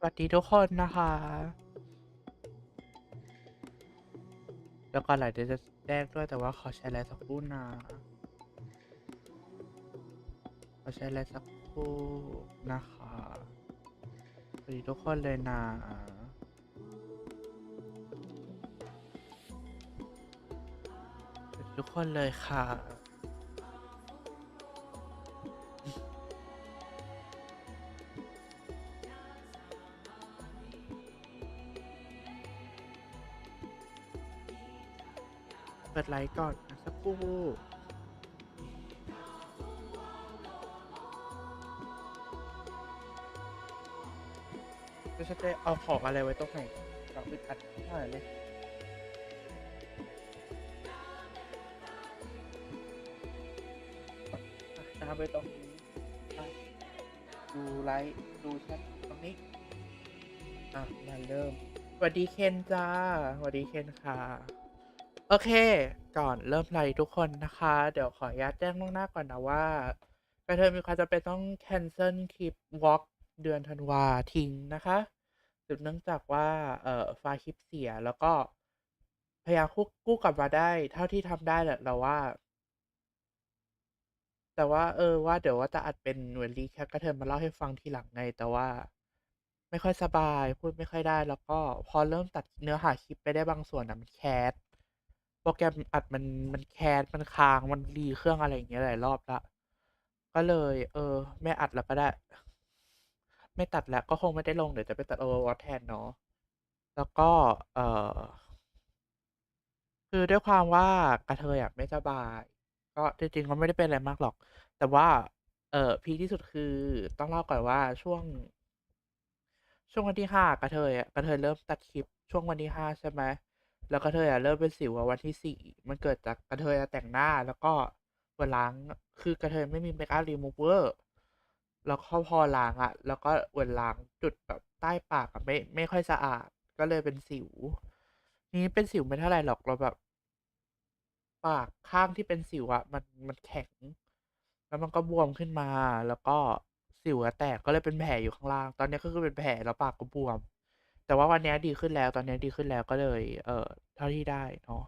วัสดีทุกคนนะคะ แล้วก็หลายเดี๋ยวจะแจ้งด้วยแต่ว่าขอใช้ไลน์สักครู่นะขอใช้ไลน์สักครู่นะคะสวัสดีทุกคนเลยนะสวัสดีทุกคนเลยค่ะเปิดไลน์ก่อนนะสักครู่จะเอาของอะไรไว้ตรงไหนเราอึดอัดหน่อยเลยตามไปตรงนี้ดูไลฟ์ดูแชทตรงนี้มาเริ่มสวัสดีเคนจ้าสวัสดีเคนค่ะโอเคก่อนเริ่มไลฟ์ทุกคนนะคะเดี๋ยวขออนุญาตแจ้งล่วงหน้าก่อนนะว่ากระเทยมีความจำเป็นต้อง cancel คลิป walk เดือนธันวาทิ้งนะคะสืบเนื่องจากว่าไฟล์คลิปเสียแล้วก็พยายามกู้กลับมาได้เท่าที่ทำได้แหละแต่ว่าว่าเดี๋ยวว่าจะอัดเป็นเหมือนรีแคปกระเทยมาเล่าให้ฟังทีหลังไงแต่ว่าไม่ค่อยสบายพูดไม่ค่อยได้แล้วก็พอเริ่มตัดเนื้อหาคลิปไปได้บางส่วนมันแคสโปรแกรมอัดมันแคสมันค้างมันรีเครื่องอะไรอย่างเงี้ยหลายรอบละก็เลยไม่อัดแล้วก็ได้ไม่ตัดแล้วก็คงไม่ได้ลงเดี๋ยวจะไปตัดOverwatchแทนเนาะแล้วก็เออคือด้วยความว่ากระเทยไม่สบายก็จริงๆก็ไม่ได้เป็นอะไรมากหรอกแต่ว่าพีคที่สุดคือต้องเล่าก่อนว่าช่วงวันที่กระเทยเริ่มตัดคลิปช่วงวันที่5ใช่ไหมแล้วกระเทยเริ่มเป็นสิววันที่4มันเกิดจากกระเทยแต่งหน้าแล้วก็ล้างคือกระเทยไม่มีเมคอัพรีมูเวอร์แล้วก็พอล้างแล้วก็ล้างจุดแบบใต้ปากไม่ค่อยสะอาดก็เลยเป็นสิวนี้เป็นสิวไม่เท่าไหร่หรอกเราแบบปากข้างที่เป็นสิวมันแข็งแล้วมันก็บวมขึ้นมาแล้วก็สิวแตกก็เลยเป็นแผลอยู่ข้างล่างตอนนี้ก็คือเป็นแผลแล้วปากก็บวมแต่ว่าวันนี้ดีขึ้นแล้วตอนนี้ดีขึ้นแล้วก็เลยเท่าที่ได้เนาะ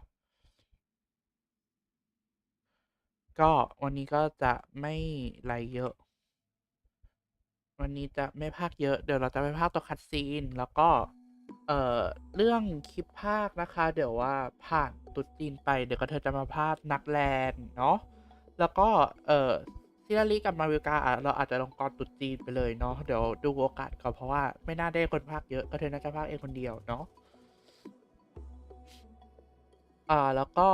ก็วันนี้ก็จะไม่ไลฟ์เยอะวันนี้จะไม่พากย์เยอะเดี๋ยวเราจะไปพากย์ตัวคัดซีนแล้วก็เอ่อเรื่องคลิปพากย์นะคะเดี๋ยวว่าผ่านตุ๊ดจีนไปเดี๋ยวก็เธอจะมาพากย์นักแลนเนาะแล้วก็ซิลารีกับมาวิกาเราอาจจะลงกรตุ๊ดจีนไปเลยเนาะเดี๋ยวดูโอกาสก่อนเพราะว่าไม่น่าได้คนพากย์เยอะก็เธอน่าจะพากย์เองคนเดียวเนาะแล้วก็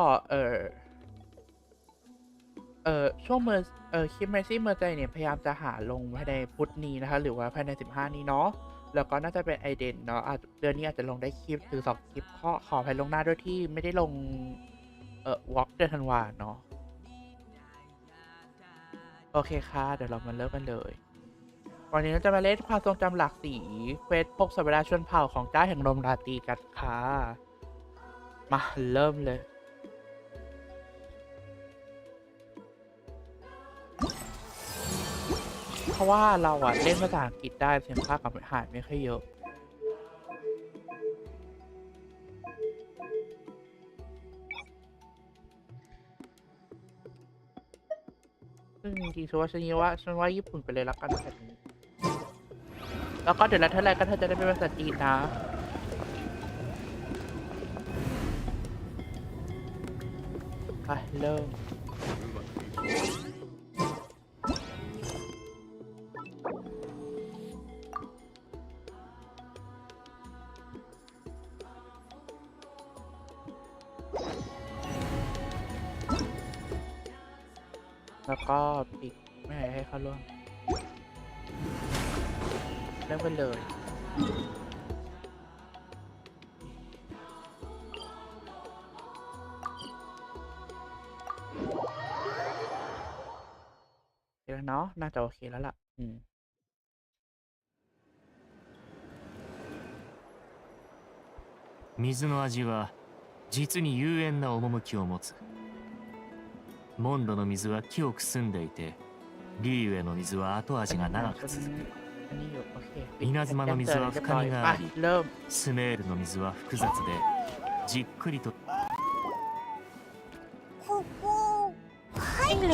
ช่วงคลิป Mercy เมอร์ใจเนี่ยพยายามจะหาลงภายในพุธนี้นะคะหรือว่าภายใน15นี้เนาะแล้วก็น่าจะเป็นไอเดนเนาะเดือนนี้อาจจะลงได้คลิปหรือ2คลิปขออภัยลวงหน้าด้วยที่ไม่ได้ลงวอล์กเดือนธันวาเนาะโอเคค่ะเดี๋ยวเรามาเริ่มกันเลยวันนี้เราจะมาเล่นความทรงจำหลากสีเควสพบสัปดาห์ชนเผ่าของเจ้าแห่งลมราตรีกันค่ะมาเริ่มเลยเพราะว่าเราเล่นภาษาอังกฤษได้เสียงภาคกับหายไม่ค่อยเยอะซึ่งจริงๆฉันว่าญี่ปุ่นไปเลยละกันแบบนี้แล้วก็เดี๋ยวแล้วเท่าไรก็เธอจะได้เป็นภาษาจีนนะไปเริ่มแล้วก็ปิดไม่ให้เข้าร่วมเริ่มกันเลยเดี๋ยวเนาะน่าจะโอเคแล้วล่ะ水の味は実に幽怨な趣を持つ。モンドの水は清く澄んでいて、リーウェの水は後味が長く続く。อันนี้อยู่โอเค稲妻の水は深みがあり เริ่ม スメールの水は複雑でじっくりとここ入っていいの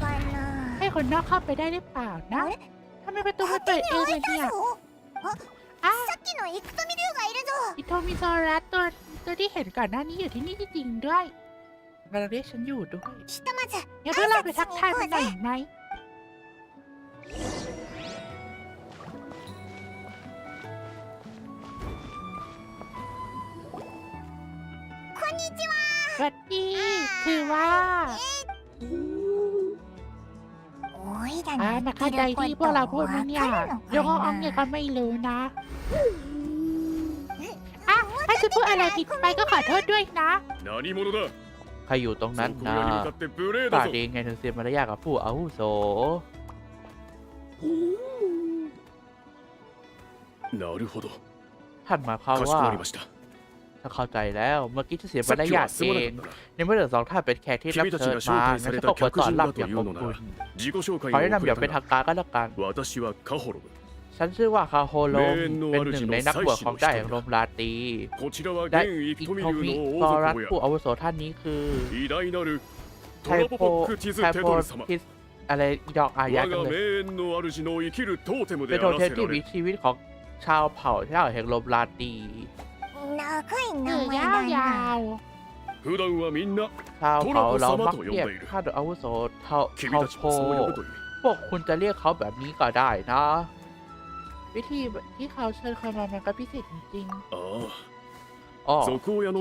かなให้คนนอกเข้าไปได้หรือเปล่านะทำไมประตูมันเปิดเองเลยเนี่ยさっきのイクトミ竜がいるぞอิโทมิโซรัสตัวที่เห็นก่อนหน้านี้อยู่ที่นี่จริงๆด้วยกำลังเรียกฉันอยู่ด้วยひとまずงั้นพวกเราไปทักทายมันหน่อยไหมこんにちはสวัสดีคือว่ามาเข้าใจที่พวกเราพูดมั้ยเนี่ยโยงอ้อมเนี่ยก็ไม่รู้นะถ้าจะพูดอะไรผิดไปก็ขอโทษด้วยนะใครอยู่ตรงนั้นนะป่าเองไงถึงเสียมารยาทกับผู้อาวุโสท่านหมายความว่าถ้าเข้าใจแล้วเมื่อกี้จะเสียมารยาทเองในเมื่อเหลือสองท่านเป็นแขกที่รับเชิญมางั้นฉันก็ควรต้อนรับอย่างอบอุ่นขอแนะนำอย่างเป็นทางการก็แล้วกันฉันชื่อว่าคาโฮโลมเป็นหนึ่งในนักบวชของได้แห่งลมราตรีและอิโทมิซอรัสผู้อาวุโสท่านนี้คือไทโพทิสอะไรดอกอายะกันเลยเป็นโทเทมที่มีชีวิตของชาวเผ่าแห่งลมราตรียาวชาวเผ่าเรามักเรียกข้าโดยอาวุโสเท่าโพพวกคุณจะเรียกเขาแบบนี้ก็ได้นะวิธีที่เขาเชิญคนมามันก็พิเศษจริงๆ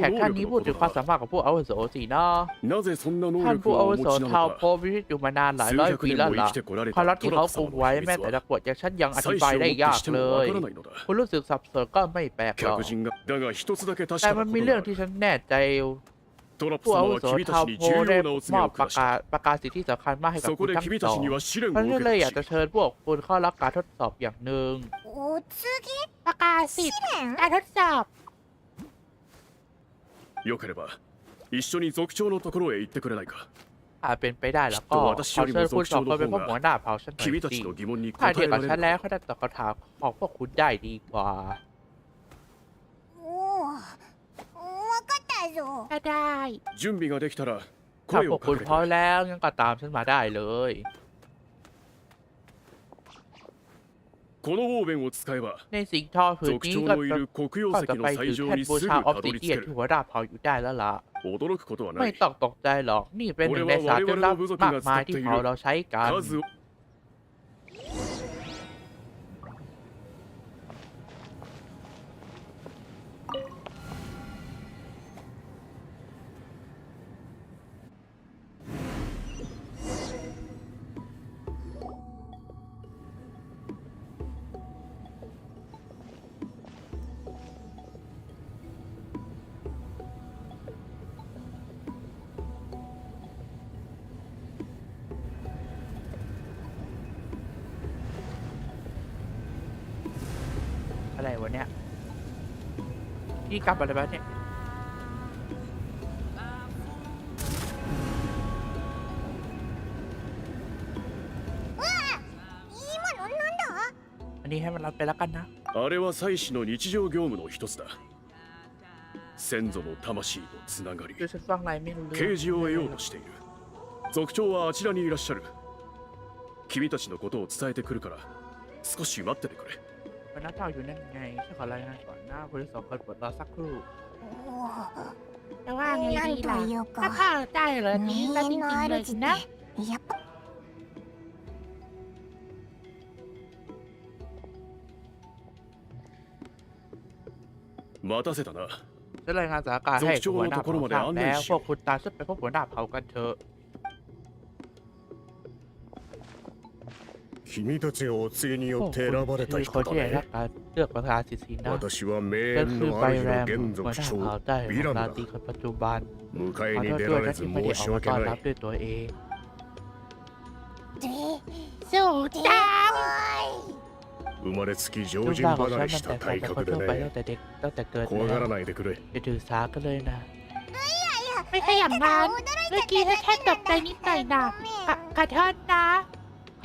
แขกท่านนี้พูดถึงความสามารถของผู้อาวุโสสินะท่านผู้อาวุโสเท่าโพมีชีวิตอยู่มานานหลายร้อยปีแล้วล่ะความลับที่เขาคุมไว้แม้แต่นักบวชอย่างฉันยังอธิบายได้ยากเลยคุณรู้สึกสับสนก็ไม่แปลกหรอกแต่มันมีเรื่องที่ฉันแน่ใจผู้อาวุโสเท่าโพได้มอบประกาศสิทธิสำคัญมากให้กับคุณทั้งสองเพราะฉะนั้นเลยอยากจะเชิญพวกคุณเข้ารับการทดสอบอย่างหนึ่งประกาศสิทธิการทดสอบよければ一緒に族長のところへ行ってくれないかเป็นไปได้แล้วก็ขอเชิญคุณสองคนเป็นพวกหัวหน้าเผ่าฉันหน่อยสิถ้าเทียบกับฉันแล้วเขาได้ตอบคำถามของพวกคุณได้ดีกว่าก็ได้ถ้าพวกคุณพร้อมแล้วงั้นก็ตามฉันมาได้เลยในสิงห์ทองผืนนี้ก็จะไปถึงแท่นบูชาออฟซิเดียนที่หัวหน้าเผ่าอยู่ได้แล้วล่ะไม่ต้องตกใจหรอกนี่เป็นหนึ่งในศาสตร์ที่ลับมากมายที่เผ่าเราใช้กันอะไรวะเนี่ยนี่กลับอะไรบ้างเนี่ยอันนี้ให้มันรับไปแล้วกันนะあれは祭祀の日常業務の一つだ先祖の魂とつながり啓示を得ようとしている族長はあちらにいらっしゃる君たちのことを伝えてくるから少し待っててくれวันนัดเผ่าอยู่นั่นไงฉันขอรายงานก่อนหน้าคุณสองคนปวดรอสักครู่แต่ว่าไงดีล่ะถ้าข้าได้เหรอนี้ก็จริงๆเลยนะ待たせたなฉันรายงานสถานการณ์ให้หัวหน้าเผ่าทราบแล้วพวกคุณตามฉันไปพบหัวหน้าเผ่ากันเถอะ君たちがお告げによって選ばれた人だね。เลือกประธานสิทธินะ私は名ก็園คือのใบ主แรมの現หัวหน้า族長เผ่าได้ビラムだ。ราตรีคนปัจจุบัน迎えขอにโทษ出ด้วยられずนะที่ไม่ได้申しออกมาต้อน訳ない。รับด้วยตัวเอง生まれつき常รูป人ร่างของ離ฉันれしたมันแตกต่าง体จากคน格でทั่วไปね。ตั้งแต่เกิด怖がらないでくれ。อย่าถือสากันเลยนะไม่ใช่อย่างนั้นเมื่อกี้ฉันแค่ตกใจนิดหน่อยนะขอโทษนะข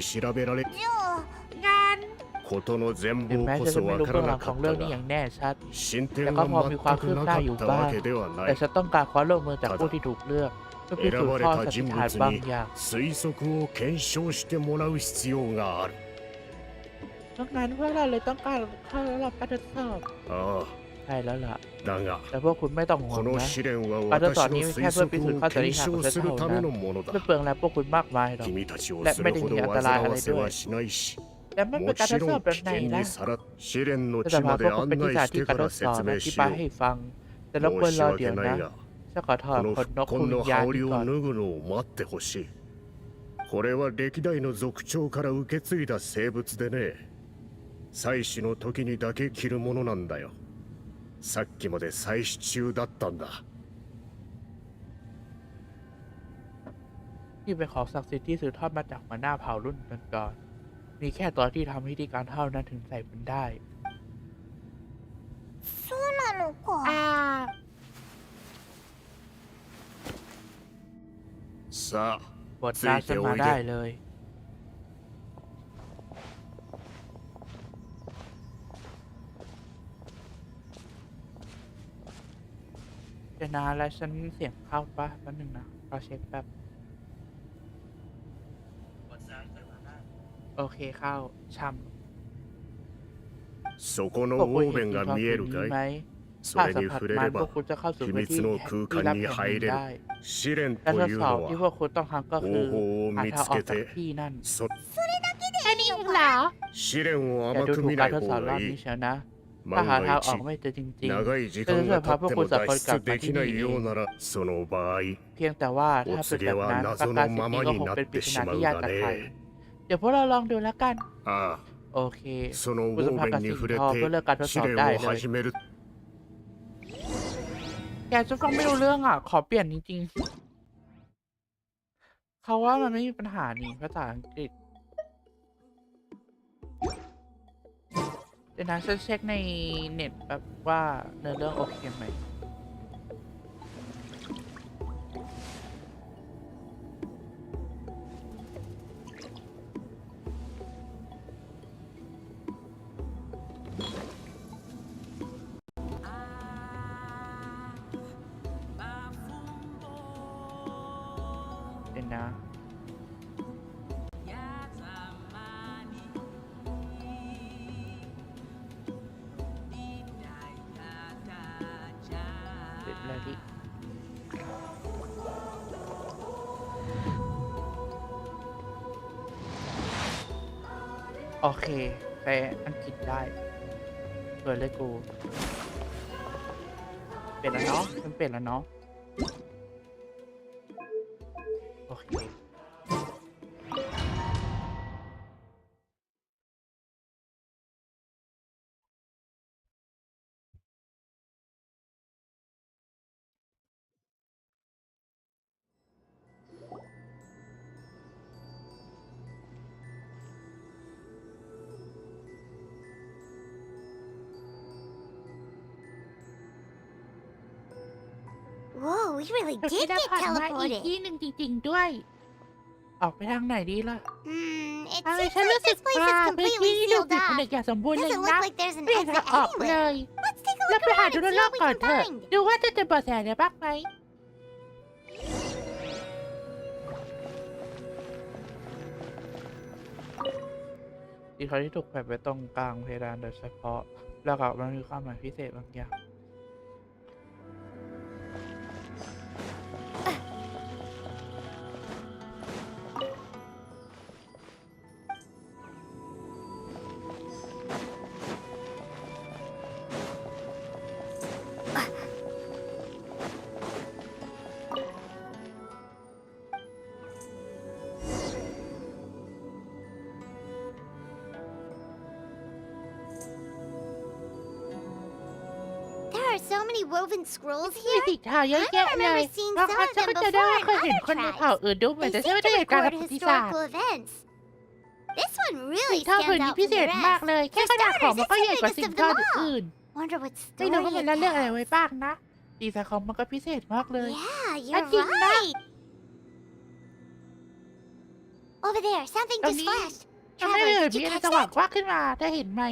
調べられじゃあงาน 事の全 ถึง 貌 แม้ こ ฉัน そ จะไม่ わ รู้ か เบื้ ら องหลั なん ข か อง っ เรื่ た องนี้อย่าง が แน่ชัด 進 แต่ 展 ก็ は พอมีความ 全 คื く บ な หน้า か อยู่ った บ้า わ ง けではな แต่ い ฉันต้องการความร่วมมือจากผู้ที่ถูกเลือกเพื่อพิ 選 สูจ ば น์ れ ข้อ た สันนิ 人 ษ 物 ฐานบาง に อย่าง 推測を検証してもらう必要がある เพราะงั้นพวกเราเลยต้องการเข้ารับการทดสอบ ああ ใช่แล้วล่ะ だが แต่พวกคุณไม่ต้องห่ว こ ง の นะ 試練は การทด 私 สอบ の นี้ 推 แค่เพื่อพิ 測 สูจน์ を ข้อสันนิ 検 ษฐานของ 証 ฉัน する เท่า ため นั้น のものだ ไม่เปลืองแรงพวกคุณมากมายหรอก 君たちを และ そ ไม่ れ ได้ ほ มี ど อันตราย 煩 อะไร わせ ด้วย はしないし แต่ไม่เป็น も การ ち ทด ろ สอบ ん แบบ 危 ไหน 険 ล่ะ にさら試練の จะ 地 พา ま พ で วกคุณ 案 เป็นที่ 内 สถาน し ที่ て การ か ท ら ดสอบ 説 และ 明 อธิ し บาย よう ให้ฟังแต่รบกวน 申し รอ 訳 เดี๋ยว ない นะ が ฉันขอถอ こ ด の ขนนก 紺 คุณ の ยา 羽 น 織 นี่ を ก่อน 脱ぐのを待ってほしいこれは歴代の族長から受け継いだ生物でね採取の時にだけ着るものなんだよさっきまで採取中だったんだ ที่เป็นของศักดิ์สิทธิ์ที่สืบทอดมาจากหัวหน้าเผ่ารุ่นก่อนๆมีแค่ตอนที่ทำพิธีการเท่านั้นถึงใส่มันได้ そうなのか。さあบทการついฉันておมาいได้で เลยเดี๋ยวนะแล้วฉันเสียงเข้าปะแป๊บนึงนะเราเช็คแป๊บโอเคเข้าช่そこำのพวกคุณ オー เห็ ベ น ン สี が ทอง 見 ผื え น る นี้ か ไหม いそ ถ้า れ สัม に ผัส 触れ มัน れ พวก ば คุณจะเข้าสู่ 秘 พื้น 密 ที่ の ที่ 空間 ลับ に แห่งหนึ่ 入 ง れる ได้ 試練 และ と ทด いう สอบ の ที่ は พวกคุณต้องทำก็คือ 方法を หา 見 ทาง つ ออ け กจาก て ที่นั่น そ แค่นี้เองเหรอ 試練を อย่า 甘 ดู く ถูก 見 กา ない ทดสอบ 方 รอ が บ い นี้ い เชียวนะถ้า 万 หา が ทางออก 一 ไม่เจอจริง 長い時 ๆก็จะ 間 ช่วย が พา 経 พว っ ก て คุณ も สอง 脱 คนกลับ 出 มา でき ที่ な นี่ い เอ よ ง うならその場合 เพียงแต่ว่า お ถ้าเป็น 告 แบ げ บ は นั้นป 謎 ระกาศ の สิ่ง ま นี้ ま ก็ に คง な เป็น っ ปริ て ศ し นา ま ที่ う ยาก が จะไข ね เดี๋ยวพวกเราลองดูแล้วกัน ああ โอเค そのオ คุณสัม ー ผัส ベ กับ ンに สิ่ง 触れ ทองเพื่อเลิกการท て ดส 試 อบ 練 ได้ を เลย 始める แกจะฟังไม่รู้เรื่องอ่ะ ขอเปลี่ยนจริงๆเขาว่ามันไม่มีปัญหานี่ภาษาอังกฤษเดี๋ยวนะฉันเช็คในเน็ตแบบว่าเนื้อเรื่องโอเคไหมเดี๋ยวนะเดี๋ยวแล้วดิโอเคแปลอังกฤษได้เปิดเลยกูเปลี่ยนแล้วเนาะมันเปลี่ยนแล้วเนาะโอเคWhoa, we really เดี๋ยว did ที่ได้ get ผ่านมาอีก teleported. ที่หนึ่งจริงๆด้วย ออกไปทางไหนดีล่ะ It อะไร seems ฉัน like รู้สึก this place ว่า is พื้นที่ completely นี่ดู sealed ผิดผ off. นึกอย่างสมบูรณ์เลย Doesn't look นะ like there's an ไม่เห็น exit ทางออกเล anywhere. ย Let's take a เรา look ไปหา around ดู and ร see อบ what we ๆก่อน can เถอะ find. ดูว่าจะเจอเบาะแสอะไรบ้างไหมดีทอยที่ถูกแปะไว้ตรงกลางเพดานโดยเฉพาะ แล้วก็มันมีความหมายพิเศษบางอย่างThere are so many woven scrolls มี here. สีขาวเยอะแยะเลย seeing บางครั้ง some of ฉัน them ก็จะได้ว่า before เคย in เห็น other คนใน tribes. เผ่าอื่นดูเหมือน They จะใช่ seem ว่า to จะเหตุการณ์ record ประวัติศาสตร์ historical events. This one สี really ทองผืน stands นี้ out พิ from เศ the ษมาก rest. เลย แค่ For ขนาดของ starters, มัน it's ก็ the ใหญ่กว่า biggest สิ่ง of ทอ them งอื่ all. น Wonder what ไม่รู้ story ว่ามัน it เล่าเรื่องอะไรไว้ tells. บ้างนะดีไซน์ของมันก็พิเศษมากเลย Yeah, you're จริงนะ right. Over there, something ตรง just นี้ flashed. ทำให้ Traveler, เกิด did มี you อะไร catch สว่าง that? ว่าขึ้นมาได้เห็นไหม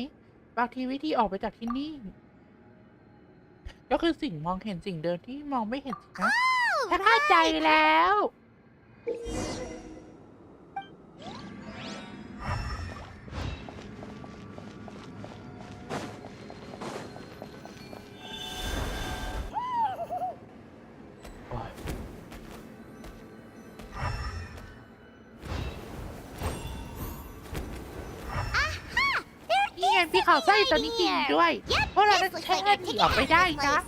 บางทีวิธีออกไปจากที่นี่ ก็คือสิ่งมองเห็นสิ่งเดิมที่มองไม่เห็นสินะ Oh, ถ้าเข้าใจ right. แล้วโอ๊ยนี่ไงพี่เขาไส้ตอนนี้จริงด้วย Yep, เพราะเรา this จะ looks ใช้ like เงิ a นหนี ticket ออกไป out ได้ of this นะ place.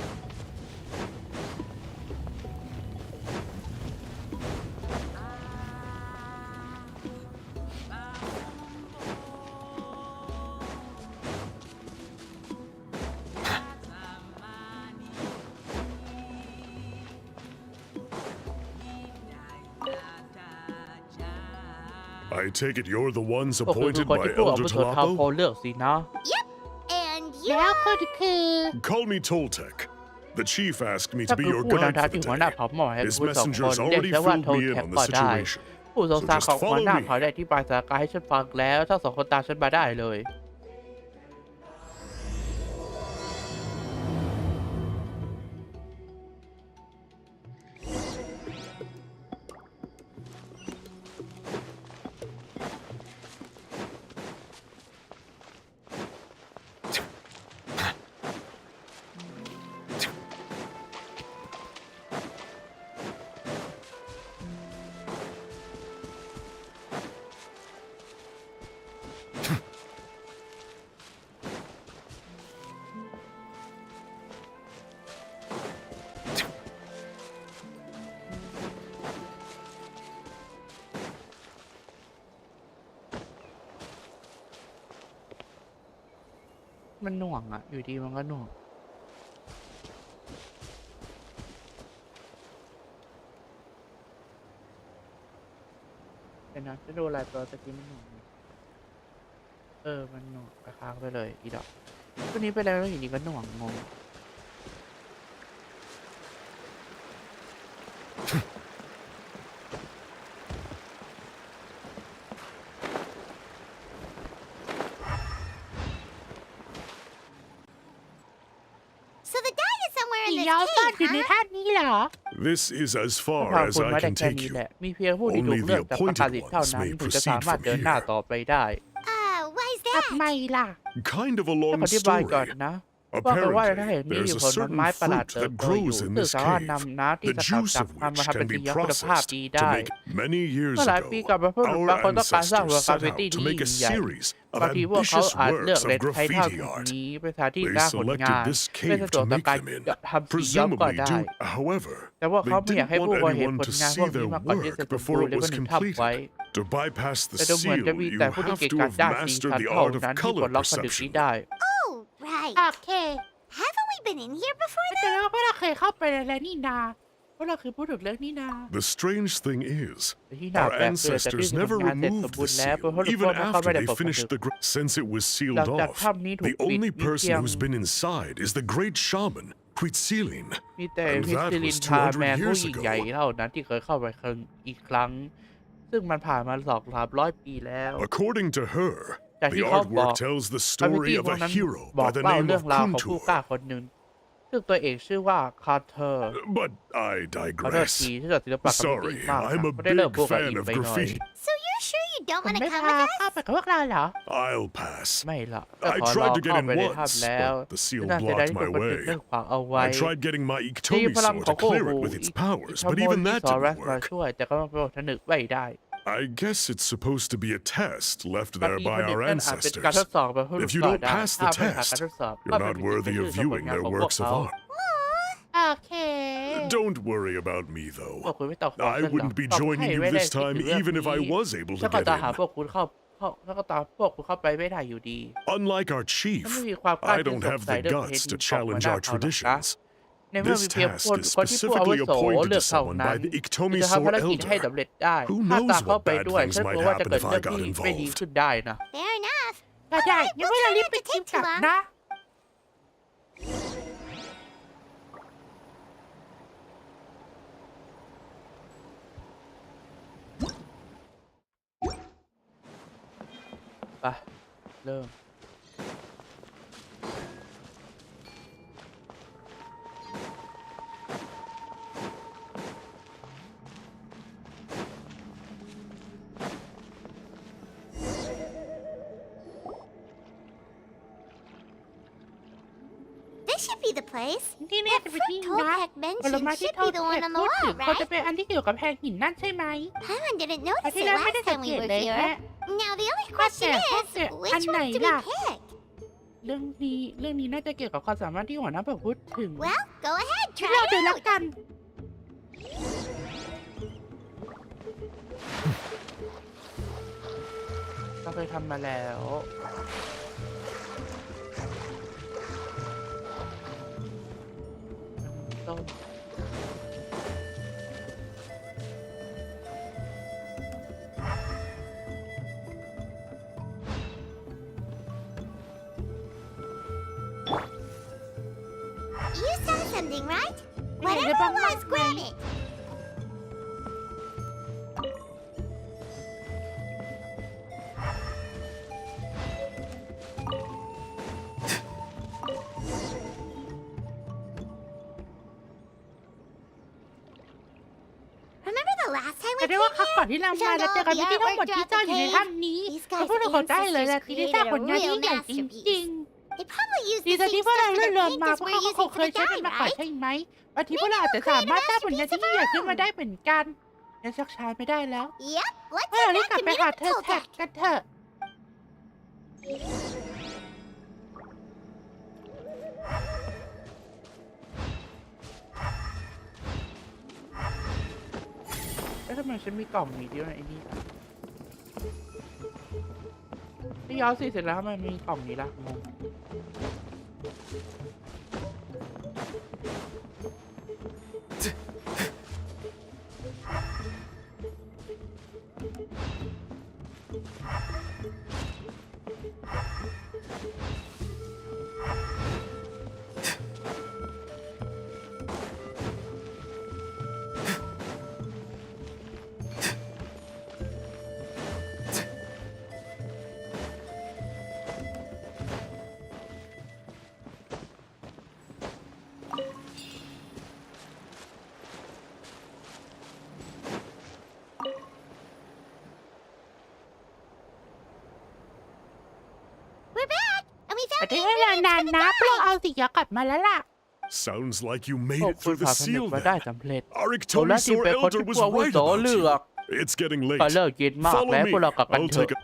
I take it you're the ones ก็คือ appointed คน by ที่ผู้อา Elder วุโสทาวโพ Talapo? เลือกสินะ And you แล้วคุณคือ Call me Toltec. The chief asked me ถ้า to be คือ your ผู้ guide นำทาง for ที่ the หัวหน้า day. เผ่าหมอให้ His ผู้สองคน messengers เรียก already ฉันว่า filled โท me แค in ป on ก็ the ได้ situation. ผู้ทรง So สาร just ของหัว follow หน้า me. เผ่าได้ที่ปลายสถานการณ์ให้ฉันฟังแล้วทั้งสองคนตามฉันมาได้เลย มันหน่วงอะอยู่ดีมันก็หน่วงเดี๋ยวนะจะดูอะไรตัวตะกี้มันหน่วงมันหน่วงกระค้างไปเลยอีดอกตัวนี้ไปแล้วอยู่ดีก็หน่วงงงย้อนซ่อนอยู่ในท่านี้เหรอ This is as พวก far เรา as คุณ I ไม่ได้ can แค่ take นี้ you. แหละมีเพียงผู้ที่ถู Only ก the เลือกจากประกาศ appointed เท่า ones นั้น may ถึงจะ proceed สามารถ from เดินหน้า here. ต่อไปได้ Why's ทำ that? ไมล่ะ Kind of a ต้อง long อธิบายก่อน story. นะว่ากันว่าถ้าเห็นมี Apparently, อยู่ there's ผ a ลไม้ certain ประหลาด fruit เติบ that โตอยู่ grows in ซึ่ง this สามารถ cave, นำน้ำที่ the สกัด juice จาก of มันมา which ทำเป็น can สี be เขียวคุณภาพ processed ดี to ได้ make many years เมื่อหลายปี ago. ก่อนบรรพบุรุษ Our บางคนต้องการสร้างหัว ancestors กราฟ set ฟิตี้ out to ที่ make ยิ่ a งใหญ่ series of บางทีพวกเขา ambitious อาจเลือก works เล of นไททัล graffiti กลุ่ม art. นี้เป็นสถานที่ They สร้างผลงาน selected this เพื่อ cave สะดว to กต่อ make การ them in. ทำสีย้อมก่อน Presumably, ได้ however, แต่ว่า they เขาไม่อยาก didn't ให้ผู้ want บริเห็น anyone ผ to ลงานพว see กนี้ their มาก่อนที่จะ work สมบู before ร it ณ์เลยก็ was ถึงทำไว้ completed. To bypass the แต่ดูเหมือน seal, จะมี you แต่ผู้ที่ have เก่ง to กาจ have ด้านสี mastered สัน the เท่า art of นั้นที่ปล color ดล็อกผลึกนี้ perception. ได้ Oh, right. โอเค Haven't we been in here before แต่ว่าพวกเราเคยเข้าไปแล้วนี่นา พวกเราคือพูดถึงเรื่องนี้นะ The strange thing is, แต่ที่น่า our แปลกคือจากที่ ancestors ผล never งานเสร็จสม removed บู the รณ์แล้ว seal, เพราะพวก even มันเข้า after ไม่ได้ they ปลดผลึ finished ก since it was หลั sealed งจาก off. ถ้ำนี้ถูก The ปิด only มี person เพียง who's been inside is the great shaman, Huitzilin. มีแต่ And พิ that ซิลิ was นทาแมน 200 ผู้ years ยิ่งใหญ่ ago. เท่านั้นที่เคยเข้าไปอีกครั้ง ซึ่งมันผ่านมา200-300 ปีแล้ว According to her, จาก the ที่เขาบอก artwork tells the กราฟฟิ story ตี้ of พวก a นั้น hero บอ by ก the เล่า name เรื่อ of งราวของผู้กล้า Kuntur. คนหนึ่งซึ่งตัวเอกชื่อว่าคาร์เทอร์ But I ขอโทษ digress. ทีที่เกิดศิลปะกราฟฟิตี้ Sorry, มาก I'm a ไม่ได้เลิก big พูดกับ fan อีก of ไปหน่อย graffiti. So you're sure you don't คุณ want to ไม่ come พา with เข้า us? ไปกับพวกเราเหรอ I'll pass. ไม่ละจะ I ขอลอง tried to get เข้า in ไปใน once, ถ้ำแล้ว but the seal น่าเสียดาย blocked ที่ถู my กมันติด way. เรื่องขวางเอาไว้ I tried getting my ที่ Iktomi พลัง sword ของ to โค clear บู it with อี its ก powers, ข but โมย even ที่ that ซอรัส didn't มา work. ช่วยแต่ก็ผนึกไม่ได้ I guess it's supposed to be a test left บาง there ที by ผลิต our นั่นอาจเป็นการทด ancestors. สอบแบบผู้ If you ก็ don't ได้ pass ถ้า the ไม่ผ่านการ test, ทดสอบก็ you're เป็น not สิ่ง worthy ที่ of ชื่อผล viewing งาน their ของพวก works of เขา art. โอเค Don't worry about me, พวก though. คุณไม่ต้องขอ I ฉันหรอก wouldn't be ต้อง joining ให้ you ไม่ได้ this คิด time, ถึงเรื่อง even if I นี้ was able ฉั to นก็ get ตามหา in. พวกคุณฉันก็ตามพวกคุณเข้าไปไม่ได้อยู่ดี Unlike our ฉัน chief, ไม่มีความกล้า I ที่ don't สง have สัย the เรื่องเห guts ตุ to ของหัวห challenge น้า our เขาหรอกนะ traditions. ในเมื่อ This มีเพียง task คน is ที่ผู้อาวุ specifically โส appointed เลื to อกเท่า someone นั้ by น the ที่ Iktomi จะทำภาร Sore กิจให้ Elder. สำเร็จได้ Who ถ้า knows ตามเข้า what ไป bad ด้วย things ฉันก might ลัวว่าจะ happen เกิด if เรื่ I อง got ที่ไม่ดี involved. ขึ้นได้นะ Fair enough. ก็ได้งั้นพวกเรารีบไปทีมกลับนะ ไปเริ่ม This should be the place. ที่นี่จะเป็นที่นะ Toltec ผลไม้ mentioned ที่ should โท be ษ the แข one ก on พู the ดถึ wall, งเขาจะ right? เป็นอันที่เกี่ยวกับแพงหินนั่นใช่ไหม Paimon didn't แต่ notice ที่ it แล้วไม่ได้ last สัง time เก we ต were เลย here. ฮะ Now the only question is, which one do we pick? เรื่องนี้น่าจะเกี่ยวกับความสามารถที่หัวหน้าพูดถึง Well, go ahead, ฉัน try เราดู it แล้ว out. กัน เราเคยทำมาแล้วต้น You saw something, right? ไม่เห็น Whatever ได้บ้าง it ไหม was, grab it. แต่ได้ว่าครั้งก่อนที่เรามาเราเจอกันที่ทั้งหมดที่ซ่อนอยู่ในถ้ำนี้เขาพูดเราได้เลยนะที่ได้สร้างผลงานที่ใหญ่จริง They probably ๆ used ดี the แต่ same ที่พวกเรา stuff ร for วบ the รวม paint มา as พวก we're เขาค using งเค for ย the ใช้เป็น dye, มาก่อน right? ใช่ไหมบางทีพวกเราอาจจะสามารถสร้างผลงานที่ยิ่งใหญ่ขึ้นมาได้เหมือนกันยังชักช้าไม่ได้แล้ว Yep, พว let's กเรา head รีบ back กลับ and ไป meet หา up เธ with อแท็ก Toltec. กันเถอะ แล้วทำไมฉันมีกล่องนี้ด้วยไอ้นี่อ่ะ ที่ย้อนสีเสร็จแล้วมันมีกล่องนี้ละงงแต่ที่ให้นานๆนะพวกเอาสีกลับมาแล้วล่ะ Sounds like you made พวก it คุณ through the ผ่านผนึก seal มาได้ then. สำเร็จ Arik โซล่า Tomi's ทีม Sore เป็นคน Elder ที่ was ผู้อาวุ right โส about เลือก you. It's getting late. ก็เลิกกินมาก Follow แล้ว me. พวกเรากลับกัน I'll เถอะ take a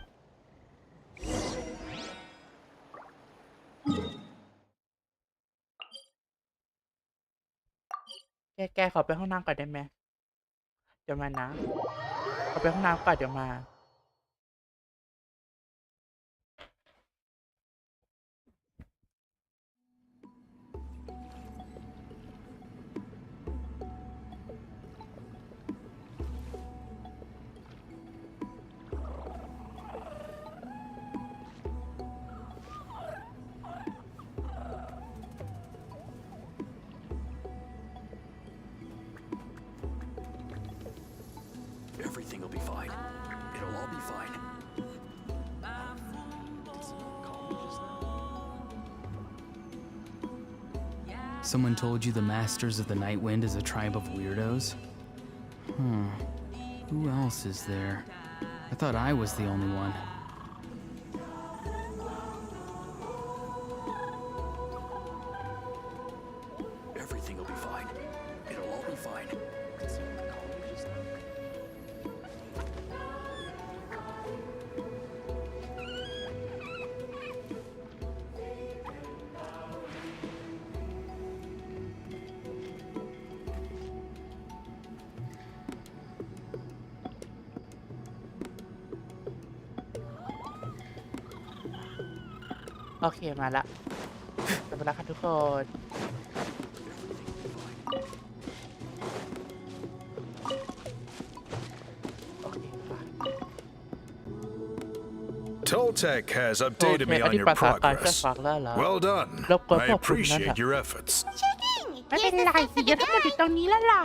แกขอไปห้องน้ำก่อนได้ไหมจะมานะขอไปห้องน้ำก่อนจะมา Everything will be fine. It'll all be fine. Someone told you the Masters of the Night Wind is a tribe of weirdos? Who else is there? I thought I was the only one. Everything will be fine. It'll all be fine. โอเคมาละจะมาละค่ะทุกคน Toltec has โอ updated เค me อัน on นี้ your ภาษากายจะ progress. ฟังแล้วเหรอ Well done. รบกวน I พวกคุณนั่น appreciate น่ะ your efforts. ไม่เป็นไรสีทั้งหมดอยู่ตรงนี้แล้วล่ะ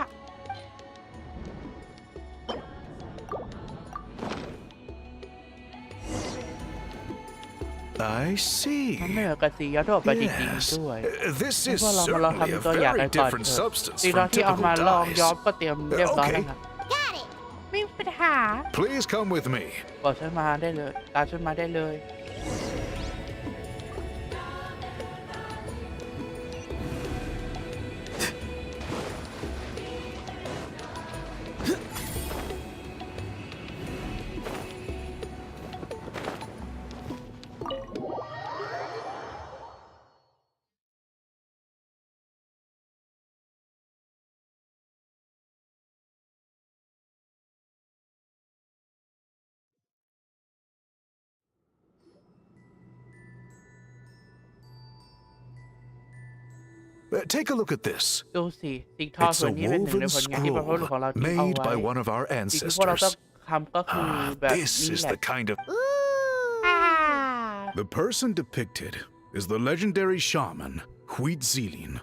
I see. มันไม่เหมือนกับสีย้อนทั่วไปจริง Yes. ๆด้วย This งั้น is พวกเรามาลอง certainly a ทำตัวอย่างกั very นก่อน different เถอะ substance สีตอน from ที่เอามา typical ลองย้อม dyes. ก็เตรียมเรียบร้อยแล้วนะ Got it. ไม่มีปัญหา Please come with me. บอกฉันมาได้เลยตามฉันมาได้เลย Take a look at this. ดูสิสิ่งทอ It's ส่ว a นนี้เป็นหนึ่งใน woven ผลงานที่บรรพบุรุษของเรา scroll ทิ้งเอา made ไว้ by one of our สิ่งที่พวกเราต้อง ancestors. ทำก็คือแบบ This นี้ is แหละ the kind of... อ่า The person depicted is the legendary shaman, Huitzilin,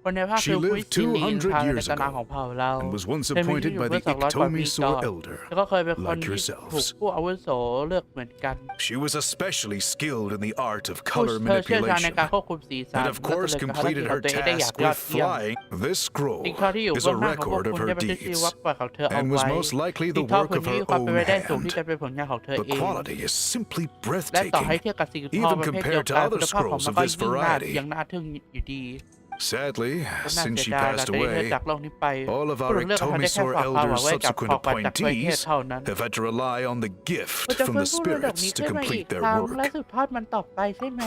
คนในภาพ She คือ lived วิซิลีน 200 พาใน years ตำนาน ago ของเผ่าเรา and was once เคยมีชีวิต appointed อยู่ by เมื่อ the 200 กว่าปี Iktomi ก่อน Sore Elder, แล้วก็เคยเป็นคน like ที่ถูก yourselves. ผู้อาวุโสเลือกเหมือนกัน She was especially skilled in the art of ผู้ color เธอเชี่ยวชาญใน manipulation การควบคุมสีสัน and และ of เจ course ริญภารกิจ completed ของ her ตัวเองได้อย่าง task ยอด with เยี่ยม flying. This scroll สิ่งทอที่อยู่ is เบื้อ a งหน้าของพวก record of คุณ her ได้บันทึกชื่อ deeds วัดปล่อยของเธอเอา and was ไว้ most likely สิ่ the งทอ work คน of นี้ her มีความเป็น own ไปได้สูงที่ hand. จะเป็นผลงานของเธอ The เอง quality is simply และต่อให้ breathtaking, เทียบกับสิ่งทอ even ประเภทเดียว compared to กัน other คุณภาพของ scrolls มัน of ก็ this ยิ่งน่า variety. ยังน่าทึ่งอยู่ดี Sadly, ก็น่า since เสี she ยดายหลัง passed จากที่เธอ away, จากโลกนี้ไป all of ผู้ our เลือกเขาได้ Iktomi แค่ Sore ฝากความหวัง Elder's ไว้กับ subsequent ของขวัญจากเวเทศ appointees เท่านั้น have had to rely on the คุณ gift จะ from ฟื้น the ฟูมรดก spirits นี้ to ขึ้นมาอี complete ก their ครั้งและ work. สืบทอดมันต่อไปใช่ไหม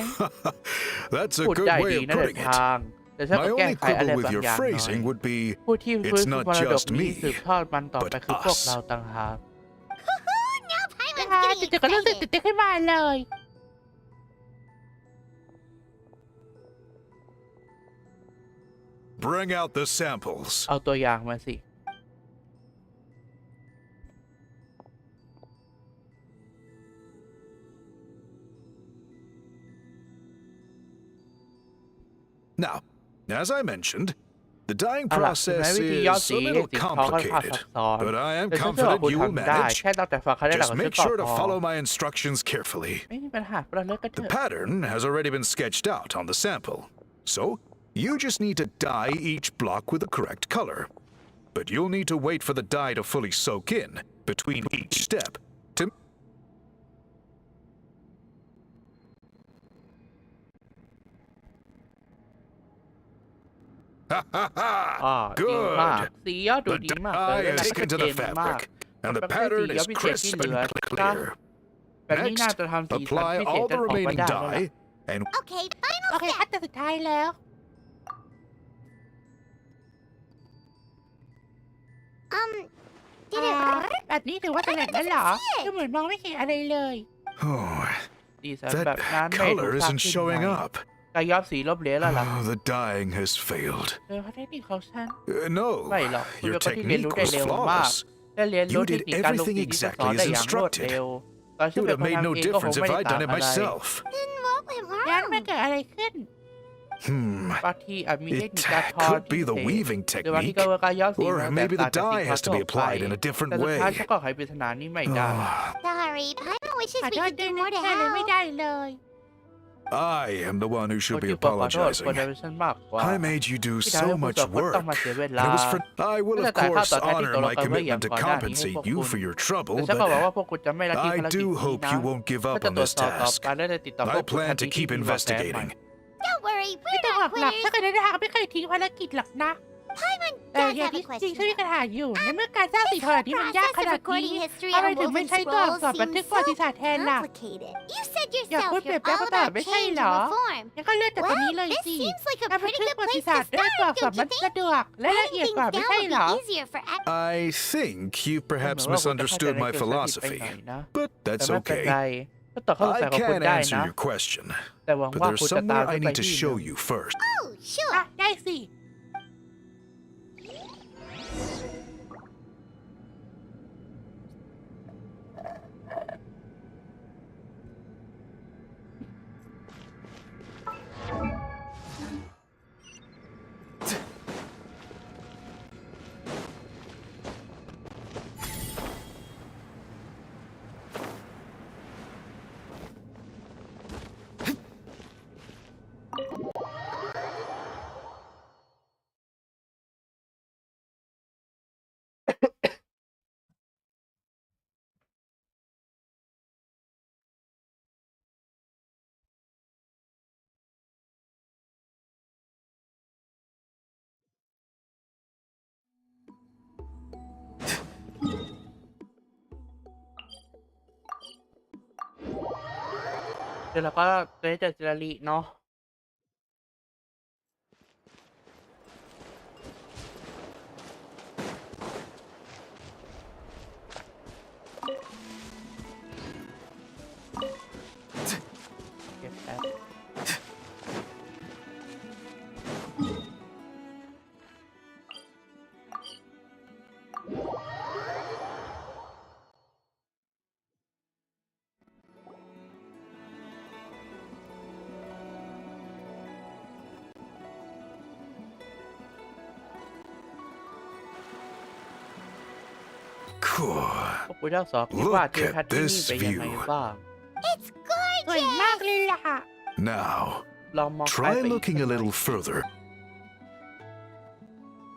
That's a พูด good ได้ way ดี of นะเดิ putting นทาง it. แต่ฉัน My ก็แก้ only ไขอะไร quibble with บาง your อย่างหน่อย phrasing would be ผู้ที่ฟื้น it's ฟู not มรดก just นี้ me, สืบทอดมันต่อ but ไปคือพวก us. เราต่างหาก Now Paimon's อ่า getting จู่ๆก็เรื่อง excited. ตื่นเต้นขึ้นมาเลย Bring out the samples. เอาตัวอย่างมาสิ Now, as I mentioned, the dyeing เอาล่ะถึง process แม้วิธีย้อม is สี a ให้ little สีเขาค่อนข้างซั complicated, บซ้อน but I am แต่ฉันเชื่อว่า confident คุณ you will ทำได้ manage. แค่ต้องแต่ฟังเขาได้หลัง Just จากฉัน make ตอบ sure พ to อ follow my instructions carefully. ไม่มีปัญหาเราเลิกกันเถ The อะ pattern has already been sketched out on the sample, so you just need to dye each block with the correct color. But you'll need to wait for the dye to fully soak in between each step to Ha ha อ่า ha! ดีมาก Good! สีย้อมดู The ดีมากเลย dye และ is ชัด taken เจ to the นมาก fabric, and the มันเป็น pattern สีย้อ is มพิเศษที่ crisp เหลือ and นะ clear. แบบนี้น่า Next, จะทำสีสัน apply พิเศษ all ได้ the ออกมา remaining ได้แล้วล่ะ dye and Okay, final โอเค step. ขั้นตอนสุดท้ายแล้ว Did it work? แบบนี้ถือว่าสำเร็จแล้วเหรอดูเหมือนมองไม่เห็นอะไรเลย oh, สีสันแบบนั้น that ไม่ถูก color สร้าง isn't ขึ้น showing ใหม่ up. การย้อมสีลบเหลือแล้วล่ะ Oh, the dyeing has failed. เออเพราะเทคนิคของฉัน No, ไม่หรอกคุณ your เป็นคนที่เรียนรู้ technique ได้ was เร็วมาก flawless. และเรียนรู้ You เทค did นิคการลงสี everything ที่สอน exactly ได้ as อย่างรวด instructed. เร็วตอนฉัน It เป็ would น have คน made no ทำเองก็คง difference ไม่ if ได้ I'd ต่าง done it อะไร myself. Then what went แล้วมัน wrong? เกิดอะไรขึ้น บางทีอาจมีเทค It นิคการทอ could ที่ be พิ the เศษ weaving หรือบางที technique, ก็ว่าการย้อมสี or มันแต maybe กต่า the งจาก dye สิ่ง has to ทั่ be วไป applied in a แต่ different สุดท้าย way. ฉันก็ไขปริศนานี้ไม่ได้ Sorry, Paimon wishes ขอ we โทษ could ด้วย do นะ more to แค่เลยไม่ help. ได้เลย I am the one who คน should be ที่ควรขอโทษ apologizing. ควรจะเป็นฉันมากกว่า I made you do ที่ทำให้ so ผู้ much สองคน work. ต้องมาเสียเว And ลา it was for I will ก็ of จะจ่ายค่า course ตอบแทนที่ honor ตกล my งกันไว้อย่าง commitment to ก่อนหน้านี้ให้ compensate พวก you คุณ for your แต่ trouble, ฉันก็หวัง but ว่าพวกคุณจะไม่ละทิ้ง I ภารกิจ do นี้ hope นะ you won't give ก็ up จะ on ตรวจ this สอบต่อ task. การและจะติดต่อพว I กคุณทัน plan ที to ที่ keep มีเบาะแสใหม่ investigating. Don't worry, ไม่ we're ต้องหวั not งหลับถ้า quitters. เกิดได้ทางไม่เคยทิ้งภารกิจหรอกนะ Paimon แต่ does อย่าง have ที่ a จริง question. ฉันมีปัญหาอยู่ในเมื่อการสร้างสีทอแบบนี้มันยากขนาดนี้ทำไมถึงไม่ใช้ตัวอักษรบันทึกประวัติศาสตร์แทนล่ะ Complicated. You said อย่า yourself พูดเปรีย you're บเทียบ all ภาษา about ไม่ใช่ change เหร and อ reform. งั้นก็เลือกจากตัวนี้เลย This สิ seems like a การบัน pretty ทึก good ประวัติ place ศา to สตร์ด้วยตัวอัก start, ษรมัน don't you สะ think? ดวกและละ Writing เอียด things กว่า down ไม่ใช่ would เหรอ be easier for I think you เหมือน perhaps ว่าคุณจะเข้าใจ misunderstood ใน my เกี่ยวกับผิดไป philosophy, หน่อยนะ but แต่ that's ไม่เป็นไร okay. ก็ตอบข้อสงสัย I ของคุณ can ได้ answer นะ your question, แต่หวัง but ว่า there's คุณจะตาม somewhere ฉั I นไป need to ที่ห show นึ่ง you first. Oh, sure. อ่ะได้สิ เดี๋ยวเราก็ได้เจอจิราลีเนาะ เก็บแป๊บ Cool. พวกคุณทั้งสองคิดว่า Look ทิวทัศ at น์ที่นี่ this เป็นยังไง view. บ้าง It's สวยมาก gorgeous. เลยล่ะ Now, ลองมองไป try อีก looking a little further.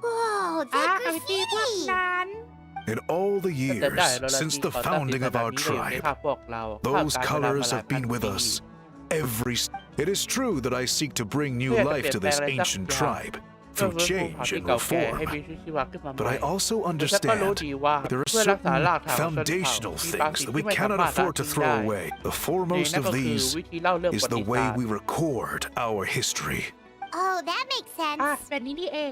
Whoa, อ่ะ the เอาไปที่พวก graffiti. นั้น In all the แต่ได้ years เราละ since ที่ the ขอตัดสิน founding แต่ of แบบ our นี้เลยใน tribe, ภาพพวกเรา those ท่ามกลางเวลา colors มาหลาย have been พัน with ปี us It is true that I seek to bring new Maybe I life could to be this better at ancient that, yeah. tribe เพื่อ through ฟื้นฟู change เผ่าที่ and เก่าแก่ให้ reform. มีชีวะขึ้นมาให But ม่ I also แต่ฉันก็รู้ understand ดีว่า there are เพื่อรักษา certain รากฐานของชนเผ่า foundational มีบาง things สิ่ง that ที่ we ไม่สา cannot มารถละ afford to ทิ้ง throw ได้ away. The ใน foremost นั่น of ก็คือ these วิธีเล่าเรื่อง is ประวั the ติศา way สตร์ we record our history. Oh, that makes อ่ะ sense. แบบนี้นี่เอง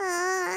Uh,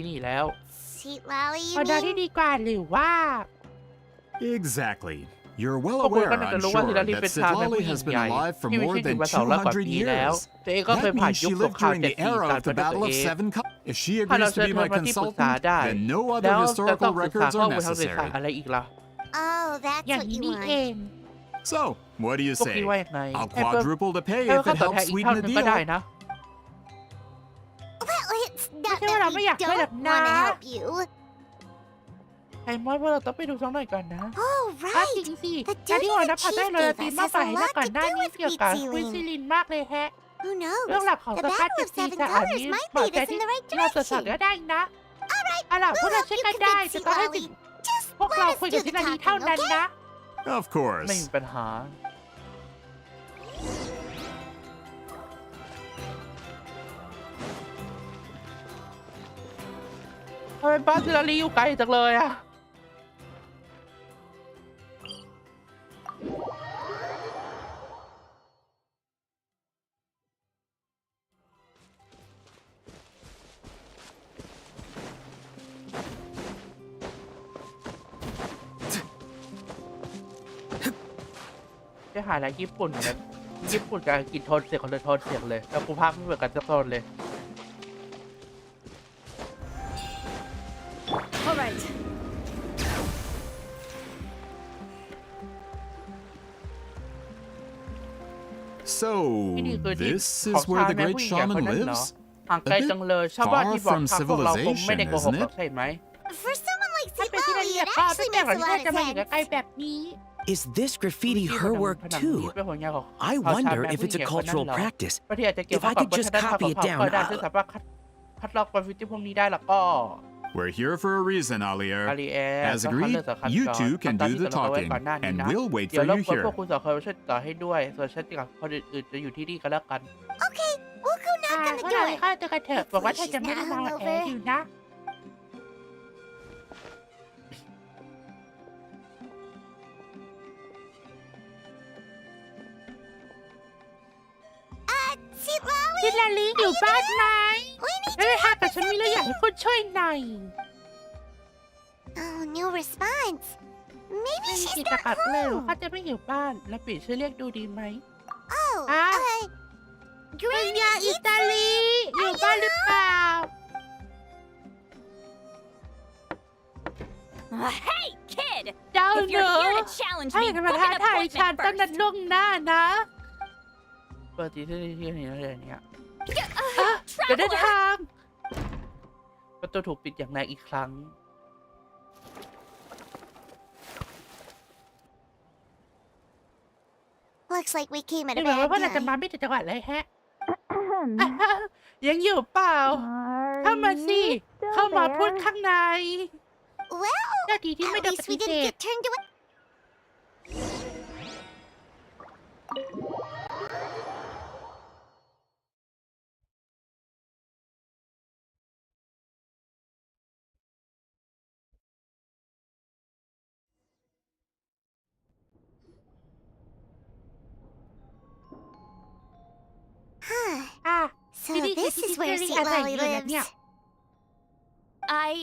ที่นี่แล้ว Sweet Lolly, เอาดาวที่ดีกว่าหรือว่า Exactly. You're well พวกคุณ aware, ก็น่าจะ I'm รู้ว่า sure, ฮิลลารี that เป็นชาวแม่ Sidlali ผู้หญิง has ให been ญ่ alive for ที่มี more ชีวิตอยู่ than มา200 กว่า 200 ปีแล้ว years. ตัวเองก็เคย That ผ่าน means ยุค she สง lived คราม during 7 the ปี era การ of เป็น the ตัว Battle เอ of ง Seven Cups. If she ถ้าเรา agrees เชิ to ญ be เธอ my มาที่ปรึกษา consultant, ได้ then no แล้ other วจะต้อง historical ปรึกษา records ข้อ are มูลทางเศรษฐศาสต necessary. ร์อะไรอีกล่ะ Oh, that's อย่าง what นี้ you นี่เอ want. ง So, what do you พวกพี่ say? ว่ายังไง I'll ให้เพิ่ม quadruple the pay ให้ if เพิ่ม it ค่าตอบแทน helps อีกเท่า sweeten นึ the งก็ได้ deal. นะ Well, it's not Kasi wala that we mayak don't hirap na. want to help you. ไอ้มอสว่าเราต้องไปดูสักหน่อยก่อนนะ Oh, ถ้าจริ right. งสิ The การที่หัวหน้า Dirty พัดได้ Chief เลย gave ตี us มาก has กว่า a ให้เรา lot ก่อน to หน้า do นี้ with เกี่ยวกับ Sweet วิซิ Sealing. ลินมากเลยแฮะ Who เรื่ knows? องหลักของ The สภาพ Battle เจ็ด of ปี Seven จะอาจ Colors มี might บอด lead แส us ที่ in the right เราตรวจสอบ direction. ก็ได้นะ All right, เอาล่ะพวก we'll เรา help ช่วย you กันได้ convince จะ Sweet ต้องให้ Lolly. สิ Just พวกเรา let us คุย do กับ the ที่นาลี talking, เท่านั้น okay? นะ Of course. ไม่มีปัญหา ทำไมบ้านซิลารีอยู่ไกลจังเลยอะไปหาอะไรญี่ปุ่นกัน ญี่ปุ่นกับอังกฤษโทนเสียงคนละโทนเสียงเลยแล้วกูพากไม่เหมือนกันสักโทนเลย All right. So, this is where the great shaman lives? ห่างไกลจังเลยชาวบ้านที่บอกทางพวกเราคงไม่ได้โกหกหรอกใช่ไหม For someone like ถ้าเป็นที่ละเอียด Sibali, it ก็ไม่ actually แปลกหรอก makes a ที่เธอ lot จะ of มาอยู่ sense. ใกล้ๆแบบนี้ Is this graffiti her work too? I wonder if it's a cultural practice. บางทีอาจจะเกี่ยว If กับ I could วัฒ just นธรรม copy ของ it เขา down. ก็ได้ซึ่งสามารถคัดลอกกราฟฟิตี้พวกนี้ได้แล้วก็ We're here for a reason, Alier. อารีแอร์ As agreed, you two can do the talking, and we'll wait เดี๋ยว for รบ you กวน here. พวกคุณสองคนช่วยต่อให้ด้วยส่วนฉันกับคนอื่นๆจะอยู่ที่นี่กันแล้วกัน Okay, we'll go knock on พว the กเรา door. เข้าเจอกันเถอะบอกว่าเธอจะไม่ได้มาแอร์อยู่นะ Sibali, พี่ลาลีอยู่บ้านไหม we need ไม่ to ได้ค่ะ help แต่ with ฉันมีเรื่องอยากให้คุณช่วยหน่อย Oh, no response. Maybe ไม่มี she's กิจ not กรรมเลย home. เขาจะไม่อยู่บ้านแล้วปิดชื่อเรียกดูดีไหม Oh, Ah. ปัญ Granny ญาอิตาลีอยู่บ้านหรือเปล่า Hey, kid! เจ้า If หนู you're here to challenge ถ้าอ me, ยากจะมา book ท้า an ทายฉัน appointment ต้องนัด first. ล่วงหน้านะ เปิดที่ที่เห็นอะไรเนี่ย เดี๋ยวเดิน Traveler! ทาง ประตูถูกปิดอย่างแรงอีกครั้ง Looks like we came at ดู a เหมือนว่า bad พวกเราจะ time. มาไม่ถึงจังหวัดเลยแฮะ ยังอยู่เปล่า เข้ามาสิ เข้ามาพูดข้างใน Well, เจ้าดีที่ไม่ at โดนป least ฏิ we เส didn't ธ get turned away. Huh. อ่ะ So ที่นี่คือ this ที่ is ที่ where ที่อาศัย Sibali อยู่นะเนี่ย lives. I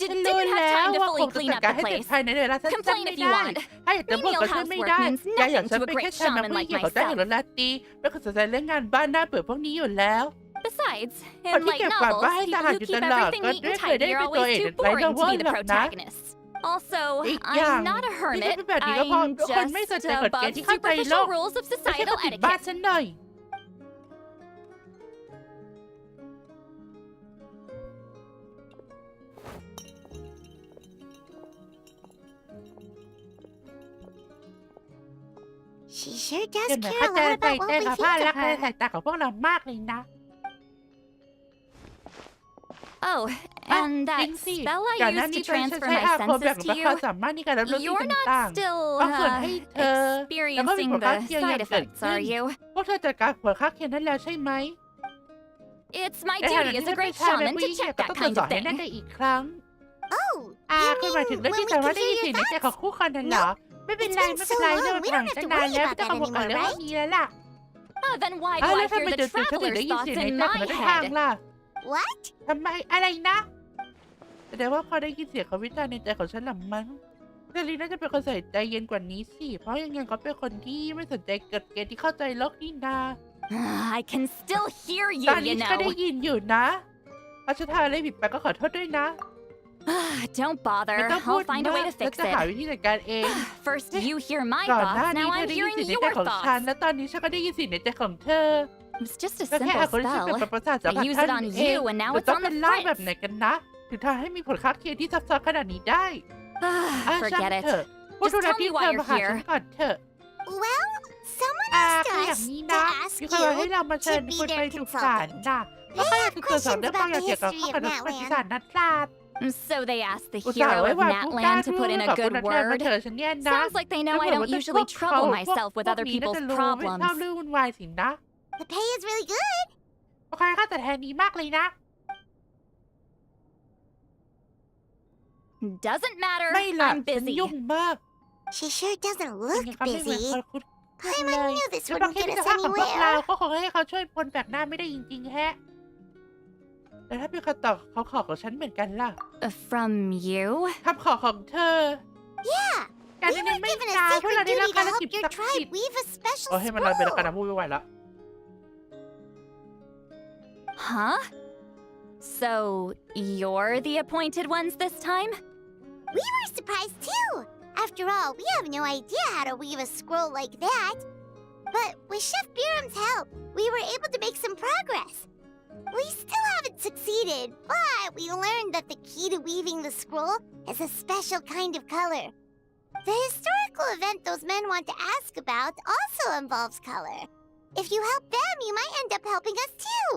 ฉันรู้ didn't แล้ have ว time to ว่าค fully งจะ clean จัด up การ the ให้เสร็จ place. ภายในเวลาสั้น Complain ๆไม่ if you ได้ want. ถ้าอยากจะพูดก็ช่วยไม่ได้ Menial อย่าอย่าง housework ฉัน means เป็นแค่ nothing ชา to a นัก great ผู้หญิง shaman ของ like ได้หรือ myself. ลาตีไม่เคยสนใจเรื่องงานบ้านหน้าเปื่อยพวกนี้อยู่แล้ว Besides, คน in ที่ light เก็บกวาด novels, บ้านให้สะ people อาด who อยู่ keep ตลอด everything ก็ neat ไม่ and เคยได้ tidy เป็ are นตัว always เอก too ในโน boring เว to ล be the หรอกนะ protagonist. Also, อีกอย่าง I'm not a ที่จะ hermit. เป็นแบบนี้ก็เพราะ I'm คนไม่สน just ใจกฎเกณฑ์ที่เข้าใจโล superficial ก rules of ไม่ใช่ societal ก็ปิดบ้าน etiquette. ฉันหน่อย She sure does เดี๋ยวเหมือน care เขา a จะ lot ใส่ about ใจ what we กับ think ผ้า of รักใน her. สายตาของพวกเรามากเลยนะ Oh, อ่ะ and จริ that งสิ spell ก่อน I หน้า used นี้ to ฉัน transfer ใช้ my อาคมแบ่ง senses ปั to นความ you. สามารถในการรับรู้สิ่ง You're not ต่าง still ๆบางส่วนให้เธอแล้วก็มี experiencing ผลข้าง the เคียงอย่า side งเกิด effects, ขึ้น are you? พวกเธอจัดการผลข้างเคียงนั้นแล้วใช่ไหม It's my ในฐานะ duty ที่ as ฉั a นเป็น great ชายเป็น shaman ผู้ to หญิงเนี่ย check ก็ that ต้องตรวจ kind สอบ of ให้แน่ thing. ใจอีกครั้ง Oh, คือหมายถึงเรื่อง when ที่ we สามารถ can ได้ hear ยิน your เสียงในใจ thoughts? ของคู่คนนั้นเหรอ ไม่เป็นไรไม่เป็นไรเรื่องมันผ่านไปนานแล้วไม่ต้องกังวลกับเรื่องพวกนี้แล้วล่ะ Oh, then why do อ้าว I แล้วทำ hear ไม the จู่ๆฉันถึงได้ traveler's ยินเสีย thoughts งใน in ใจ my ของนายทาง head? ล่ะ What? ทำไมอะไรนะแสดงว่าพอได้ยินเสียงของวิจารณ์ในใจของฉันหรือมั้งเจลีน่าจะเป็นคนใส่ใจเย็นกว่านี้สิเพราะยังไงก็เป็นคนที่ไม่สนใจกฎเกณฑ์ที่เข้าใจโลกนี่นา I can still hear ตอน you, นี้ you ก็ได้ know. ยินอยู่นะถ้าฉันทำอะไรผิดไปก็ขอโทษด้วยนะ Don't ไม่ bother. ต้องพูด I'll find a มา way ก to ฉัน fix จะหา it. วิธีจัดการเอง First, you hear my ก่อนหน้า thoughts. นี้ Now เธอ I'm ได้ยิน hearing เสียงในใจ your ของฉัน thoughts. และตอนนี้ฉันก็ได้ยินเสียงในใจของเธอ It was just a ก็แค่อา simple คนที่ฉันเป็น spell. ประสาทสัมผัส I used ท่าน it on เอง you, and now แต่ it's ต้อง on เป็น the ล่างแบบ prince. ไหนกันนะถึงทำให้มีผลข้างเคียงที่ซับซ้อนขนาดนี้ได้ช่าง Forget เถอะ it. พูด Just ธุระ tell ที่ me เธ why อ you're มาหาฉัน here. ก่อนเถอะ Well, someone คือ asked อย่าง us นี้ to นะ ask มีคนบอกให้ you เรามาเชิญ to be คุณไป their ถูกศาล consultant. นะแล้วก็อยากจะตรวจสอบเรื่องบางอย่างเกี่ยวกับข้อมูลประวัติศาสตร์นัดศาสตร์ So they asked the อุตส่าห์ hero ไว้ of วางผู้กล้า Natland to ทู put in กั a บคุณ good นักเรียนมา word. เถอะฉันเนี่ยนะ Sounds like they know I don't usually trouble myself with other people's ไม่ชอบ problems. เรื่องวุ่นวายสินะ The pay is really good. โอเคค่ะแต่แทนดีมากเลยนะ Doesn't matter. ไม่ล่ะ I'm ฉัน busy. ยุ่งมาก She sure doesn't ยัง look ก็ไม่เหมือน busy. คนคุ้น Paimon เลย knew this แล้วบาง wouldn't ที get ส us ภาพของพวกเรา anywhere. ก็คงให้เขาช่วยคนแปลกหน้าไม่ได้จริงๆแฮะแต่ถ้าเป็นคำตอบเขาขอของฉันเหมือนกันล่ะ From you? คำขอของเธอ Yeah, การ We นี้ were ไม่ given a นานพวก sacred เราได้รับ duty ภา to รกิจ help your ศักดิ์สิท tribe ธิ์ weave a special ให้มันรันไปแล้วกัน scroll. นะพูดไม่ไหวแล้ว Huh? So, you're the appointed ones this time? We were surprised too. After all, we have no idea how to weave a scroll like that. But with Chef Biram's help, we were able to make some progress. We still haven't succeeded, but we learned that the key to weaving the scroll is a special kind of color. The historical event those men want to ask about also involves color. If you help them, you might end up helping us too.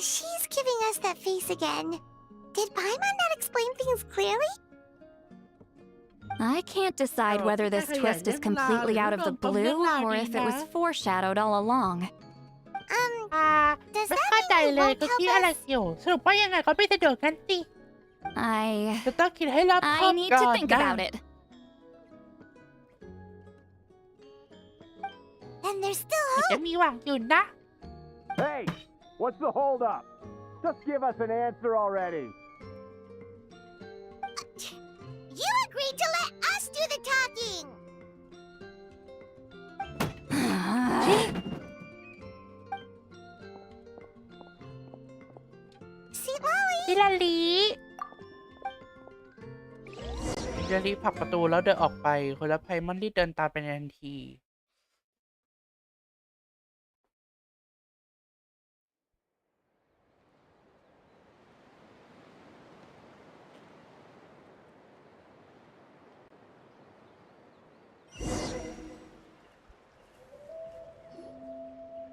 She's giving us that face again. Did Paimon not explain things clearly? I can't decide whether this twist is completely out of the blue or if it was foreshadowed all along. Does ไม่ that เข้าใจ mean you เลย won't ก็คิด help อะไร us? อยู่สรุปว่ายังไงก็ไม่สะดวกกันสิ I จะต้องคิดให้รอบคอบ need ก่ to อน think นะ about it. And there's still จะ hope. มีหวังอยู่นะ Hey, what's the holdup? Just give us an answer already. You agreed to let us do the talking. See, Molly. ฮิลาลีฮิลาลีผลักประตูแล้วเดินออกไป คนรับไพมอนรีบเดินตามไปในทันที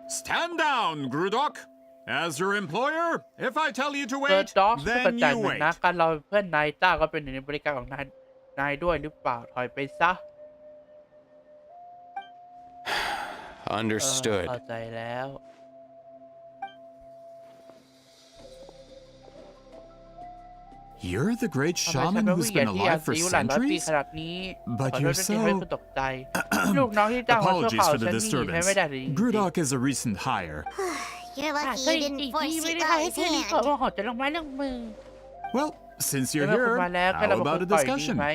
Stand down, Grudok. As your employer, if I tell you to เกิด wait, ด็อกผู้กระ then จาย you หนึ่ง wait. นะการเราเพื่อนนายต้าก็เป็นหนึ่งในบริการของนายด้วยหรือเปล่า ถอยไปซะ Understood. เข้าใจแล้ว You're the great ทำไมฉัน shaman เป็น who's ผู้ใหญ่ been ที่อา alive for ศัยอยู่หลายร้อยปี centuries? ขนาดนี้ But ขอโทษ you're ด้วยที่ให้คุณ so... ตกใจ ลูกน้องที่จ้างมาชั่วค Apologies ราว for ฉั the นนี่ใช้ disturbance. ไม่ได้เลยจริงๆ Grudok is a recent hire. You're ค่ะ lucky ก็ you จริง didn't ๆ force ที่ไม่ it ได้ by ให้ his เพื่อนรีบขอ hand. ว่าขอจะลงไม้ลงมือ Well, since เมื่ you're อคุณ here, มาแล้วก็ how เรามาคุ about ย a ต่อยดี discussion? ไหม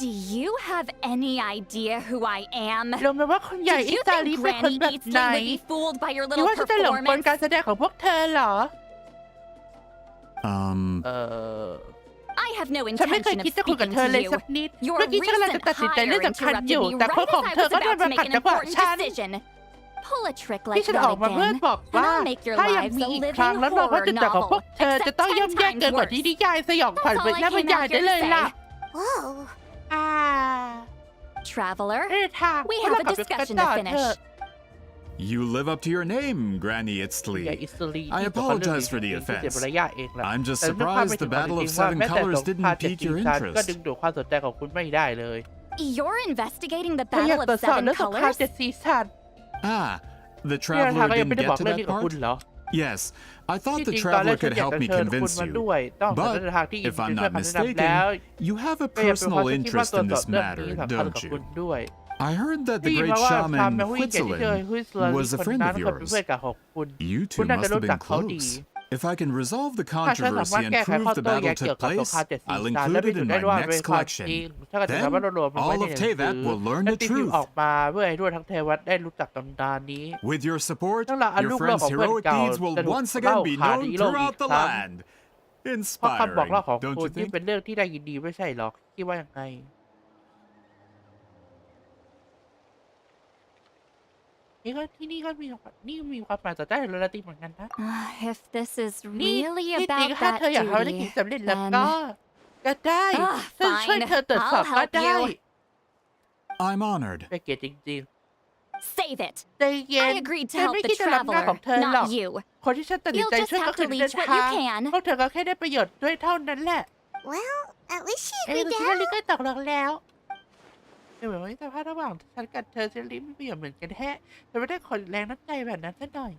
Do you have any idea who I am? รู้ไหมว่าคุณใหญ่ Did อิ you ตาลี think เป็นคน Granny แบบไหน Eastling would be fooled by your คิด little ว่าฉันจะหลงกล performance? การแสดงของพวกเธอเหรอ I have no ฉันไม่เคย intention of คิดจะคุยกับ speaking เธอ to เลย you. สักนิด Your เมื่อกี้ฉันกำลังจะ recent ตัดสินใจ hire เรื่องสำคัญ interrupted อยู่ me แต่ right คนของ as I เธอ was ก็เดิน about มา to ขัด make an จังหวะ important ฉัน decision. Pull a trick ที่ like ฉัน that ออกมาเพื่อ again, บอก and ว่า I'll make your ถ้ายัง lives มี a อีก living ครั้งแล้วเราก็ horror จะจับของพว novel, กเธอจะ except ต้องย่ำ 10 แย่เกิน times กว่าที่ worse. นิยายสยองขวัญ That's เป็น all I แค่บรร came ยาย out ได้ here เล to ยล่ะ say. Whoa. Traveler, เออทาง we พวก have เรา a กลับไปกัน discussion ต่อ to เถอะ finish. You live up to your name, Granny ใหญ่ Itzli. อิสลี I ที่ตัวเขาเรื่อง apologize for the ที่เสีย offense. มารยาทเองแหละ I'm just แต่นึกภาพ surprised ไม่ถึ the งความ Battle จ of ริงว่า Seven แม้แต่ส Colors งค didn't รามเจ็ด pique สี your ชันก็ interest. ดึงดูดความสนใจของคุณไม่ได้เลย You're investigating the เธออยาก Battle ตรว of จสอบ Seven เรื่องสงคราม Colors? เจ็ดสีชัน Ah, the ที่เราทาง traveler ก็ยังไม่ didn't ได้บอก get to เรื่องนี้ that กับคุณ part? เหรอ Yes, I ที่ thought จ the ริงตอนแรก traveler ฉัน could อยาก help จะ me เชิญคุณ convince มา you. ด้วยต้องหา But ทางที่ if จะ I'm ช่วย not คำแนะนำแล้ว mistaken, you have a ก็ยังเป็นเพราะ personal ฉันคิดว่า interest ตรวจ in สอบ this เรื่องนี้ matter, สำคัญ don't กับคุณ you? ด้วย I heard that ได้ the ยิน great มาว่าพราหมณ์ shaman แม่ผู้ยิ่งใหญ่ที่ชื่อ Huitzilin ฮุยสลาลี was a คน friend นั้น of เคยเป็นเพื่อน yours. กับของคุณ You คุณ two น่าจะ must รู้ have จัก been เขาดี close. If I can resolve the ถ้าฉันสา controversy มารถ and แก้ไขข้อ prove the โต้แย้ง battle เกี่ยว took กับสง place, ครามเจ็ดสี I'll ชันและ include พิ it สูจ in น์ได้ my ว่าเป็น next ความจ collection. ริงถ้าเกิดจะสามารถ Then รวมมันไว้ all ใน of หนังสือ Teyvat will learn และ the ตีพิมพ์ truth. ออกมาเพื่อให้ทั่วทั้งเทวัตได้รู้จักตำนานนี้ With your support, นั่นแหละ your ลูกเล่า friend's ของเพื่อน heroic เก่า deeds will จะถูก once เล่า again be ผ่าน known ฮีโร่อี throughout ก the ครั้ง land. เพราะคำบอก Inspiring, เล่าของ don't คุณ you นี่ think? เป็นเรื่องที่ได้ยินดีไม่ใช่หรอคิดว่ายังไงนี่ก็ที่นี่ก็มีความหมายต่อใจเรือตีเหมือนกันนะ If this is นี่ really ที่จริง about ถ้า that เธออยากทำธุรกิจ duty, สำเร็จแล้ว then ก็ได้ฉันช่วย fine. เธอตรวจสอบ I'll ก็ help ได้ you. I'm honored. เป็นเกียรติจริง Save it. ๆใจเย็น I agreed to ฉัน help ไม่ the คิดจะรับงานของ traveler, เธอหรอก not you. คนที่ฉันตัดสิน You'll ใจ just ช่วยก็ have คื to อเดิน leech what you ทาง can. พวกเธอก็แค่ได้ประโยชน์ด้วยเท่านั้นแหละ Well, at least she เอ้ย agreed แต่ to ซิลลี่ help. ก็ตกลงแล้วเหมือนว่าสภาพระหว่างฉันกับเธอซิลลี่ไม่ประโยชน์เหมือนกันแท้แต่ไม่ได้ขอแรงน้ำใจแบบนั้นสักหน่อย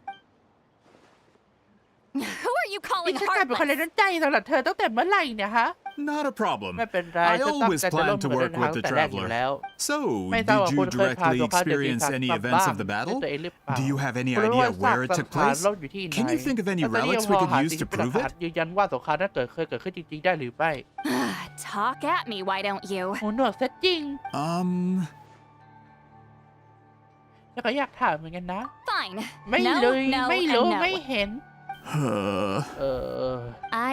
Who are you นี่ calling ฉันกลายเป็นคนแรง heartless? น้ำใจสำหรับเธอตั้งแต่เมื่อไหร่เนี่ยฮะ Not a problem. ไม่เป็นไร I ฉันตั้ง always ใจจะร่วม plan to มือ work เดินทาง with the แต่แรกอยู่ traveler. แล้ว So, ไม่ทราบ did ว่าคุ you ณเคยพา directly ตัวข้าเดินทาง experience any กลับ events บ้าน of the ด้วย battle? ตัวเองหรือเปล่า Do you have any คุณรู้ idea ว่า where it ซาก took สังหาร place? รบอยู่ที่ไหน Can you think of any แล้วตอนนี้ relics พ we อ could หา use สิ่ง to ที่เป็นหลัก prove ฐาน it? ยืนยันว่าสงครามนั้นเคยเกิดขึ้นจริงๆได้หรือไม่ Talk at me, why don't you? หูหนวกซะจริง แล้วก็อยากถามเหมือนกันนะ Fine. ไม่ No, เลย no, ไม่ and รู้ no. ไม่เห็น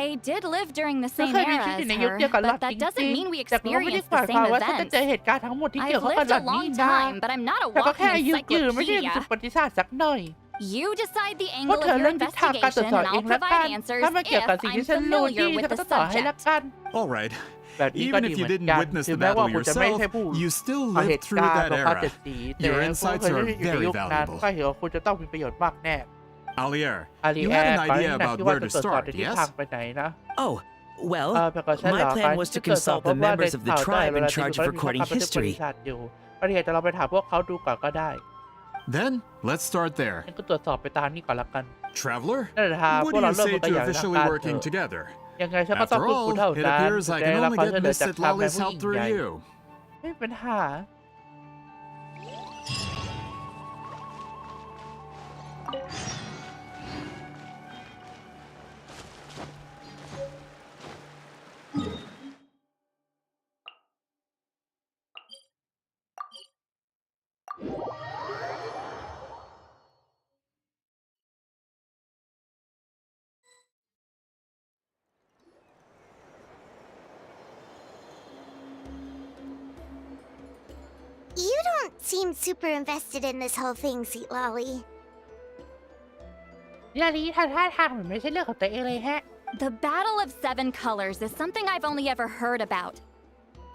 I did live during the ฉัน same เคยมี era ชีวิต as ในยุค her, เดียวกับหล่อน but that จ doesn't ริง mean we ๆแต่ก็ไม่ได้ experienced หมา the ยความ same ว่าฉันจะ events. เจอเหตุการณ์ทั้งหมดที่เกี่ยว I've ข้องกับ lived หล่อ a นนี่ long นะ time, but I'm not a แต่ก็แค่ walking อายุยืนไม่ใช่เป็น encyclopedia. ประวัติศาสตร์สักหน่อย You decide the พวก angle เธอ of your เรื่องทิศทางการตรวจ investigation, สอบ and เอ I'll งละกั provide น answers ถ้ามันเกี่ยว if กับสิ่ง I'm ที่ฉันรู้ดี familiar ฉัน with ก็ the จะต่อให้ละ subject. กัน All right. แบบนี้ก็ Even ดี if เห you มือน didn't กัน witness ถึ the งแม้ว่า battle คุณจะไม่ yourself, ใช่ผู้ you still เอาเห lived ตุ through การณ์ that สงคราม era. เจ็ดสีแต่ Your คุณ insights เคย are ได้อยู่ใน very ยุคนั้น valuable. ก็เห็นว่าคุณจะต้องมีประโยชน์มากแน่ Alier, อารี you แอ had ร์ an ก่อนห idea น้า about ที่ว่า where จะ to ตรวจสอบ start, ในทิศ yes? ทางไปไหนนะ Oh, well, แบบก็ใช่เหร my อ plan was to ที่เกิดจาก consult เพ the ราะว่าใน members of the ข่าวได้ tribe เว in ลาที่ charge มัน of มี recording บันทึกประวั history. ติศาสตร์อยู่ก็เดี๋ยวจะเราไปถามพวกเขาดูก่อนก็ได้ Then, let's start there. งั้นก็ตรวจสอบไปตามนี้ก่อนละกัน Traveler, นั่นแหละครับ what พว do กเรา you เริ่ม say มันก็ to อย่างละ officially กันเถ working อะ together? ยังไงฉันก็ต้อง After ฝึกคุณ all, เท่า it นั้น appears I แต่ can ละ only คร get ช่วยเหลือ Miss จากทางแม่ Citlalli's ผู้ห help ญิง through ใหญ่ you. ไม่เป็นปัญหา You don't seem super invested in this whole thing, Sweet Lolly. ลาลีท่าทางเหมือนไม่ใช่เรื่องของตัวเองเลยแฮะ The Battle of Seven Colors is something I've only ever heard about.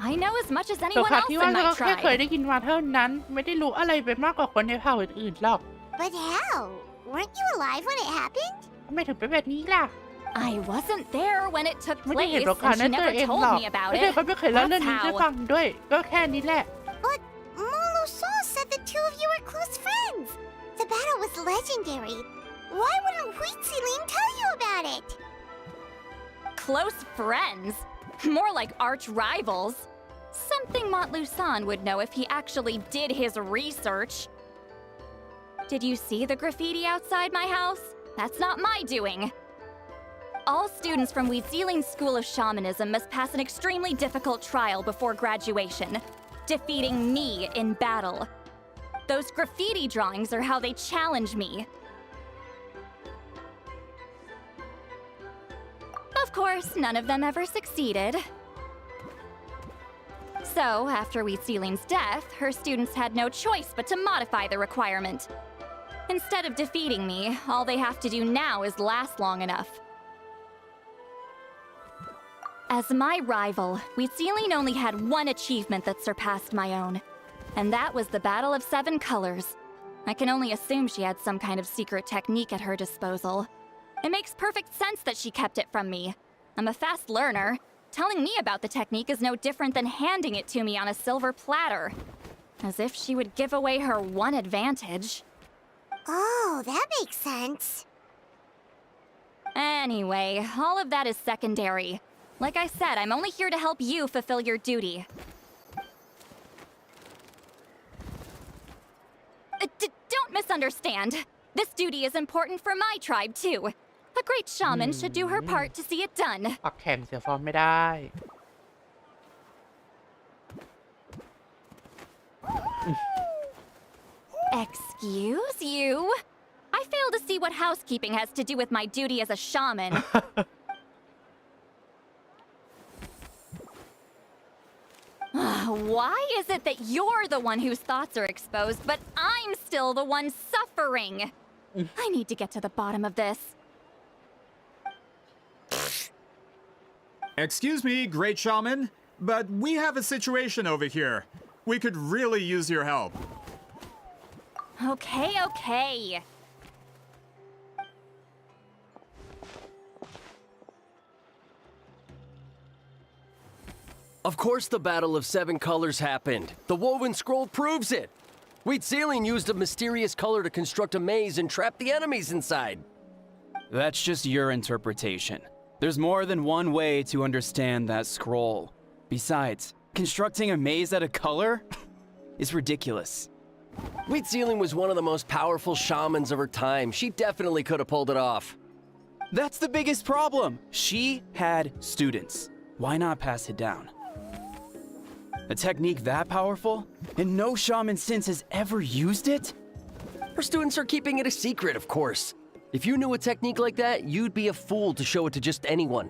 I know as much as สง anyone คราม else ที่ว่า in เรา my ก็แค่เคย tribe. ได้ยินมาเท่านั้น ไม่ได้รู้อะไรไปมากกว่าคนในเผ่าอื่นๆหรอก But how? Weren't you alive when it happened? ทำไมถึงเป็นแบบนี้ล่ะ I wasn't there when it took ไม่ได้เห็น place, สงคราม and นั้ she นตัว never เอง told หรอก me about แล้วเธอ it. ก็ไม่เคยเล่าเรื่อง That's นี้ให้ how. ฟังด้วย ก็แค่นี้แหละ But Molo said the two of you were close friends. The battle was legendary. Why wouldn't Huitziling tell you about it? Close friends? More like arch rivals. Something Montluçon would know if he actually did his research. Did you see the graffiti outside my house? That's not my doing. All students from Huitziling's School of Shamanism must pass an extremely difficult trial before graduation, defeating me in battle. Those graffiti drawings are how they challenge me. Of course, none of them ever succeeded. So, after Huitziling's death, her students had no choice but to modify the requirement. Instead of defeating me, all they have to do now is last long enough. As my rival, Huitziling only had one achievement that surpassed my own, and that was the Battle of Seven Colors. I can only assume she had some kind of secret technique at her disposal. It makes perfect sense that she kept it from me. I'm a fast learner. Telling me about the technique is no different than handing it to me on a silver platter. As if she would give away her one advantage. Oh, that makes sense. Anyway, all of that is secondary. Like I said, I'm only here to help you fulfill your duty. Don't misunderstand. This duty is important for my tribe, too. A great shaman should do her part to see it done. ปักแข่งเสียฟอร์มไม่ได้ Excuse you? I fail to see what housekeeping has to do with my duty as a shaman. Why is it that you're the one whose thoughts are exposed, but I'm still the one suffering? I need to get to the bottom of this. Excuse me, great shaman, but we have a situation over here. We could really use your help. Okay. Of course the Battle of Seven Colors happened. The woven scroll proves it. Huitziling used a mysterious color to construct a maze and trap the enemies inside. That's just your interpretation. There's more than one way to understand that scroll. Besides, constructing a maze out of color is ridiculous. Wheat Sealing was one of the most powerful shamans of her time. She definitely could have pulled it off. That's the biggest problem. She had students. Why not pass it down? A technique that powerful, and no shaman since has ever used it? Her students are keeping it a secret, of course. If you knew a technique like that, you'd be a fool to show it to just anyone.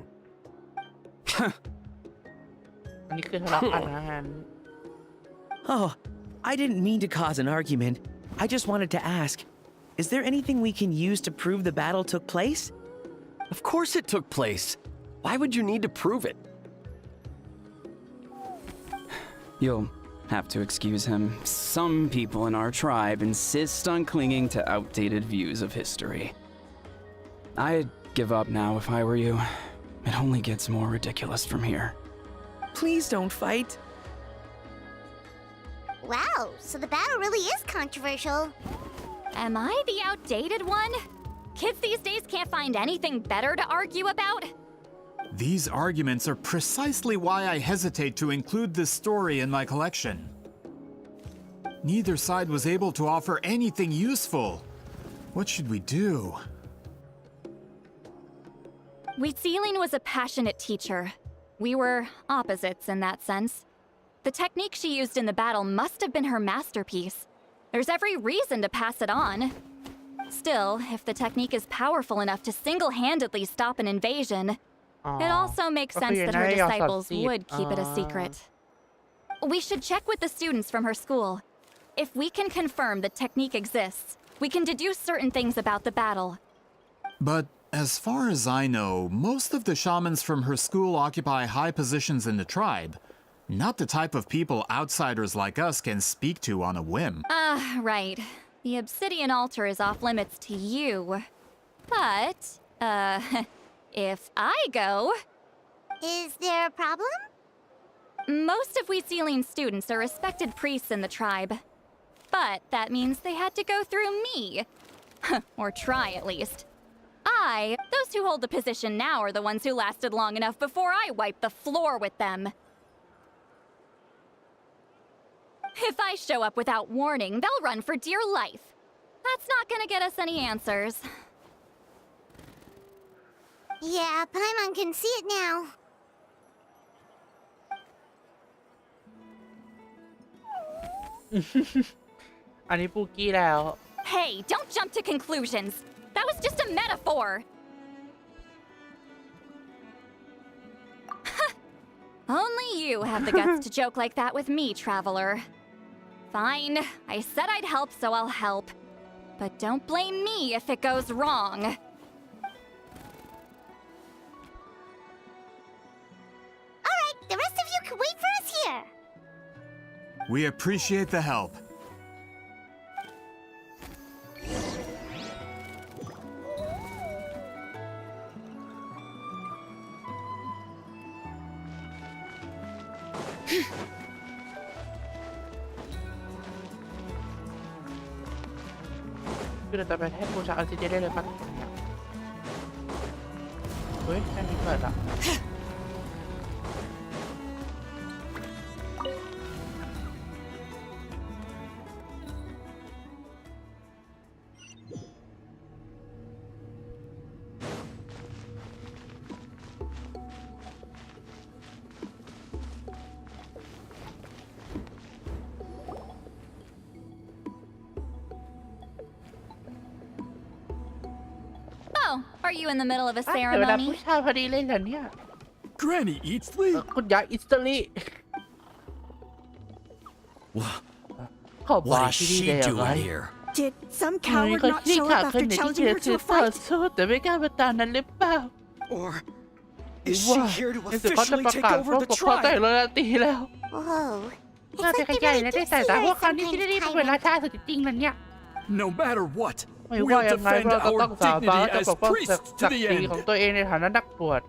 อันนี้คือทะเลาะกันนะงั้น Oh, I didn't mean to cause an argument. I just wanted to ask, is there anything we can use to prove the battle took place? Of course it took place. Why would you need to prove it? You'll have to excuse him. Some people in our tribe insist on clinging to outdated views of history. I'd give up now if I were you. It only gets more ridiculous from here. Please don't fight. Wow, so the battle really is controversial. Am I the outdated one? Kids these days can't find anything better to argue about? These arguments are precisely why I hesitate to include this story in my collection. Neither side was able to offer anything useful. What should we do? Wheat Sealing was a passionate teacher. We were opposites in that sense. The technique she used in the battle must have been her masterpiece. There's every reason to pass it on. Still, if the technique is powerful enough to single-handedly stop an invasion, it also makes sense that her disciples would keep it a secret. We should check with the students from her school. If we can confirm the technique exists, we can deduce certain things about the battle. But as far as I know, most of the shamans from her school occupy high positions in the tribe. Not the type of people outsiders like us can speak to on a whim. Right. The obsidian altar is off limits to you. But, if I go... Is there a problem? Most of Wheat Sealing students are respected priests in the tribe. But that means they had to go through me. Or try, at least. Those who hold the position now are the ones who lasted long enough before I wiped the floor with them. If I show up without warning, they'll run for dear life. That's not gonna get us any answers. Yeah, Paimon can see it now. Hey, don't jump to conclusions. That was just a metaphor. Only you have the guts to joke like that with me, traveler. Fine, I said I'd help, so I'll help. But don't blame me if it goes wrong. Alright, the rest of you can wait for us here. We appreciate the help. Cứ được tập bài hết cô cháu ở đâyเลยปะเฮ้ยแค่นี้เปิดอ่ะ Oh, are you in the middle of a เดี๋ยวเวลา ceremony? ผู้ชายพอดีเลยเหรอเนี่ย Granny eats Lee. คุณยายอิสตอรี่ขอบา What is ที่นี่ she ได้ยังไง doing here? Did some มี coward คน not ที่ show ขาด up คน after ไหนที่ challenging เจอ her ซื้ to อ a ต่อ fight? สู้แต่ไม่กล้ามาตามนั้นหรือเปล่า Or is ว่า she here to ในสุดเขาจะ officially ประ take กาศ over พวก the ปกครองแต่ tribe? โรยตีแล้ว Whoa. น่า It's จะ like ข they ยาย really และ do ได้ see แต่ her พวก as เขา some นี่ kind ที่ of ได้เป็นรา tyrant. ชาสุดจริงๆนั่นเนี่ย No matter what, ไม่ว่า we'll ยังไง defend เราก็ our ต้องสาบาน dignity จะป as กป้อง priests ศัก to ดิ์ the ศรี end. ของตัวเองในฐานะนักบวช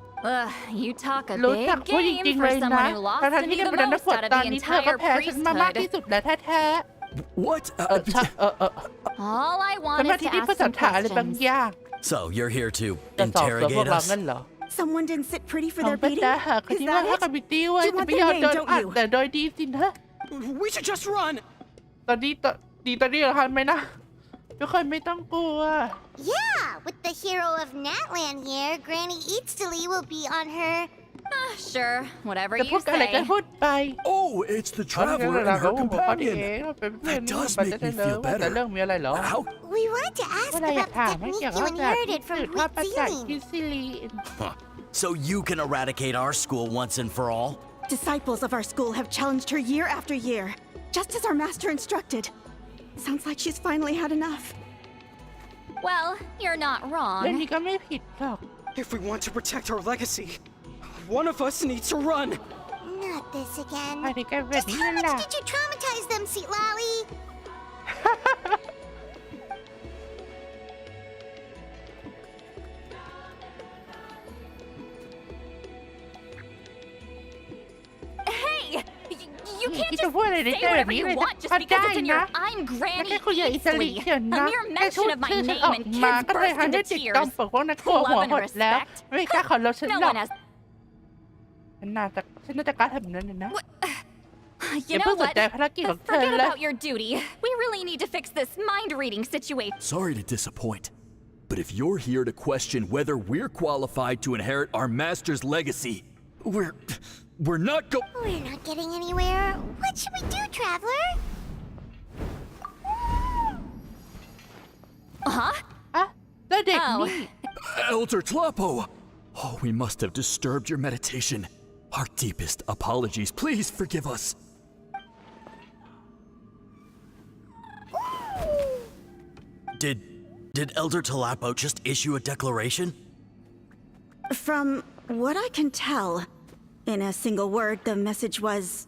You talk a รู้จัก big ผู้จ game ริงๆเล for ยนะ someone who lost ทั้ to งที่ be ได้ the เป็นนัก most บวช out of ตอน the นี้เธอก็ entire แพ้ฉันมามากที่ priesthood. สุดแล้วแท้ What? ๆใช่ All I ส want มา is ธิ to ที่ ask ภาษา some ถาอะไรบาง questions. อย่าง So you're here to จะสอบสวนพวก interrogate เรา us? งั้นเหรอ Someone didn't sit pretty for ของ their เป็น beating? ดาหาคน Is ที่ว่า that ถ้ากับ it? บิตี้เว้ย You จะ want ไม่ their ยอม name, โดน don't อัด you? แต่โดยดีสินะ We should just run! ตอนนี้เหรอคะไหมนะทุกคนไม่ต้องกลัว Yeah, with the hero of Natland here, Granny Eatstily will be on her. Sure, whatever จะพู you ดอะไรก็ say. พูดไป Oh, it's the เขาเรื่อง traveler ราว and ของ her หัวข้อเอ companion. งเป็นเพื่อน That does มัน make จะได้ me เลย feel แต่ better. เรื่องมีอะไรเหรอ How? We wanted to ask ก็เลยอยาก about ถา the มให้ technique เกี่ยว you กับแบบ inherited สื from บทอดมาจากคิ Huitziling. ซิลี So you can eradicate our school once and for all? Disciples of our school have challenged her year after year, just as our master instructed. Sounds like she's finally had enough. Well, you're not เรื่อง wrong. นี้ก็ไม่ผิดหรอก If we want to protect our legacy, one of us needs to run. Not this again. ภายในการแบบ Just นี้ how นั่นแหละ much did you traumatize them, Seat Lally? You นี่ can't ที่จะ just พูดอะไรใน say ใจแบบ whatever นี้ you เลย want just ก็ because ได้ it's in นะ your I'm แล้ว Granny แค่คุณอย่าอิสระ Eastly. เขียน A นะ mere แค่พู mention ด of my ชื่อฉัน name ออก and มา kids ก็เลย burst ทำให้ into จิตต้อง tears. ปกป้องนักกลัว Love หัว and หดแล้ว respect. ไม่กล้าขอรบฉัน No หรอก one has. ฉันน่าจะกล้าทำแบบนั้นนะ You know เพิ่งสน what? ใจภารกิจของเธอ Forget แล้ว about your duty. We really need to fix this mind reading situation. Sorry to disappoint, but if you're here to question whether we're qualified to inherit our master's legacy, we're not We're not getting anywhere. What should we do, Traveler? Huh? อะแล้วเด็ก Oh. นี่ Elder Tlapo! Oh, we must have disturbed your meditation. Our deepest apologies. Please forgive us. Did Elder Tlapo just issue a declaration? From what I can tell, in a single word, the message was.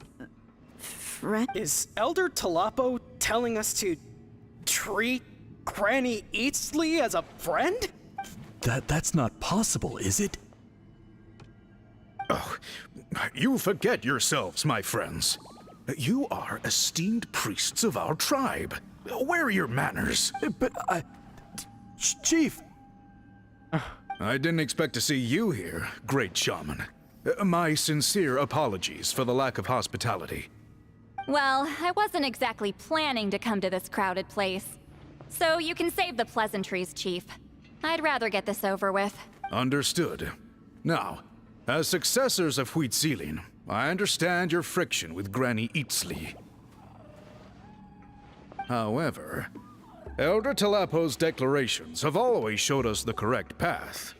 Friend? Is Elder Tlapo telling us to treat Granny Eastly as a friend? That's not possible, is it? Oh, you forget yourselves, my friends. You are esteemed priests of our tribe. Where are your manners? But Chief! I didn't expect to see you here, great shaman. My sincere apologies for the lack of hospitality. Well, I wasn't exactly planning to come to this crowded place. So you can save the pleasantries, Chief. I'd rather get this over with. Understood. Now, as successors of Huitziling, I understand your friction with Granny Eatsley. However, Elder Tlapo's declarations have always showed us the correct path.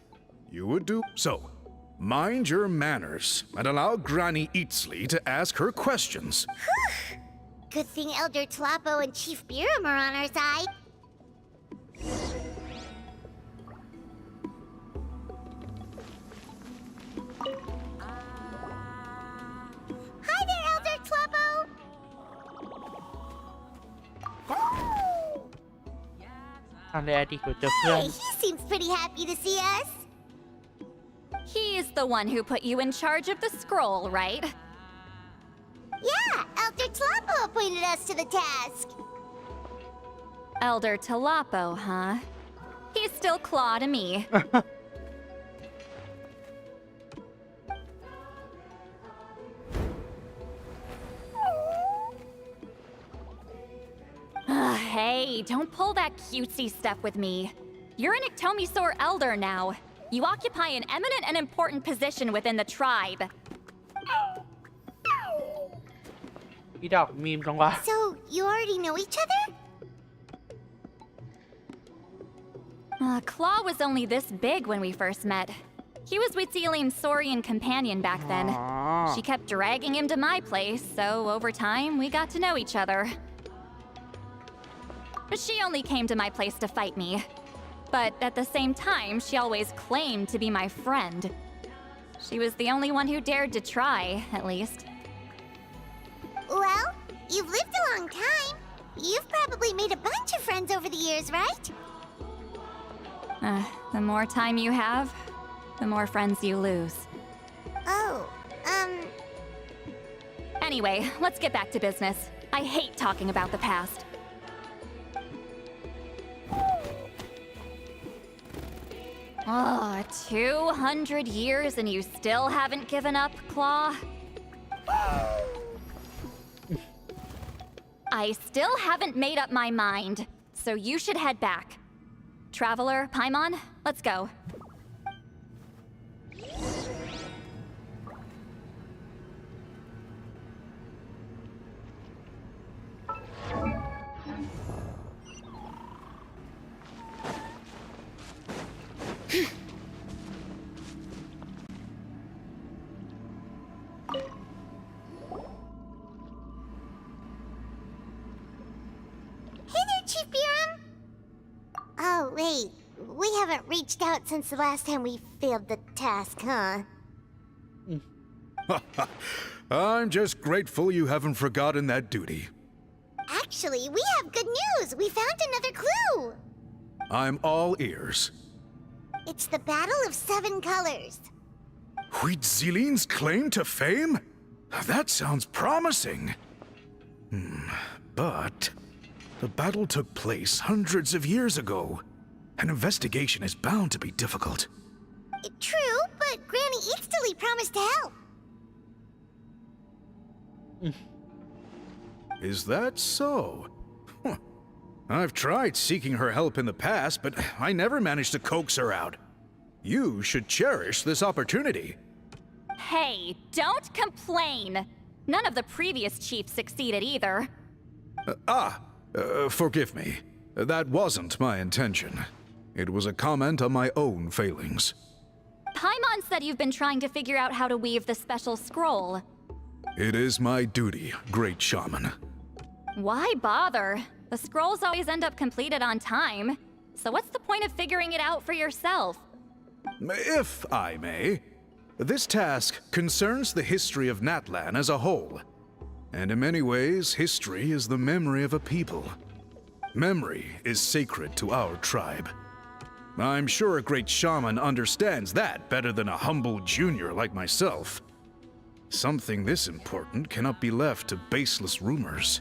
You would do so. Mind your manners and allow Granny Eatsley to ask her questions. Good thing Elder Tlapo and Chief Biram are on our side. Hi there, Elder Tlapo! ทางในอดีตกูเจอเพื่อน Hey, he seems pretty happy to see us. He's the one who put you in charge of the scroll, right? Yeah, Elder Tlapo appointed us to the task. Elder Tlapo, huh? He's still Claw to me. Hey, don't pull that cutesy stuff with me. You're an Iktomi-Sor elder now. You occupy an eminent and important position within the tribe. อีดอกมีมจังวะ So, you already know each other? Claw was only this big when we first met. He was Huitziling's Saurian companion back then. She kept dragging him to my place, so over time, we got to know each other. She only came to my place to fight me. But at the same time, she always claimed to be my friend. She was the only one who dared to try, at least. Well, you've lived a long time. You've probably made a bunch of friends over the years, right? The more time you have, the more friends you lose. Oh, Anyway, let's get back to business. I hate talking about the past. Oh, 200 years and you still haven't given up, Claw? I still haven't made up my mind, so you should head back. Traveler, Paimon, let's go. Oh, wait. We haven't reached out since the last time we failed the task, huh? I'm just grateful you haven't forgotten that duty. Actually, we have good news! We found another clue! I'm all ears. It's the Battle of Seven Colors. Huitzilin's claim to fame? That sounds promising. But the battle took place hundreds of years ago. An investigation is bound to be difficult. True, but Granny Eatsterly promised to help. Is that so? I've tried seeking her help in the past, but I never managed to coax her out. You should cherish this opportunity. Hey, don't complain! None of the previous chiefs succeeded either. Forgive me. That wasn't my intention. It was a comment on my own failings. Paimon said you've been trying to figure out how to weave the special scroll. It is my duty, great shaman. Why bother? The scrolls always end up completed on time. So what's the point of figuring it out for yourself? If I may, this task concerns the history of Natlan as a whole. And in many ways, history is the memory of a people. Memory is sacred to our tribe. I'm sure a great shaman understands that better than a humble junior like myself. Something this important cannot be left to baseless rumors.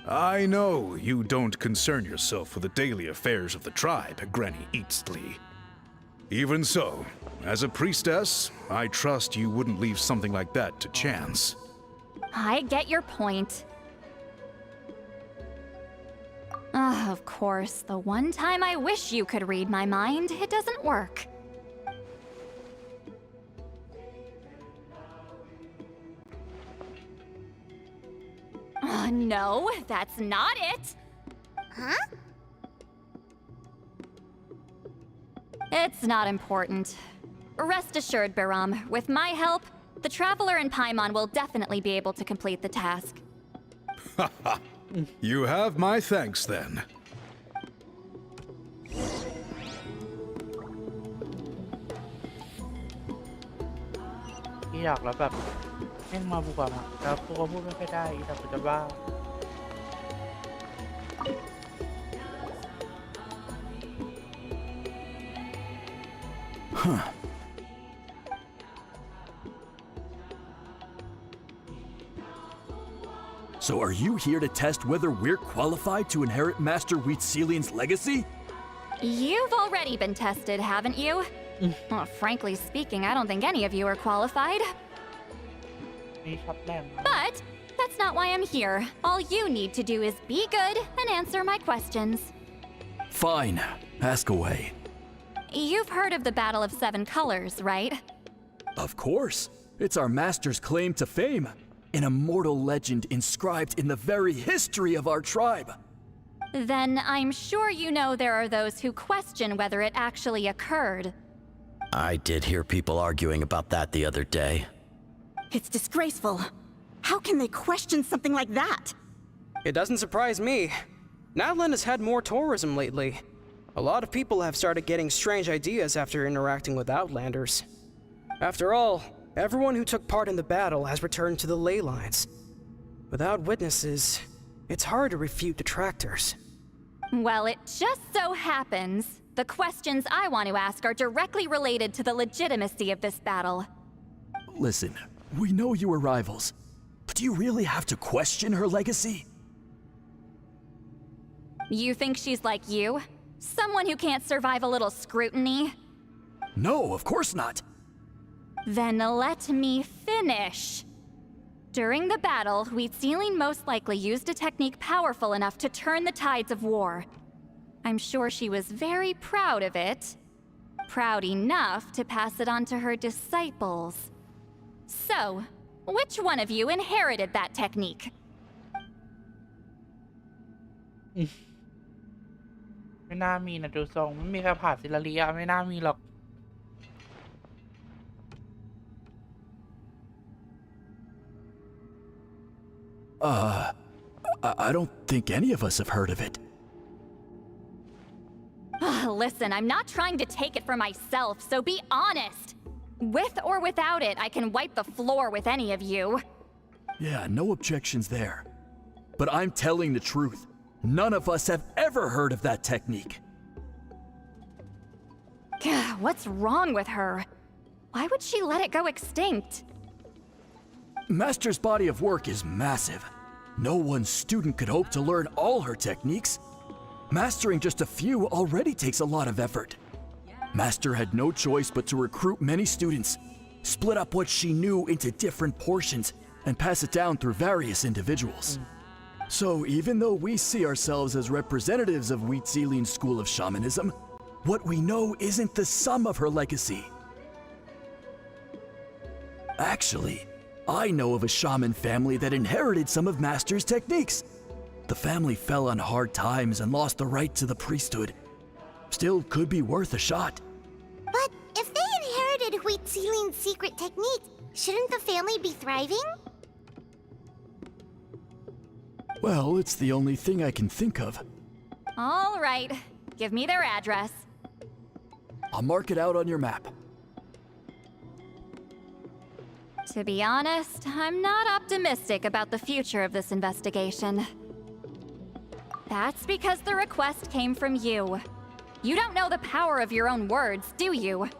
I know you don't concern yourself with the daily affairs of the tribe, Granny Eatsterly. Even so, as a priestess, I trust you wouldn't leave something like that to chance. I get your point. Of course, the one time I wish you could read my mind, it doesn't work. No, that's not it! Huh? It's not important. Rest assured, Biram, with my help, the Traveler and Paimon will definitely be able to complete the task. You have my thanks then. ที่อยากแล้วแบบแม่งมาบุกอะแล้วกูก็พูดไม่ค่อยได้แต่กูจะบ้า Huh. So are you here to test whether we're qualified to inherit Master Huitzilian's legacy? You've already been tested, haven't you? Well, frankly speaking, I don't think any of you are qualified. But that's not why I'm here. All you need to do is be good and answer my questions. Fine. Ask away. You've heard of the Battle of Seven Colors, right? Of course. It's our master's claim to fame. An immortal legend inscribed in the very history of our tribe. Then I'm sure you know there are those who question whether it actually occurred. I did hear people arguing about that the other day. It's disgraceful. How can they question something like that? It doesn't surprise me. Natlan has had more tourism lately. A lot of people have started getting strange ideas after interacting with Outlanders. After all, everyone who took part in the battle has returned to the ley lines. Without witnesses, it's hard to refute detractors. Well, it just so happens the questions I want to ask are directly related to the legitimacy of this battle. Listen, we know you were rivals, but do you really have to question her legacy? You think she's like you? Someone who can't survive a little scrutiny? No, of course not. Then let me finish. During the battle, Wheatsealing most likely used a technique powerful enough to turn the tides of war. I'm sure she was very proud of it. Proud enough to pass it on to her disciples. So, which one of you inherited that technique? ไม่น่ามีนะดูทรงไม่มีใครผ่านศิลาลีอะไม่น่ามีหรอก I don't think any of us have heard of it. Listen, I'm not trying to take it for myself, so be honest. With or without it, I can wipe the floor with any of you. Yeah, no objections there. But I'm telling the truth. None of us have ever heard of that technique. What's wrong with her? Why would she let it go extinct? Master's body of work is massive. No one student could hope to learn all her techniques. Mastering just a few already takes a lot of effort. Master had no choice but to recruit many students, split up what she knew into different portions, and pass it down through various individuals. So even though we see ourselves as representatives of Wheatsealing's school of shamanism, what we know isn't the sum of her legacy. Actually, I know of a shaman family that inherited some of Master's techniques. The family fell on hard times and lost the right to the priesthood. Still could be worth a shot. But if they inherited Wheatsealing's secret technique, shouldn't the family be thriving? Well, it's the only thing I can think of. All right, give me their address. I'll mark it out on your map. To be honest, I'm not optimistic about the future of this investigation. That's because the request came from you. You don't know the power of your own words, do you?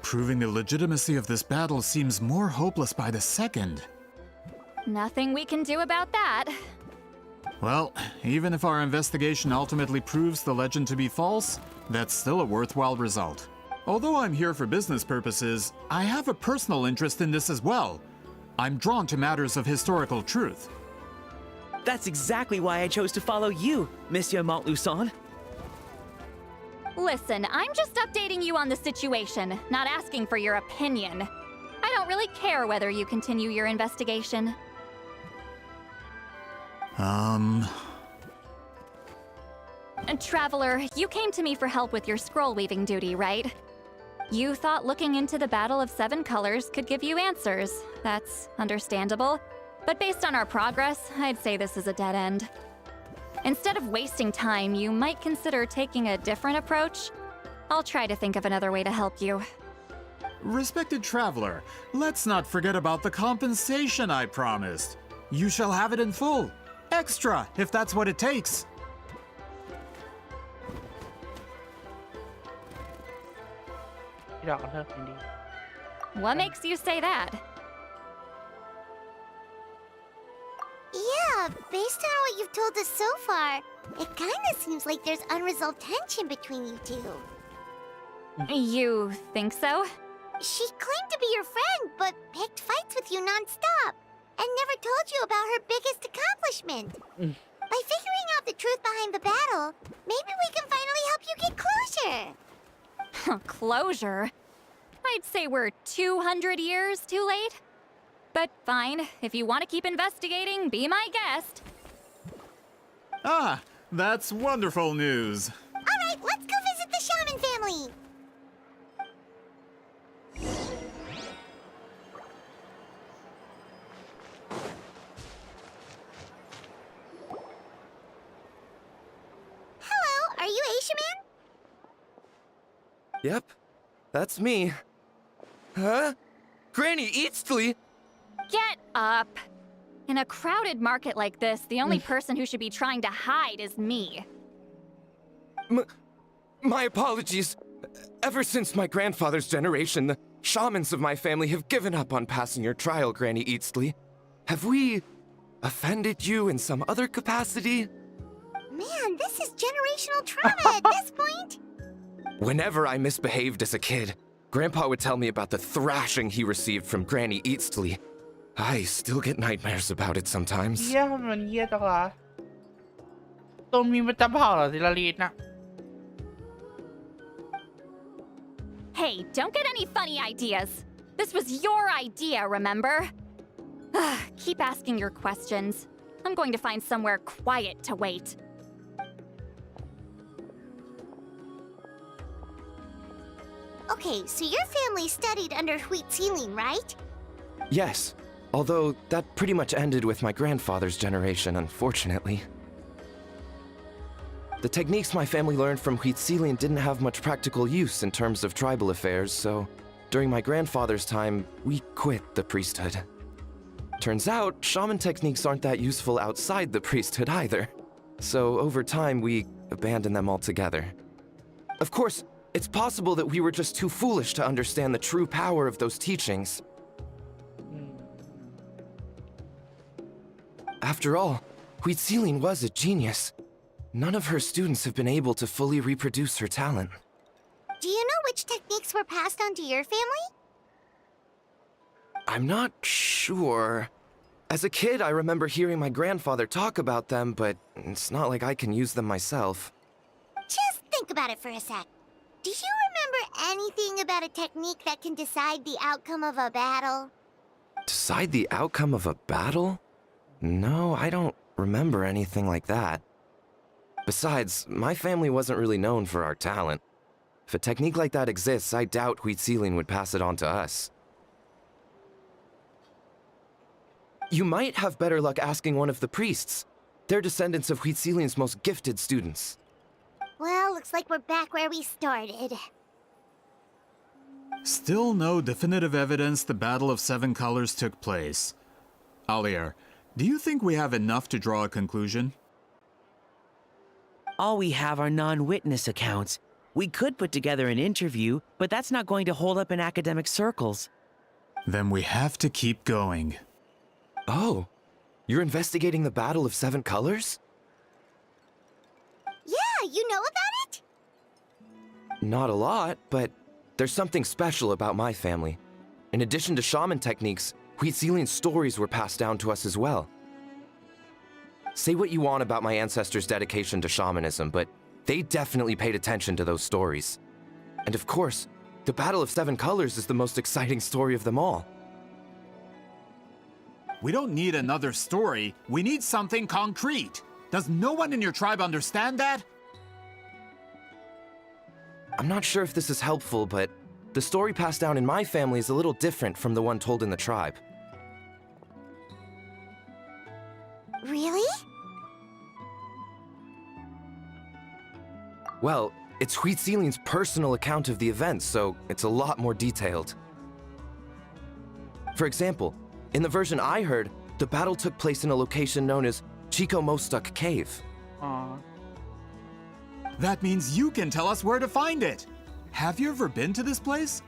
Proving the legitimacy of this battle seems more hopeless by the second. Nothing we can do about that. Well, even if our investigation ultimately proves the legend to be false, that's still a worthwhile result. Although I'm here for business purposes, I have a personal interest in this as well. I'm drawn to matters of historical truth. That's exactly why I chose to follow you, Monsieur Montluçon. Listen, I'm just updating you on the situation, not asking for your opinion. I don't really care whether you continue your investigation. Traveler, you came to me for help with your scroll weaving duty, right? You thought looking into the Battle of Seven Colors could give you answers. That's understandable. But based on our progress, I'd say this is a dead end. Instead of wasting time, you might consider taking a different approach. I'll try to think of another way to help you. Respected traveler, let's not forget about the compensation I promised. You shall have it in full. Extra, if that's what it takes. What makes you say that? Yeah, based on what you've told us so far, it kinda seems like there's unresolved tension between you two. You think so? She claimed to be your friend, but picked fights with you non-stop, and never told you about her biggest accomplishment. By figuring out the truth behind the battle, maybe we can finally help you get closure. Closure? I'd say we're 200 years too late. But fine, if you want to keep investigating, be my guest. Ah, that's wonderful news. Alright, let's go visit the shaman family. Hello, are you a shaman? Yep, that's me. Huh? Granny Eatsley? Get up. In a crowded market like this, the only person who should be trying to hide is me. My apologies. Ever since my grandfather's generation, the shamans of my family have given up on passing your trial, Granny Eatsley. Have we offended you in some other capacity? Man, this is generational trauma at this point. Whenever I misbehaved as a kid, Grandpa would tell me about the thrashing he received from Granny Eatsley. I still get nightmares about it sometimes. เยี่ยมันเยี่ยจังวะตัวมีประจำเผ่าเหรอศิลาลีนน่ะ Hey, don't get any funny ideas. This was your idea, remember? Keep asking your questions. I'm going to find somewhere quiet to wait. Okay, so your family studied under Wheat Ceiling, right? Yes, although that pretty much ended with my grandfather's generation, unfortunately. The techniques my family learned from Wheat Ceiling didn't have much practical use in terms of tribal affairs, so during my grandfather's time, we quit the priesthood. Turns out, shaman techniques aren't that useful outside the priesthood either. So over time, we abandoned them altogether. Of course, it's possible that we were just too foolish to understand the true power of those teachings. After all, Wheat Ceiling was a genius. None of her students have been able to fully reproduce her talent. Do you know which techniques were passed on to your family? I'm not sure. As a kid, I remember hearing my grandfather talk about them, but it's not like I can use them myself. Just think about it for a sec. Do you remember anything about a technique that can decide the outcome of a battle? Decide the outcome of a battle? No, I don't remember anything like that. Besides, my family wasn't really known for our talent. If a technique like that exists, I doubt Wheat Ceiling would pass it on to us. You might have better luck asking one of the priests. They're descendants of Wheat Ceiling's most gifted students. Well, looks like we're back where we started. Still no definitive evidence the Battle of Seven Colors took place. Alier, do you think we have enough to draw a conclusion? All we have are non-witness accounts. We could put together an interview, but that's not going to hold up in academic circles. Then we have to keep going. Oh, you're investigating the Battle of Seven Colors? Yeah, you know about it? Not a lot, but there's something special about my family. In addition to shaman techniques, Wheat Ceiling's stories were passed down to us as well. Say what you want about my ancestors' dedication to shamanism, but they definitely paid attention to those stories. And of course, the Battle of Seven Colors is the most exciting story of them all. We don't need another story. We need something concrete. Does no one in your tribe understand that? I'm not sure if this is helpful, but the story passed down in my family is a little different from the one told in the tribe. Really? Well, it's Wheat Ceiling's personal account of the events, so it's a lot more detailed. For example, in the version I heard, the battle took place in a location known as Chico Mostuk Cave. That means you can tell us where to find it. Have you ever been to this place?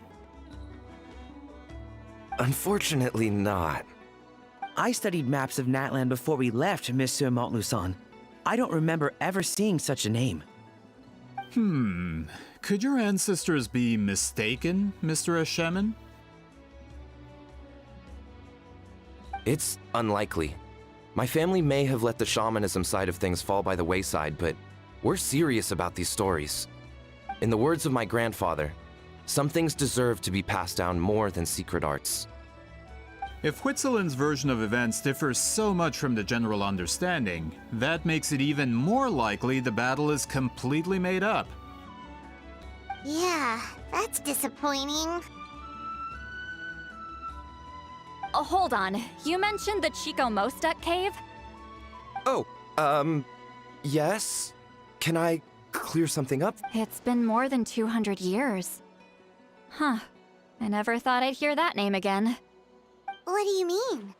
Unfortunately not. I studied maps of Natland before we left, Monsieur Montluçon. I don't remember ever seeing such a name. Could your ancestors be mistaken, Mr. Shaman? It's unlikely. My family may have let the shamanism side of things fall by the wayside, but we're serious about these stories. In the words of my grandfather, some things deserve to be passed down more than secret arts. If Whitzelin's version of events differs so much from the general understanding, that makes it even more likely the battle is completely made up. Yeah, that's disappointing. Oh, hold on. You mentioned the Chico Mostuk cave? Oh, yes? Can I clear something up? It's been more than 200 years. Huh. I never thought I'd hear that name again. What do you mean?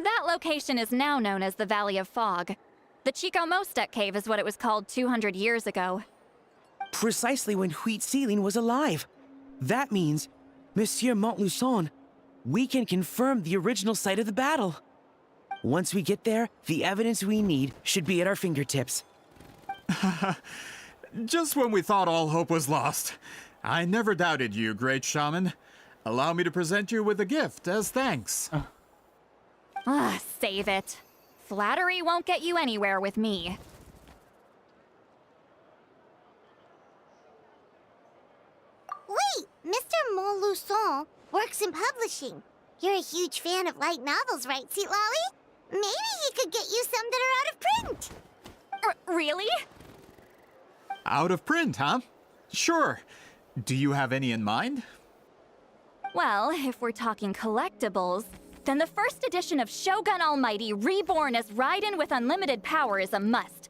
That location is now known as the Valley of Fog. The Chico Mostek Cave is what it was called 200 years ago. Precisely when Wheat Ceiling was alive. That means, Monsieur Montluçon, we can confirm the original site of the battle. Once we get there, the evidence we need should be at our fingertips. Just when we thought all hope was lost. I never doubted you, great shaman. Allow me to present you with a gift as thanks. Save it. Flattery won't get you anywhere with me. Wait, Mr. Montluçon works in publishing. You're a huge fan of light novels, right, Seatlolly? Maybe he could get you some that are out of print. Really? Out of print, huh? Sure. Do you have any in mind? Well, if we're talking collectibles, then the first edition of Shogun Almighty Reborn as Raiden with Unlimited Power is a must.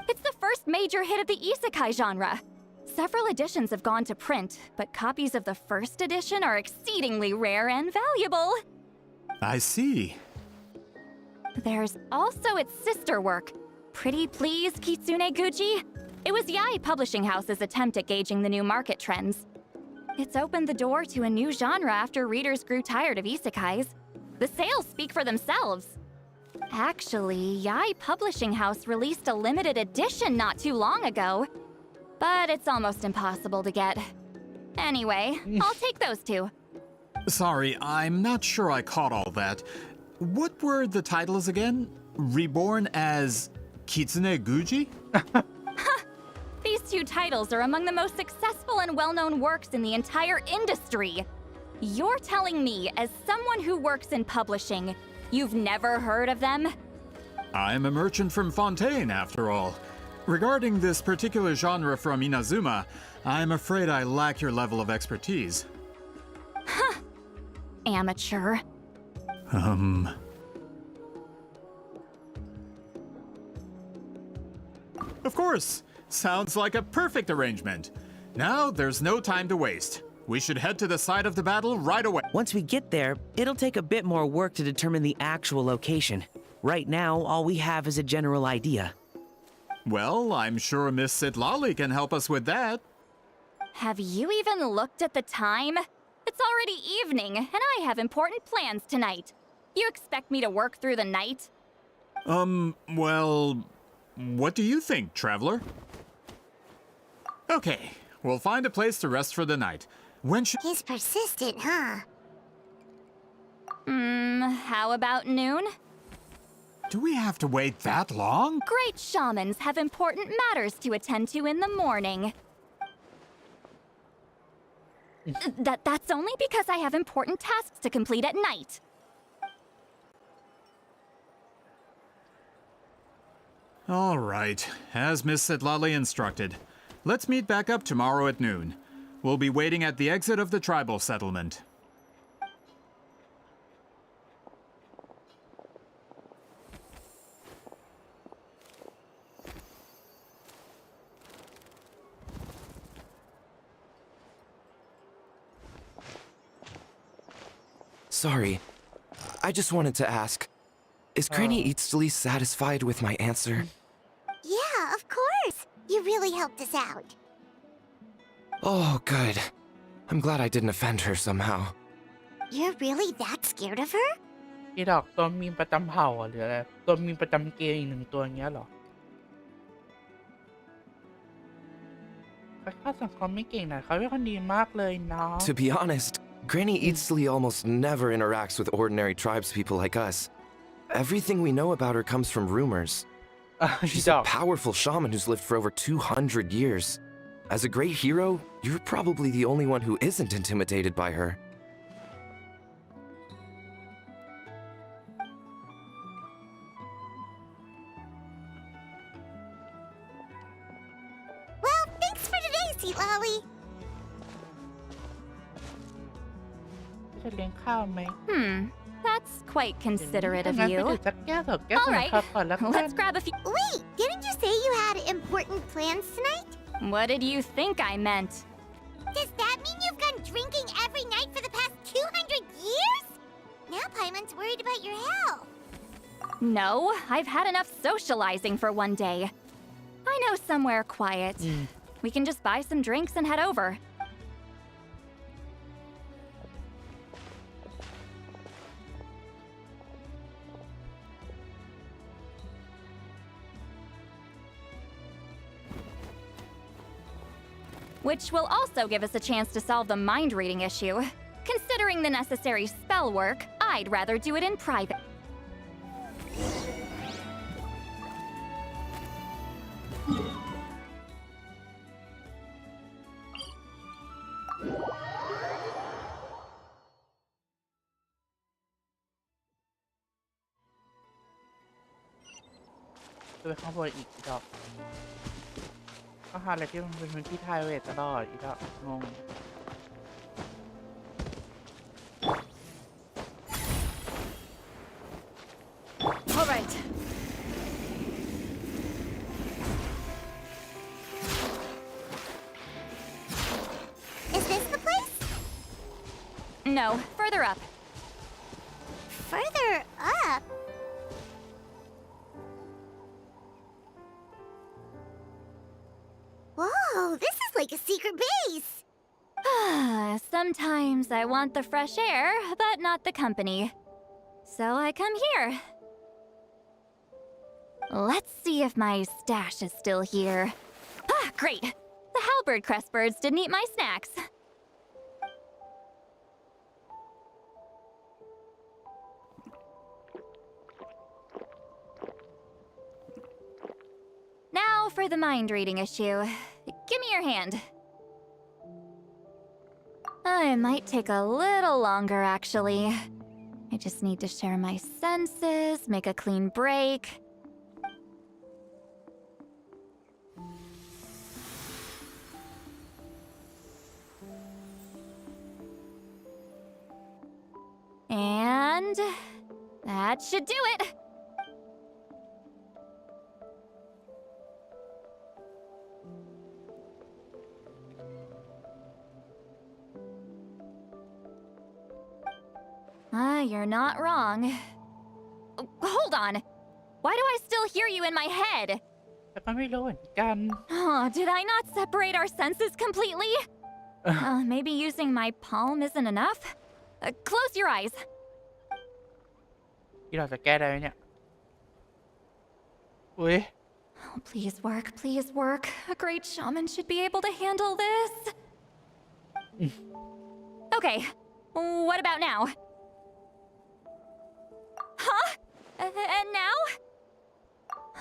It's the first major hit of the isekai genre. Several editions have gone to print, but copies of the first edition are exceedingly rare and valuable. I see. There's also its sister work, Pretty Please Kitsune Guji. It was Yae Publishing House's attempt at gauging the new market trends. It's opened the door to a new genre after readers grew tired of isekais. The sales speak for themselves. Actually, Yae Publishing House released a limited edition not too long ago, but it's almost impossible to get. Anyway, I'll take those two. Sorry, I'm not sure I caught all that. What were the titles again? Reborn as Kitsune Guji? These two titles are among the most successful and well-known works in the entire industry. You're telling me, as someone who works in publishing, you've never heard of them? I'm a merchant from Fontaine, after all. Regarding this particular genre from Inazuma, I'm afraid I lack your level of expertise. Amateur. Of course. Sounds like a perfect arrangement. Now, there's no time to waste. We should head to the site of the battle right away. Once we get there, it'll take a bit more work to determine the actual location. Right now, all we have is a general idea. Well, I'm sure Miss Sitlali can help us with that. Have you even looked at the time? It's already evening, and I have important plans tonight. You expect me to work through the night? Well, what do you think, traveler? Okay, we'll find a place to rest for the night. When should— He's persistent, huh? How about noon? Do we have to wait that long? Great shamans have important matters to attend to in the morning. That's only because I have important tasks to complete at night. All right, as Miss Sitlali instructed. Let's meet back up tomorrow at noon. We'll be waiting at the exit of the tribal settlement. Sorry, I just wanted to ask, is Granny Eatsley satisfied with my answer? Yeah, of course. You really helped us out. Oh, good. I'm glad I didn't offend her somehow. You're really that scared of her? อีดอกตัวมีมประจำเผ่าหรืออะไรตัวมีมประจำเกย์อีกหนึ่งตัวอย่างเงี้ยหรอเขาสังคมไม่เก่งนะเขาเป็นคนดีมากเลยเนาะ To be honest, Granny Eatsley almost never interacts with ordinary tribespeople like us. Everything we know about her comes from rumors. She's a powerful shaman who's lived for over 200 years. As a great hero, you're probably the only one who isn't intimidated by her. Well, thanks for today, Seatlolly. จะเลี้ยงข้าวไหม That's quite considerate of งั้นไป you. ดื่มสักแก้วสองแก้ว All ก่อน right, ครับก่อนแล้วกัน let's grab a few. Wait, didn't you say you had important plans tonight? What did you think I meant? Does that mean you've gone drinking every night for the past 200 years? Now Paimon's worried about your health. No, I've had enough socializing for one day. I know somewhere quiet. We can just buy some drinks and head over. Which will also give us a chance to solve the mind reading issue. Considering the necessary spell work, I'd rather do it in private. จะไปข้างบนอีกดอกก็หาอะไรที่มันเป็นพื้นที่ไทยเวทตลอดอีดอกงง All right. Is this the place? No, further up. Further up? Whoa, this is like a secret base! Sometimes I want the fresh air, but not the company. So I come here. Let's see if my stash is still here. Ah, great! The halberd crest birds didn't eat my snacks. Now for the mind reading issue. Give me your hand. It might take a little longer, actually. I just need to share my senses, make a clean break. And that should do it. You're not wrong. Hold on. Why do I still hear you in my head? แต่ก็ไม่รู้เหมือนกัน Oh, did I not separate our senses completely? Maybe using my palm isn't enough? Close your eyes. ที่เราจะแก้ได้ไหมเนี่ยอุ้ย Oh, please work, please work. A great shaman should be able to handle this. Okay, what about now? Huh? And now?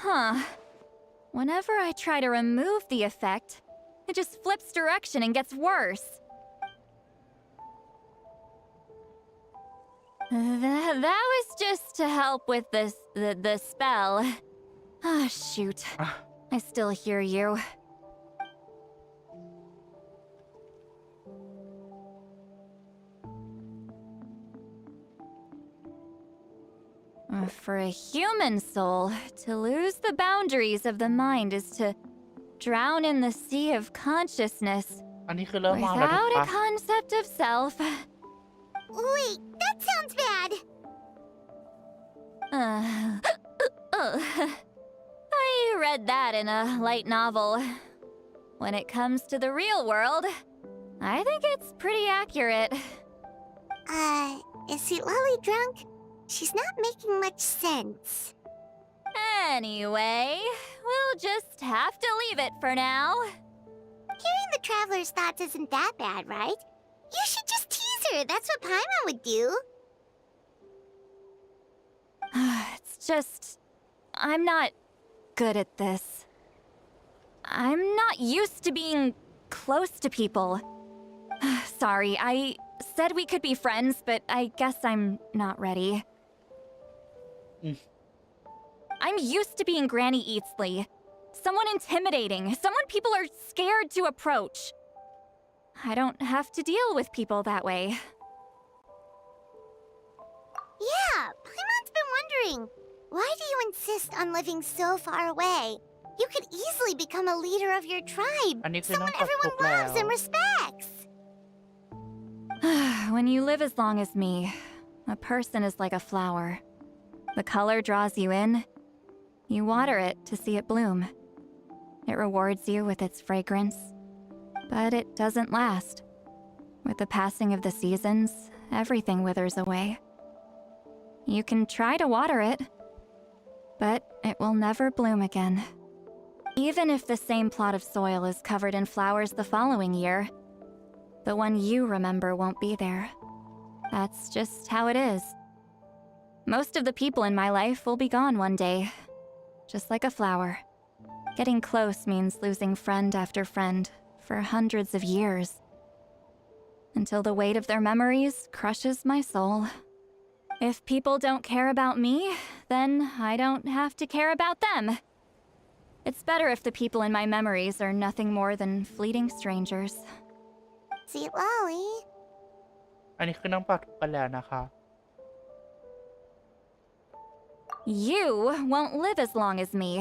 Huh. Whenever I try to remove the effect, it just flips direction and gets worse. That was just to help with the spell. Ah, shoot. I still hear you. For a human soul, to lose the boundaries of the mind is to drown in the sea of consciousness อันนี้คือเริ่มมองแล้วถูก without ปะ a concept of self. Wait, that sounds bad. I read that in a light novel. When it comes to the real world, I think it's pretty accurate. Is Lolly drunk? She's not making much sense. Anyway, we'll just have to leave it for now. Hearing the traveler's thoughts isn't that bad, right? You should just tease her. That's what Paimon would do. It's just... I'm not good at this. I'm not used to being close to people. Sorry, I said we could be friends, but I guess I'm not ready. I'm used to being Granny Eatsley. Someone intimidating, someone people are scared to approach. I don't have to deal with people that way. Yeah, Paimon's been wondering. Why do you insist on living so far away? You could easily become a leader of your tribe. อันนี้คือน้อง Someone กด everyone ถูกแล้ว loves and respects. When you live as long as me, a person is like a flower. The color draws you in. You water it to see it bloom. It rewards you with its fragrance. But it doesn't last. With the passing of the seasons, everything withers away. You can try to water it, but it will never bloom again. Even if the same plot of soil is covered in flowers the following year, the one you remember won't be there. That's just how it is. Most of the people in my life will be gone one day, just like a flower. Getting close means losing friend after friend for hundreds of years, until the weight of their memories crushes my soul. If people don't care about me, then I don't have to care about them. It's better if the people in my memories are nothing more than fleeting strangers. See, Lolly. อันนี้คือน้องปรับกันแล้วนะคะ You won't live as long as me,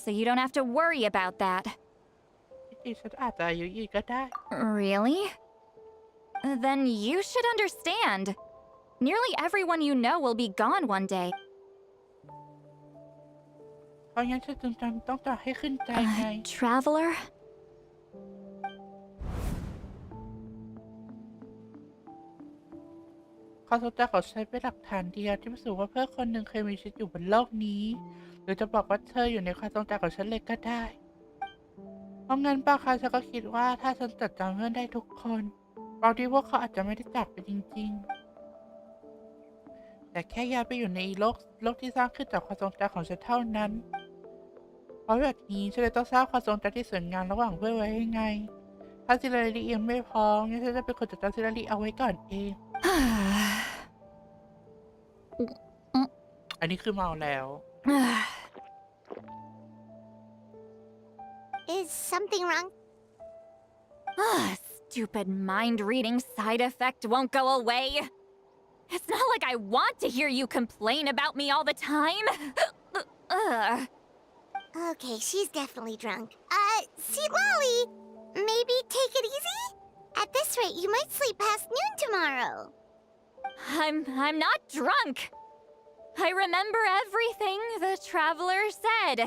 so you don't have to worry about that. จริงๆฉันอาจจะอายุยืนก็ได้ Really? Then you should understand. Nearly everyone you know will be gone one day. เพราะงั้นฉันจึงต้องจะให้ขึ้นใจไง Traveler? ความทรงจำของฉันเป็นหลักฐานเดียวที่พิสูจน์ว่าเพื่อนคนหนึ่งเคยมีชีวิตอยู่บนโลกนี้ หรือจะบอกว่าเธออยู่ในความทรงจำของฉันเลยก็ได้ เพราะงั้นบางครั้งฉันก็คิดว่าถ้าฉันจดจำเพื่อนได้ทุกคนบางทีพวกเขาอาจจะไม่ได้จากไปจริงๆแต่แค่ย้ายไปอยู่ในโลกที่สร้างขึ้นจากความทรงจำของฉันเท่านั้นเพราะแบบนี้ฉันเลยต้องสร้างความทรงจำที่สวยงามระหว่างเพื่อนไว้ให้ไงถ้าซิลารียังไม่พร้อมงั้นฉันจะเป็นคนจดจำซิลารีเอาไว้ก่อนเอง อันนี้คือเมาแล้ว Is something wrong? Stupid mind-reading side effect won't go away. It's not like I want to hear you complain about me all the time. Okay, she's definitely drunk. See, Lolly, maybe take it easy? At this rate, you might sleep past noon tomorrow. I'm not drunk. I remember everything the traveler said.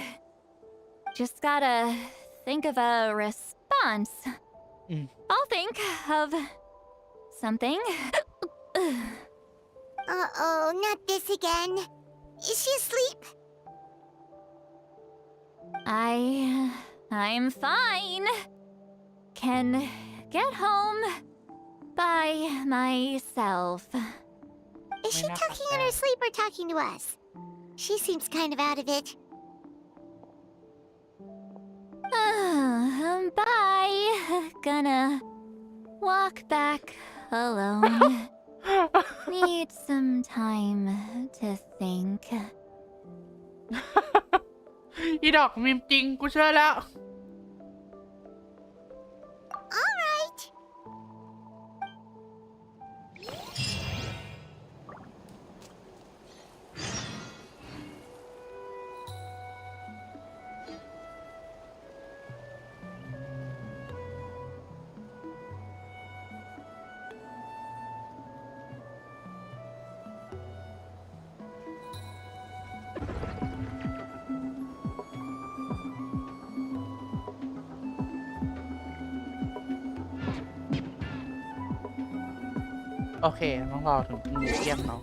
Just gotta think of a response. I'll think of something. Uh-oh, not this again. Is she asleep? I'm fine. Can get home by myself. Is she talking in her sleep or talking to us? She seems kind of out of it. Bye. Gonna walk back alone. Need some time to think. อีดอกมิมจริงกูเชื่อแล้ว All right.โอเคต้องรอถึงเที่ยงเนาะ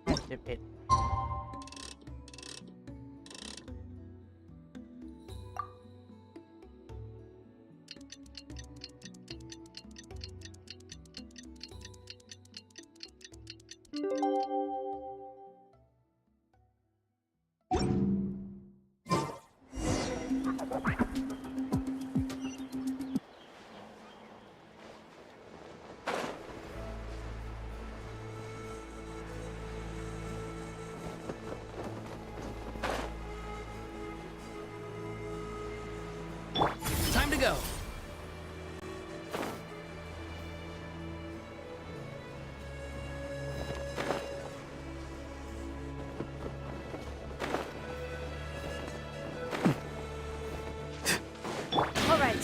11Time to go. All right.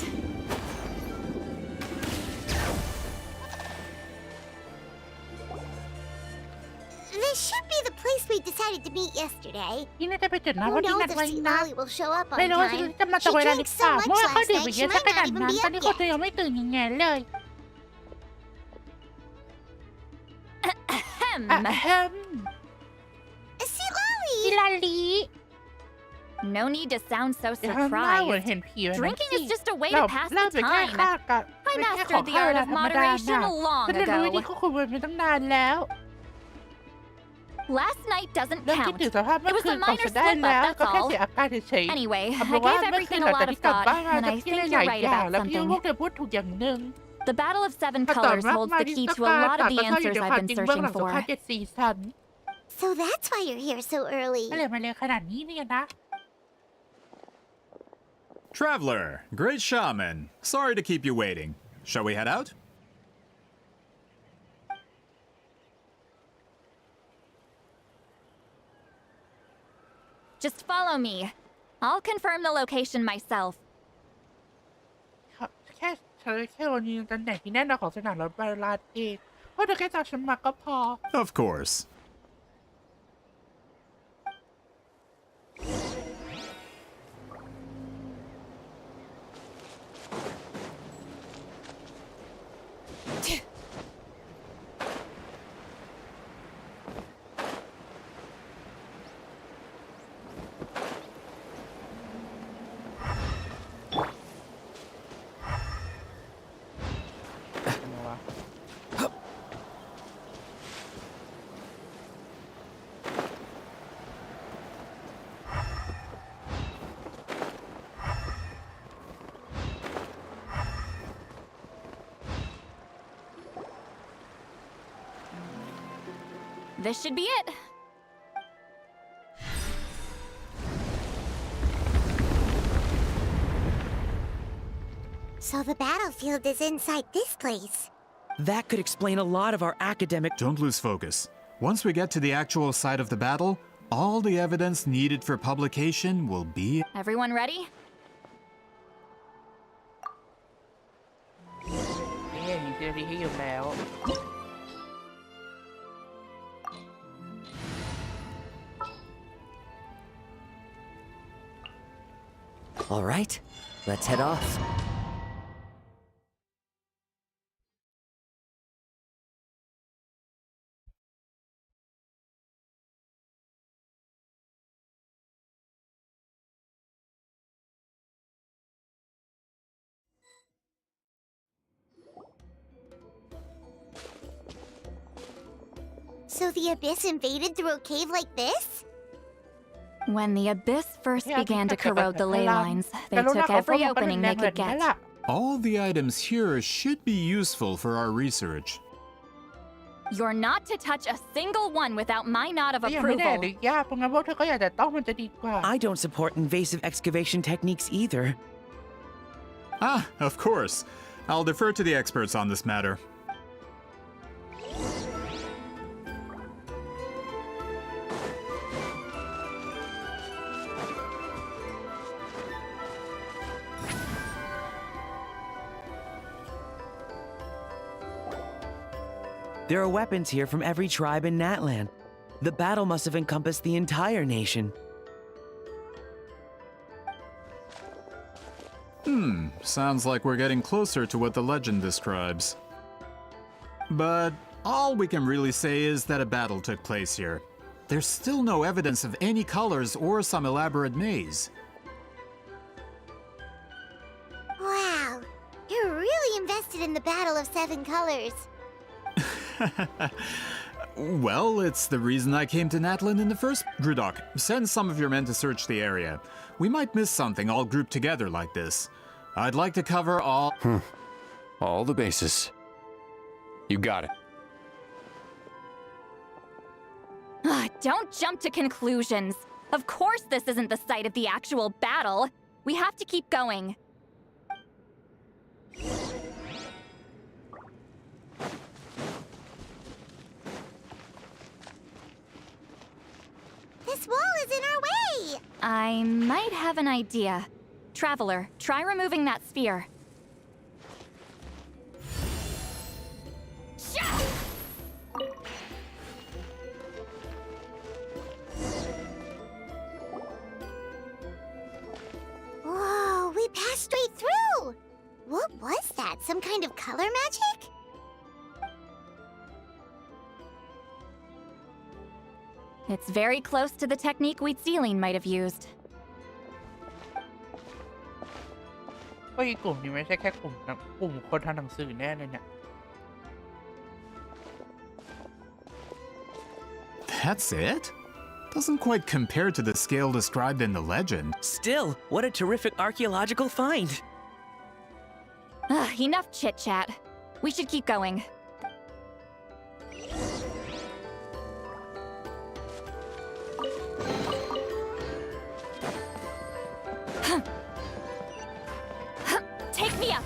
This should be the place we decided to meet yesterday. นี่น่าจะเป็นจุดนัด Who วันที่ knows นัด if ไว้ Sea นะ Lolly will show up on ไม่รู้ว่า time. จะมาตรง She เวลาหรือ drank เปล่า so เมื่อ much วานเขา last ดื่มไป night เย she อะซะ might ขนา not ด even นั้น be ตอนนี้ up คน yet. เธอยังไม่ตื่นยังไงเลย Sea Lolly! อิลาลี No need to sound so เดี๋ยวทำหน้าเหมือน surprised. เห็นผีแบบนั้น Drinking สิ is just a way เรา to pass เริ่ม the เป็นแค่ข้า time. กับ I เป็นแค่ขอ mastered ง the ข้า art ธร of รมดา moderation น่ะ long ฉันเรียนรู้วิธี ago. ควบคุมมันมาตั้งนานแล้ว Last night doesn't เรื่องคิด count. ถึงสภาพเมื่ It อ was คื a นของ minor ฉันได้ slip แล้ว up, ก็ that's แค่ all. เสียอาการเฉยๆ Anyway, เอา I เป็นว่า gave เมื่อคืน everything หลั a งจาก lot of ที่กลับ thought, บ้านมา and จะ I คิด think หลาย you're right อย่าง about แล้วพี่ something. พวกเธอพูดถูกอย่างหนึ่ง The Battle of Seven คำตอบ Colors มาก holds มาย the ที่ key ต้อง to กา a ร lot แต่ of the ก็ซ่อนอยู่ answers ใน I've ความ been จริงเบื้อง searching หลังสงคราม for. 7 ซีซั่น So that's why you're here so early. อะไรมาเร็วขนาดนี้เนี่ยนะ Traveler, great shaman. Sorry to keep you waiting. Shall we head out? Just follow me. I'll confirm the location myself. แค่ฉันแค่วันนี้ตำแหน่งที่แน่นอนของสนามรถไฟลาดเองเพราะเธอแค่จับฉันมาก็พอ Of course. This should be it. So the battlefield is inside this place. That could explain a lot of our academic. Don't lose focus. Once we get to the actual site of the battle, all the evidence needed for publication will be. Everyone ready? นี่มีเจอรี่ให้อยู่แล้ว All right, let's head off. So the Abyss invaded through a cave like this? When the Abyss first Yeah, began to because corrode the ley lines, they Pero took nako, every kung opening they could pag-naglag get. nila. All the items here should be useful for our research. You're not to touch a single one without my nod of ก็ยังไม่แน่ approval. หรือยากเพราะงั้นพวกเธอก็อยากจะต้องมันจะดีกว่า I don't support invasive excavation techniques either. Ah, of course. I'll defer to the experts on this matter. There are weapons here from every tribe in Natland. The battle must have encompassed the entire nation. Sounds like we're getting closer to what the legend describes. But all we can really say is that a battle took place here. There's still no evidence of any colors or some elaborate maze. Wow, you're really invested in the Battle of Seven Colors. Well, it's the reason I came to Natland in the first. Grudok, send some of your men to search the area. We might miss something all grouped together like this. I'd like to cover all. All the bases. You got it. Don't jump to conclusions. Of course this isn't the site of the actual battle. We have to keep going. This wall is in our way! I might have an idea. Traveler, try removing that sphere. of color magic? It's very close to the technique Wheatsealing might have used. ก็อีกกลุ่มนี้ไม่ใช่แค่กลุ่มคนทำหนังสือแน่เลยเนี่ย That's it? Doesn't quite compare to the scale described in the legend. Still, what a terrific archaeological find. Enough chit-chat. We should keep going. Take me up!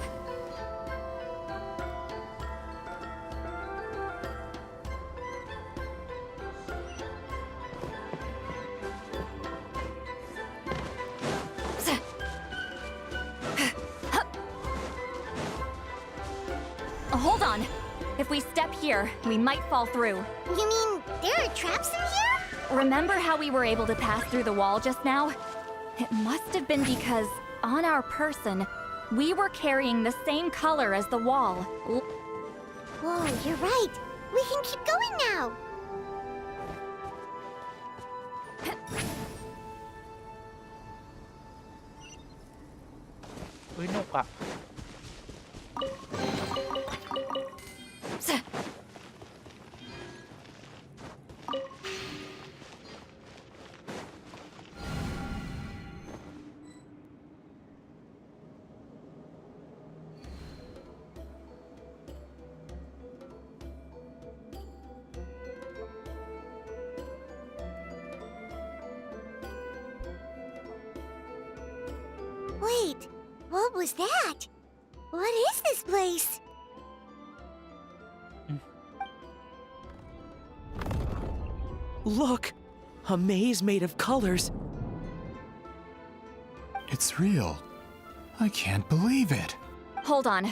Hold on. If we step here, we might fall through. You mean there are traps in here? Remember how we were able to pass through the wall just now? It must have been because, on our person, we were carrying the same color as the wall. Whoa, you're right. We can keep going now. เฮ้ยหนุกอ่ะ Wait, what was that? What is this place? Look! A maze made of colors. It's real. I can't believe it. Hold on.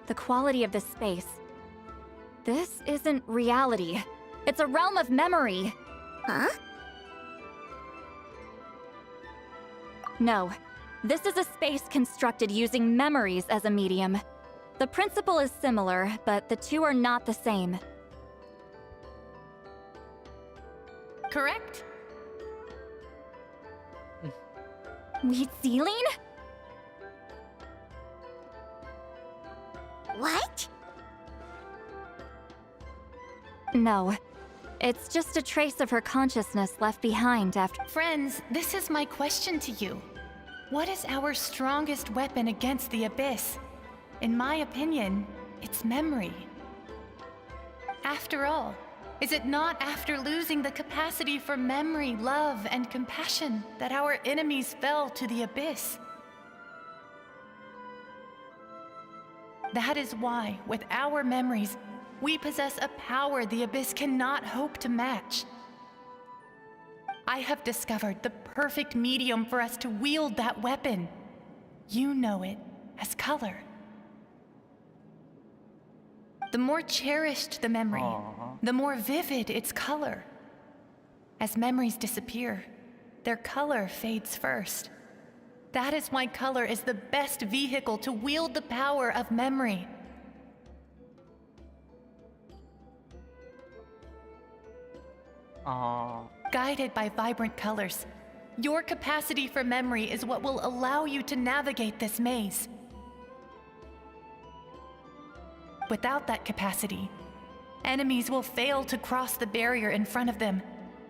The quality of this space. This isn't reality. It's a realm of memory. Huh? No. This is a space constructed using memories as a medium. The principle is similar, but the two are not the same. Correct? Wheatsealing? What? No. It's just a trace of her consciousness left behind after— Friends, this is my question to you. What is our strongest weapon against the Abyss? In my opinion, it's memory. After all, is it not after losing the capacity for memory, love, and compassion that our enemies fell to the Abyss? That is why, with our memories, we possess a power the Abyss cannot hope to match. I have discovered the perfect medium for us to wield that weapon. You know it as color. The more cherished the memory, the more vivid its color. As memories disappear, their color fades first. That is why color is the best vehicle to wield the power of memory. Guided by vibrant colors, your capacity for memory is what will allow you to navigate this maze. Without that capacity, enemies will fail to cross the barrier in front of them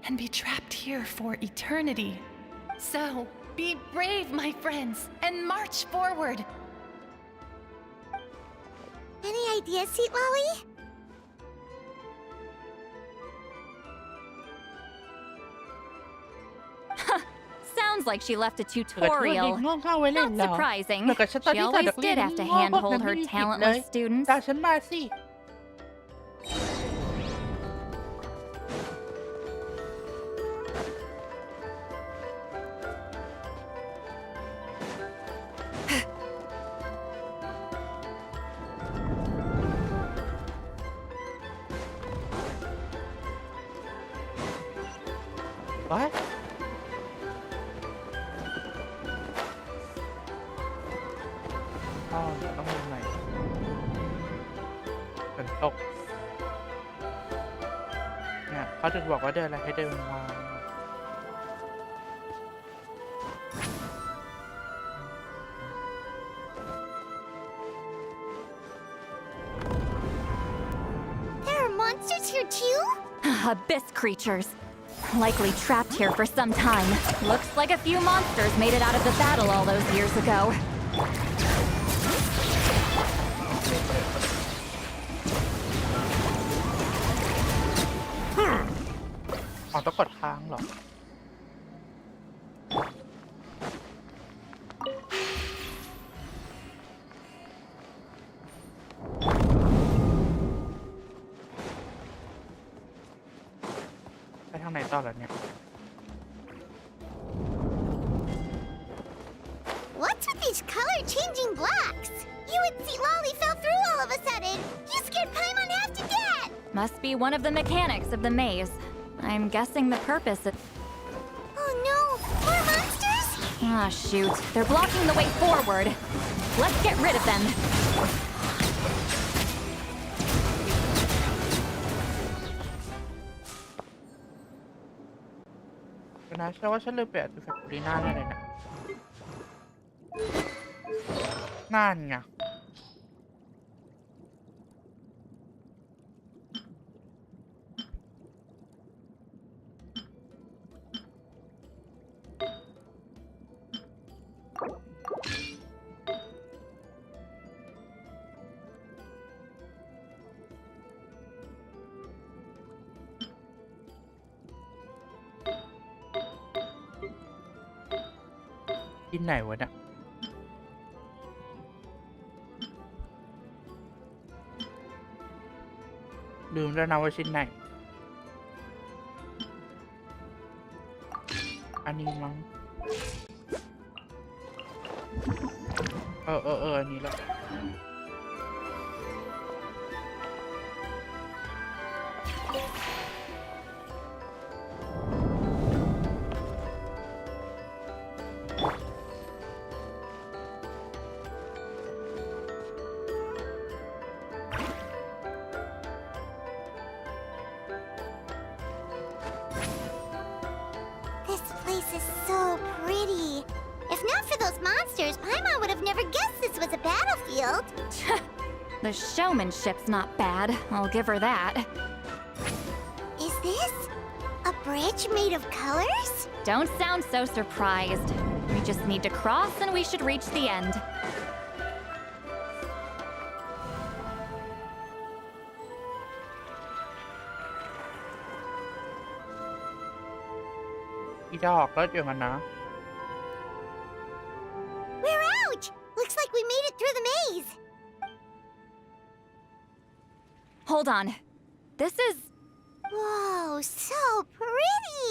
and be trapped here for eternity. So, be brave, my friends, and march forward. Any ideas, Sweet Lolly? Sounds like she left a tutorial. Not surprising. She always did have to handhold her talentless students. ตามฉันมาสิ What? ต้องมีใหม่ เนี่ยเขาถึงบอกว่าเดินอะไรให้เดินวาง There are monsters here too? Abyss creatures. Likely trapped here for some time. Looks like a few monsters made it out of the battle all those years ago. อ๋อต้องกดค้างเหรอไปทางไหนต่อแล้วเนี่ย What's with these color-changing blocks? You and see Lolly fell through all of a sudden. You scared Paimon half to death. Must be one of the mechanics of the maze. I'm guessing the purpose of... Oh no, more monsters? Ah, shoot. They're blocking the way forward. Let's get rid of them. นะฉันว่าฉันลืมเปลี่ยนแฟคทอรี่หน้าเลยนะนั่นไงที่ไหนวะเนี่ยลืมแล้วนะว่าชิ้นไหนอันนี้มั้งอันนี้แหละ This place is so pretty. If not for those monsters, Paimon would have never guessed this was a battlefield. The showmanship's not bad. I'll give her that. Is this a bridge made of colors? Don't sound so surprised. We just need to cross and we should reach the end. อีดอกแล้วอย่างนั้นนะ We're out! Looks like we made it through the maze. Hold on. This is... Whoa, so pretty!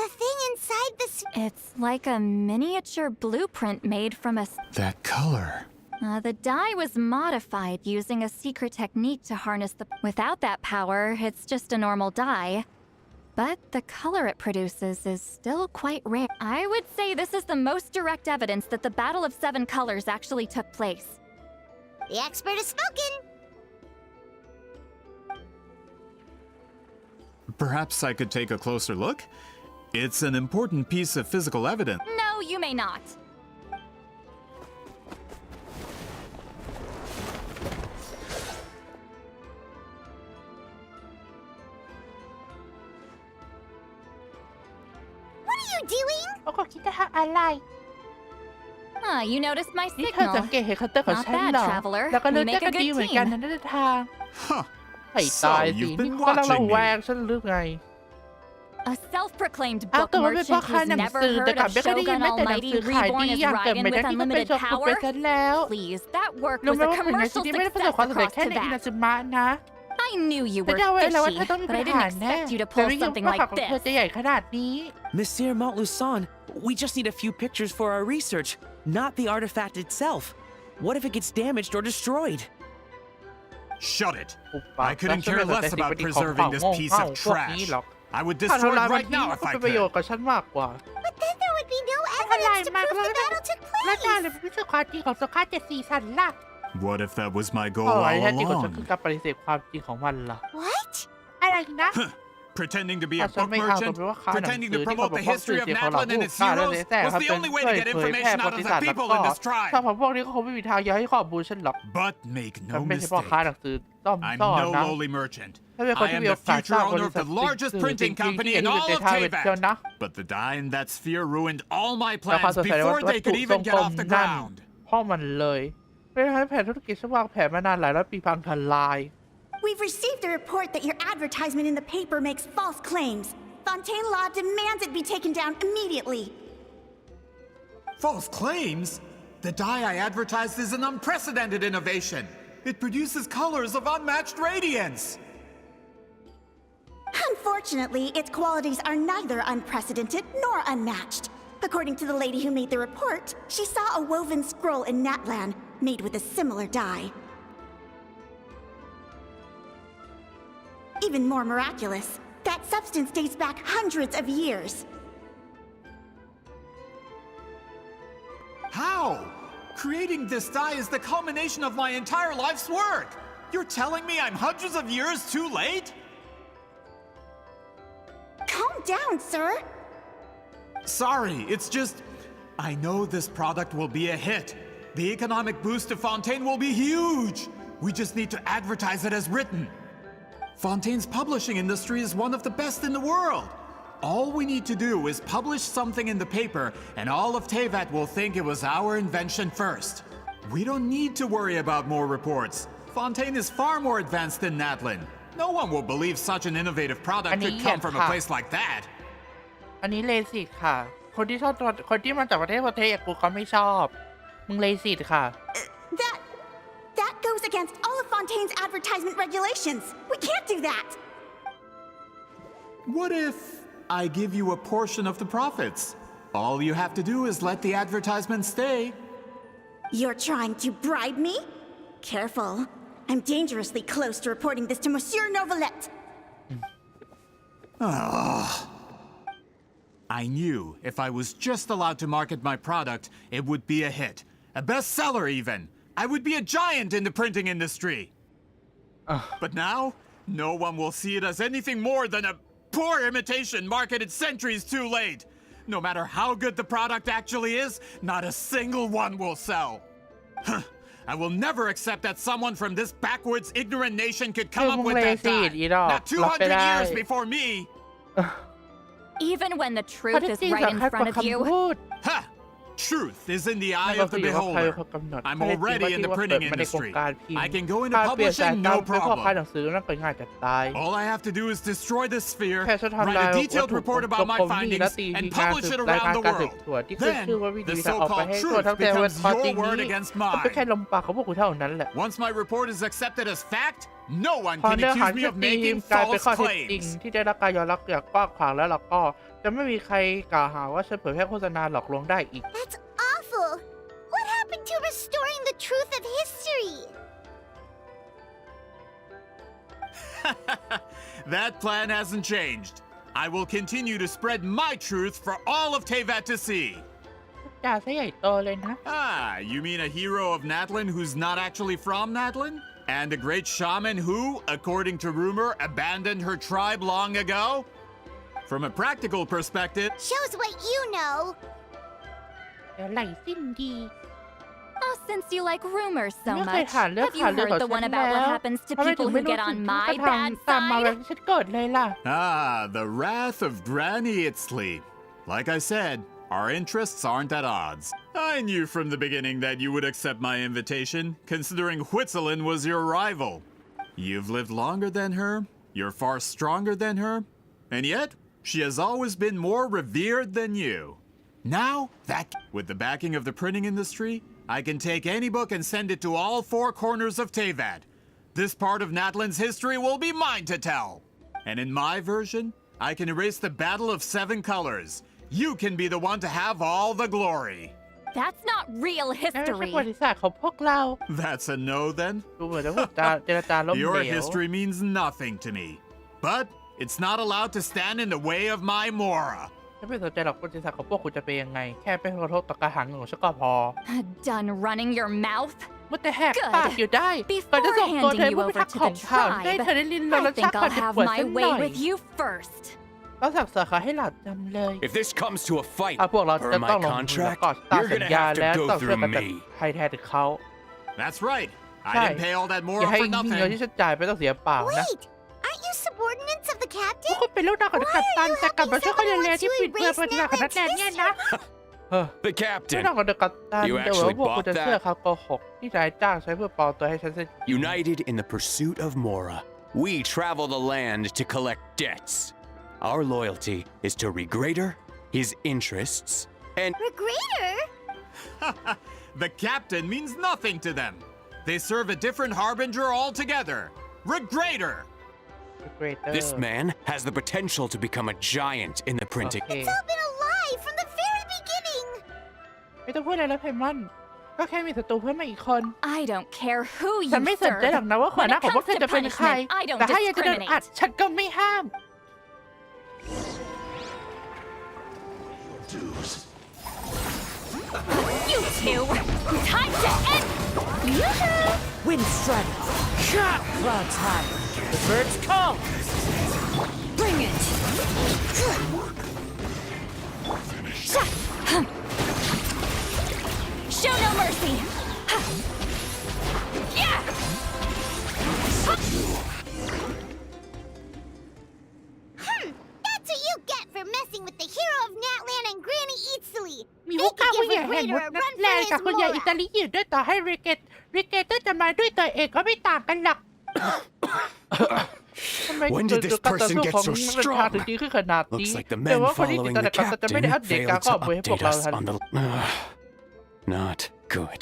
The thing inside the... It's like a miniature blueprint made from a... That color. The dye was modified using a secret technique to harness the... Without that power, it's just a normal dye. But the color it produces is still quite rare. I would say this is the most direct evidence that the Battle of Seven Colors actually took place. The expert has spoken. Perhaps I could take a closer look? It's an important piece of physical evidence. No, you may not. What are you doing? เขาก็คิดจะทำอะไร Ah, you noticed my นี่เธอ signal. สังเกตเห็นคัตเตอร์ของ Not ฉัน bad, เหรอ traveler. แล้วก็เลื We อก make กั a นดี good เหมือนกัน team. นะในทาง Huh. ไอ้ตาย So สิ you've นี่ been กำลังระ watching แว me. งฉันหรือไง A self-proclaimed อ้าว book ตัวมันเป็นพ่อ merchant ค้า who's หนัง never สือแต่ heard กลับ of ไม่เคยได้ยิน Shogun แม้แต่หนัง Almighty สือขาย reborn ดี as อย่างเกิด Raiden ไม่ได้ with ที่มันเป็น unlimited โชกุนไป power? ซะแล้ว Please, that work รู้ was ไหม a ว่าผลงานชิ้ commercial นนี้ไม่ได้ประสบ success ความสำเร็จ across แค่ใน to อินา that. ซึมะนะ I knew you ฉัน were เดาไว้แล้วว่า fishy, เธอต้องมี but ปั I ญหา didn't แน่ expect you to แต่ pull ไม่คิด something ว่า like ของเธอ this. จะใหญ่ขนาดนี้ Monsieur Montluçon, we just need a few pictures for our research, not the artifact itself. What if it gets damaged or destroyed? Shut it. I แล้ couldn't วฉัน care ไม่สนใจ less สิ่ง about ประดิษฐ์ของ preserving เผ่า this โง่ piece เง่า of พวกนี้ trash. หรอก I would ถ้า destroy ทำลาย it มัน right ทิ้ง now มัน if ก็ I เป็นประโยช could. น์กับฉันมากกว่า But then there would be no อะไร evidence to มาก prove แล้ว the battle took แล้วการ place. เลยพิสูจน์ความจริงของสงคราม7 สีสันล่ะ What if that was my โอ้ goal ย all แท้จริงของฉันคือ along? การปฏิเสธความจริงของมันล่ะ What? อะไรนะ Pretending to be ถ้า a ฉัน book ไม่เอาตรง merchant, ที่ว่าขายหนัง pretending สื to อที่เขา promote บอ the กว่า history สื่อ of เสียงของเรา Natlan ผู้ and its กล้าและ heroes แต่ was เขา the เป็น only ช่ way วย to get เผยแพร่ information ประ out วั of ติ the ศาสตร์แล้ว people ก็ in this ชาว tribe. พวกนี้เขาไม่มีทางย้ายให้ข้อมูลฉันหรอก But make ฉัน no ไม่ใช่พ่อค้า mistake, หนังสือต้อม I'm ซ่อน no นะ lowly merchant. ถ้าเป็นคน I ที่ am มี the โอกาสสร้าง future บ owner ริ of ษัท the สิ่ง largest สื่อสิ่ง printing พิมพ์ company ที่ in ใหญ่ที่สุด all ใน of ไทยเดียวนะ Teyvat. But the dye in that sphere ruined all my แล้วเขา plans สงสัยว่า before วัต they ถุ could ท even รง get กลม off the นั่น ground. พ่อมันเลยไม่ให้แผนธุรกิจฉันวางแผนมานานหลายร้อยปีพังทลาย We've received a report that your advertisement in the paper makes false claims. Fontaine Law demands it be taken down immediately. False claims? The dye I advertised is an unprecedented innovation. It produces colors of unmatched radiance. Unfortunately, its qualities are neither unprecedented nor unmatched. According to the lady who made the report, she saw a woven scroll in Natlan made with a similar dye. Even more miraculous, that substance dates back hundreds of years. How? Creating this dye is the culmination of my entire life's work. You're telling me I'm hundreds of years too late? Calm down, sir. Sorry, it's just... I know this product will be a hit. The economic boost to Fontaine will be huge. We just need to advertise it as written. Fontaine's publishing industry is one of the best in the world. All we need to do is publish something in the paper, and all of Teyvat will think it was our invention first. We don't need to worry about more reports. Fontaine is far more advanced than Natlan. No one will believe such an innovative product could come from a place like that. อันนี้เลสิตค่ะ คนที่ชอบคนที่มาจากประเทศอย่างกูเขาไม่ชอบ มึงเลสิตค่ะ That goes against all of Fontaine's advertisement regulations. We can't do that. What if I give you a portion of the profits? All you have to do is let the advertisement stay. You're trying to bribe me? Careful. I'm dangerously close to reporting this to Monsieur Novelette. I knew if I was just allowed to market my product, it would be a hit. A bestseller even. I would be a giant in the printing industry. But now, no one will see it as anything more than a poor imitation marketed centuries too late. No matter how good the product actually is, not a single one will sell. I will never accept that someone from this backwards, ignorant nation could come up with that dye. Not 200 years before me. Even when the truth is right in front of you. Ha! Truth is in the eye of the beholder. I'm already in the printing industry. I can go into publishing no problem. All I have to do is destroy this sphere, write a detailed report about my findings, and publish it around the world. Then, the so-called truth becomes your word against mine. Once my report is accepted as fact, no one can accuse me of making false claims. ที่ได้รับการยอมรับอย่างกว้างขวางแล้วเราก็จะไม่มีใครกล่าวหาว่าฉันเผยแพร่โฆษณาหลอกลวงได้อีก That's awful. What happened to restoring the truth of history? That plan hasn't changed. I will continue to spread my truth for all of Teyvat to see. จ่าซะใหญ่โตเลยนะ Ah, you mean a hero of Natlan who's not actually from Natlan? And a great shaman who, according to rumor, abandoned her tribe long ago? From a practical perspective... Shows what you know. เดี๋ยวไหลสิ้นดี Oh, since you like rumors so ไม่เคย much, ผ่านเรื่อง have you ข่าวเรื่อง heard ของ the ฉั one น about แล้ what ว happens to ทำไมถึ people งไม่ who รู้ get สึ on ก my ก็ bad ตามมาแบบ side? ที่ฉันเกิดเลยล่ะ Ah, the wrath of Granny Itzley. Like I said, our interests aren't at odds. I knew from the beginning that you would accept my invitation, considering Huitzelen was your rival. You've lived longer than her, you're far stronger than her, and yet, she has always been more revered than you. Now, with the backing of the printing industry, I can take any book and send it to all four corners of Teyvat. This part of Natlan's history will be mine to tell. And in my version, I can erase the Battle of Seven Colors. You can be the one to have all the glory. That's not real นั่นไม่ใช่ history. ประวัติศาสตร์ของพวกเรา That's a no then? ดูเหมือนจะพูดเจรจาล้มเหล Your ว history means nothing to me. But it's not allowed to stand in the way of my Mora. ฉันไม่สนใจหรอกประวัติศาสตร์ของพวกคุณจะเป็นยังไง แค่ไม่ขอโทษต่อการหาเงินของฉันก็พอ Done running your mouth? มันแต่แหกปากอยู่ได้ก่อนจะ Before ส่งตัวเธอ handing ผู้ you พิ over ทักษ์ to ขอ the งข้าได้ tribe, เธอได้ลิ้นรส I ชา think ติความ I'll เจ็บ have ปวด my สักห way น่อย with you first. ต้องสั่งสอนเขาให้หลาบจำเลย If this comes to a fight ถ้าพวกเรา per จะต้อง my ลงมือ contract, ก่อนตาม you're สัญ gonna ญา have และ to ต้อง go ช่วย through กันแบบ me. ให้แทนเขา That's right. I ใช่ didn't pay all that อ moral ย่าให้ for เงิน nothing. ที่ฉันจ่ายไปต้องเสียเปล่านะ Wait, aren't you subordinates of the พวก captain? คุณเป็นลูกน้องของกัปตันแต่กลับมาช่วยเขาเรียนที่ปิดเมืองเป็นหลักของนักเรียนเนี่ยนะ The ลูก captain, น้องของกัปตัน You เดี๋ยว actually พวกคุณ bought จะเชื่อ that? เขาโกหกที่นายจ้างใช้เพื่อปลอมตัวให้ฉันเซ็น united in the pursuit of Mora, we travel the land to collect debts. Our loyalty is to Regrader, his interests, and Regrader? The captain means nothing to them. They serve a different harbinger altogether. Regrader! this man has the potential to become a giant in the printing. It's all been a lie from the very beginning. ไม่ต้องพูดอะไรแล้วเพมอนก็แค่มีศัตรูเพิ่มมาอีกคน I don't care who ฉัน you ไม่สน serve. ใจหรอกนะว่าหัว When หน้า it ของพวก comes เธอ to จะเป็นใคร punishment, I don't แต่ถ้าอยากจะโดนอัด discriminate. ฉันก็ไม่ห้าม You two, time to end. Wind strike! Clouds high! The birds call! Bring it. Show no mercy. Yeah. That's what you get for messing with the hero of Natland and Granny Eatsley. มี They ผู้กล้า could ผู้ give ใหญ่แห่ง Regrader มุด a นั run ดแร for ง his กับคุณยายอิ Mora. ตาลีอยู่ด้วยต่อให้ริเกเตอร์จะมาด้วยตัวเองก็ไม่ต่างกันหรอกทำไม When did this การต่อ person สู้ get ของ so มัน strong? ถึงดีขึ้นขนาดนี้ Looks like the แต่ men ว่าคนที่ติด following ตาม the กัปตันจะไม่ได้ captain อัปเดตการ failed ข้อ to มูลให้พวก update เรา us ทัน on the... Not good.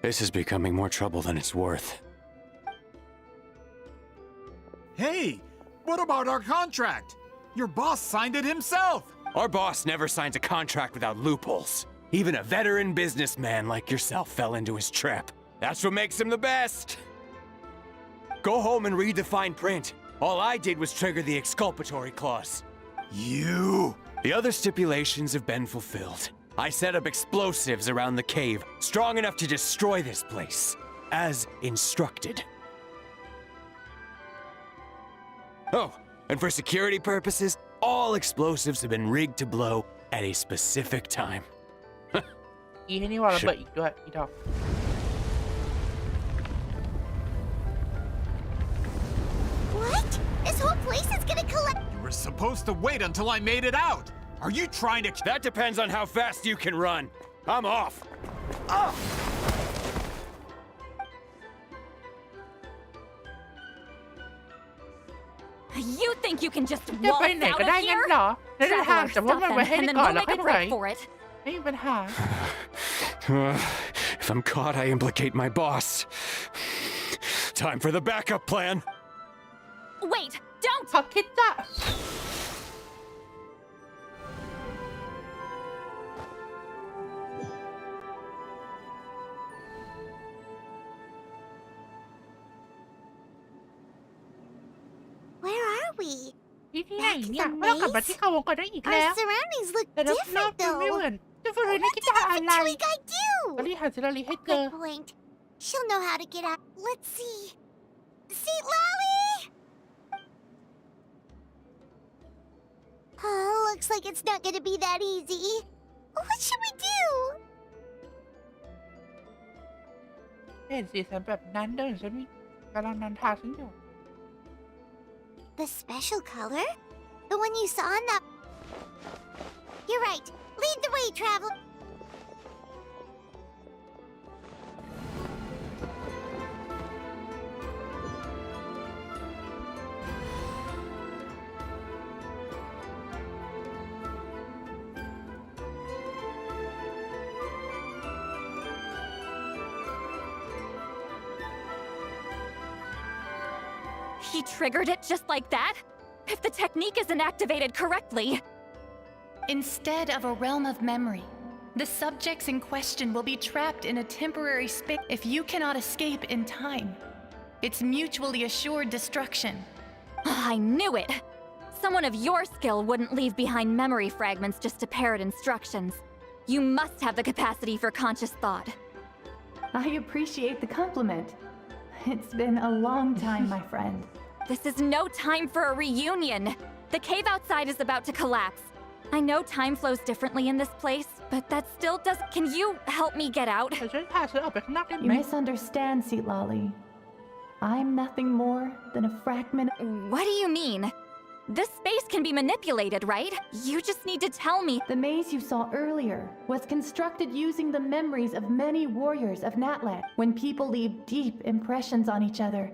This is becoming more trouble than it's worth. Hey, what about our contract? Your boss signed it himself. Our boss never signs a contract without loopholes. Even a veteran businessman like yourself fell into his trap. That's what makes him the best. Go home and read the fine print. All I did was trigger the exculpatory clause. You... The other stipulations have been fulfilled. I set up explosives around the cave, strong enough to destroy this place, as instructed. Oh, and for security purposes, all explosives have been rigged to blow at a specific time. อีให้นี่ว่าระเบิดอีกด้วยอีดอก What? This whole place is gonna collect. You were supposed to wait until I made it out. Are you trying to... That depends on how fast you can run. I'm off. You think you can just จะ waltz ไปไหน out ก็ of ได้งั้น here? เหรอแล้วจะ Travel ทาง our แต่ว่า stuff มันไว้ให้ and ได้ then ก่อน we'll แล้ว make ค่อย a ถอย break for it. ไม่มีปัญหา If I'm caught, I implicate my boss. Time for the backup plan. Wait, don't! ขอคิดจะ Where are we? ที่ที่ไหนเนี่ยเรากลับมาที่เขาวงกตได้อีกแล้ว Our surroundings look แต่รอบ different ๆดูไม่ though. เหมือนจะฟูเลยนะคิดจะอะไร What did I do? ตอนนี้หาซิลาลีให้เจอ Good point. She'll know how to get out. Let's see. See, Lolly? Looks like it's not gonna be that easy. What should we do? เห็นสีสันแบบนั้นเดินฉันมีกำลังนันทาฉันอยู่ The special color? The one you saw in the... You're right. Lead the way, travel. He triggered it just like that? If the technique isn't activated correctly... Instead of a realm of memory, the subjects in question will be trapped in a temporary space if you cannot escape in time. It's mutually assured destruction. I knew it! Someone of your skill wouldn't leave behind memory fragments just to parrot instructions. You must have the capacity for conscious thought. I appreciate the compliment. It's been a long time, my friend. This is no time for a reunion. The cave outside is about to collapse. I know time flows differently in this place, but that still does. Can you help me get out? You misunderstand, Seatlali. I'm nothing more than a fragment. What do you mean? This space can be manipulated, right? You just need to tell me. The maze you saw earlier was constructed using the memories of many warriors of Natlan. When people leave deep impressions on each other,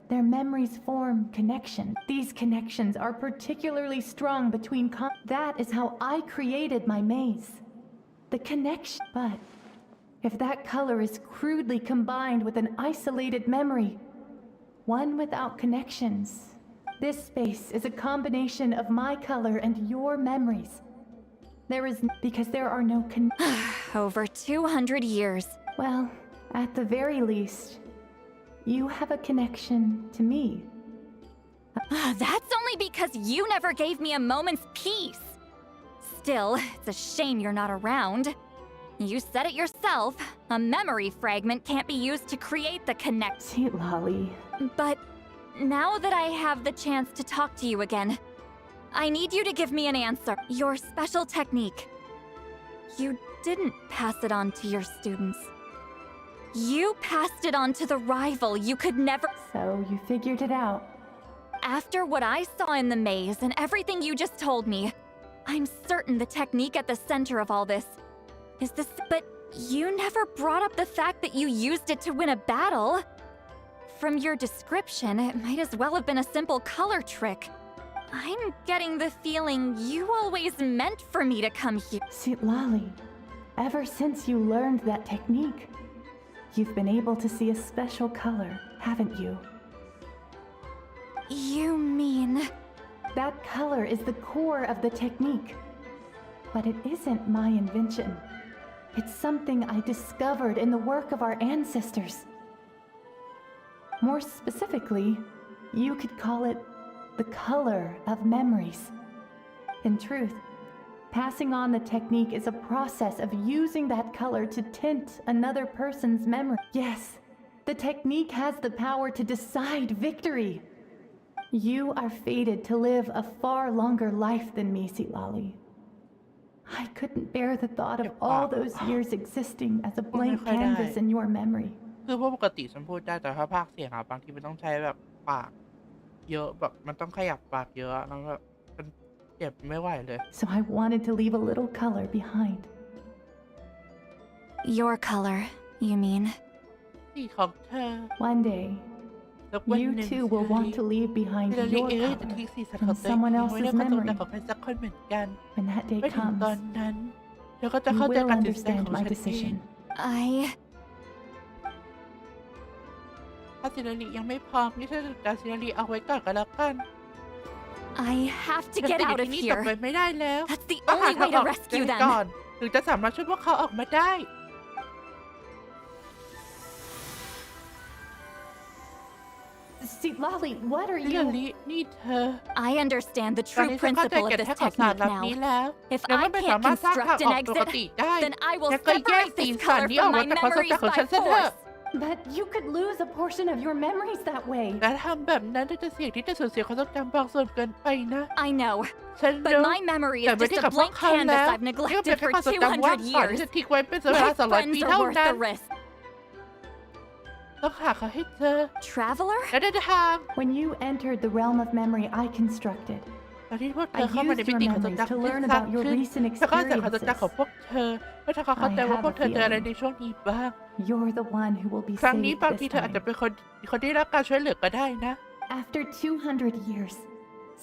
their memories form connections. These connections are particularly strong between that is how I created my maze. The connection. But if that color is crudely combined with an isolated memory, one without connections, this space is a combination of my color and your memories. Because there are no Over 200 years. Well, at the very least, you have a connection to me. That's only because you never gave me a moment's peace. Still, it's a shame you're not around. You said it yourself. A memory fragment can't be used to create the See, Lolly. But now that I have the chance to talk to you again, I need you to give me an answer. Your special technique. You didn't pass it on to your students. You passed it on to the rival you could never— So you figured it out. After what I saw in the maze and everything you just told me, I'm certain the technique at the center of all this is this— But you never brought up the fact that you used it to win a battle. From your description, it might as well have been a simple color trick. I'm getting the feeling you always meant for me to come here. Seatlali, ever since you learned that technique, you've been able to see a special color, haven't you? You mean— That color is the core of the technique. But it isn't my invention. It's something I discovered in the work of our ancestors. More specifically, you could call it the color of memories. In truth, passing on the technique is a process of using that color to tint another person's memory. Yes, the technique has the power to decide victory. You are fated to live a far longer life than me, Seatlali. I couldn't bear the thought of all those years existing as a blank canvas in your memory. คือปกติฉันพูดได้แต่ถ้าพากย์เสียงบางทีมันต้องใช้แบบปากเยอะแบบมันต้องขยับปากเยอะแล้วแบบมันเจ็บไม่ไหวเลย So I wanted to leave a little color behind. Your color, you mean? สีของเธอ One day, you too will want to leave behind your color from someone else's memory. When that day comes, you will understand my decision. ถ้าซิลลียังไม่พร้อมนี่ถ้าจะซิลลีเอาไว้ก่อนก็แล้วกัน I have to get out of ต่อ here. ไปไม่ได้แล้ว That's the only way to rescue ก่อน them. ถึงจะสามารถช่วยพวกเขาออกมาได้ Seatlali, what are ซิล you? ลีนี่เธอ I understand the ตอน true นี้ฉันเข้าใจ principle เก็ of บ this แค่ข่าวสาร technique แบบ now. นี้แล้ว If แล้วมัน I ไม่ can't สามารถสร้างทาง construct อ an อกปก exit, ติได้ then I will แล้วก็แยก separate สี this สัน color นี้อ from อกมา my จากความทรง memories จำของ by ฉันซะเถอะ force. But you could lose a portion of your memories that way. และทำแบบนั้นจะเสี่ยงที่จะสูญเสียความทรงจำบางส่วนเกินไปนะ I know, ฉัน but รู้ my memory แต่ is ไม่ just ได้ a กับพวก blank เขา canvas แล้ว I've นี่ก็เป็น neglected แค่ for ความทรงจำว่าง 200 เปล่าที่ years. จะทิ้งไว้เป็นเวลา My 200 ปี friends เท่า are worth นั้น the risk. ต้องหาเขาให้เจอ Traveler? และเดินทาง When you entered the realm of memory I constructed, ตอนที่พวกเธ I อเข้ามาใน used มิ your ติของทรง memories จำ to ที่ learn สร้าง about your ขึ้น recent แล้วก็จากความทรงจำ experiences. ของพวกเธอเพื่อทำความเข้าใจว่าพวกเธอเจออะไรในช่วงนี้บ้าง You're the one who will be ครั้งนี้ saved บางที this เธออาจจะ time. เป็นคนที่รับการช่วยเหลือก็ได้นะ After 200 years,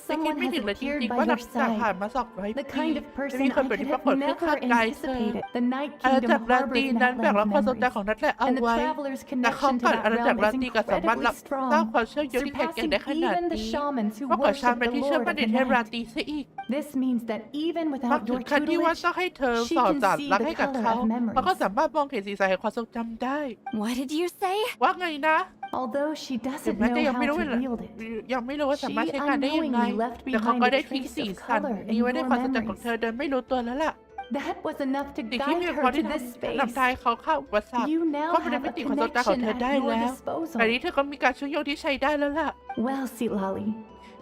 แต่คิด someone ไม่ has ถึงเลยจ appeared ริงๆ by ว่าหลั your งจากผ่าน side. มา200 The ปี kind of จะ person มีคน I แบบ could นี้ปรา have กฏขึ้นข้าง never กายเธอ anticipated. The Night อาณา Kingdom จักรราตรี harbors นั้นแบ่งรับ Natland ความทรง memories. จำของนัทและเอา And the ไว้ traveler's แต่เขา connection to ก่อน that อาณาจักร realm รา is ตรีก็สามารถ incredibly สร้าง strong, ความเชื่อมโยงที่แข็งแกร่ง surpassing ได้ขนาด even the นี้ shamans who มากกว่าชา worship แมน the ที่เชื่อ Lord มั่น of ใน the เทพรา Night. ตรีซะอีก This means that even มาก without ถึง your ขั้นที่ว่า tutelage, ต้องให้เธอ she สอน can สาร see รัก the ให้กับ color เขา of แล้วก็ memories. สามารถมองเห็นสีสันแห่งความทรงจำได้ What did you say? ว่าไงนะ Although she ถึง doesn't แม้จะ know ยัง how ไม่รู้ to wield it, ยังไม่รู้ว่าสามารถ she ใช้การได้ยังไง unknowingly left แต่เขา behind ก็ a ได้ทิ้ง trace สี of สัน color in นี้ไว้ใน your ความทรงจำของ memories. เธอโดยไม่รู้ตัวแล้วล่ะ That was enough to สิ่งที่ guide เพียงพ her อ to ที่ this นำ space. ทางเขาเข้าอุปสรรค You now เข้าไปใน have มิ a ติของโซตาของ connection เธอ at ได้ your แล้ว disposal. แต่นี้เธอก็มีการเชื่อมโยงที่ใช้ได้แล้วล่ะ Well, Sitlali,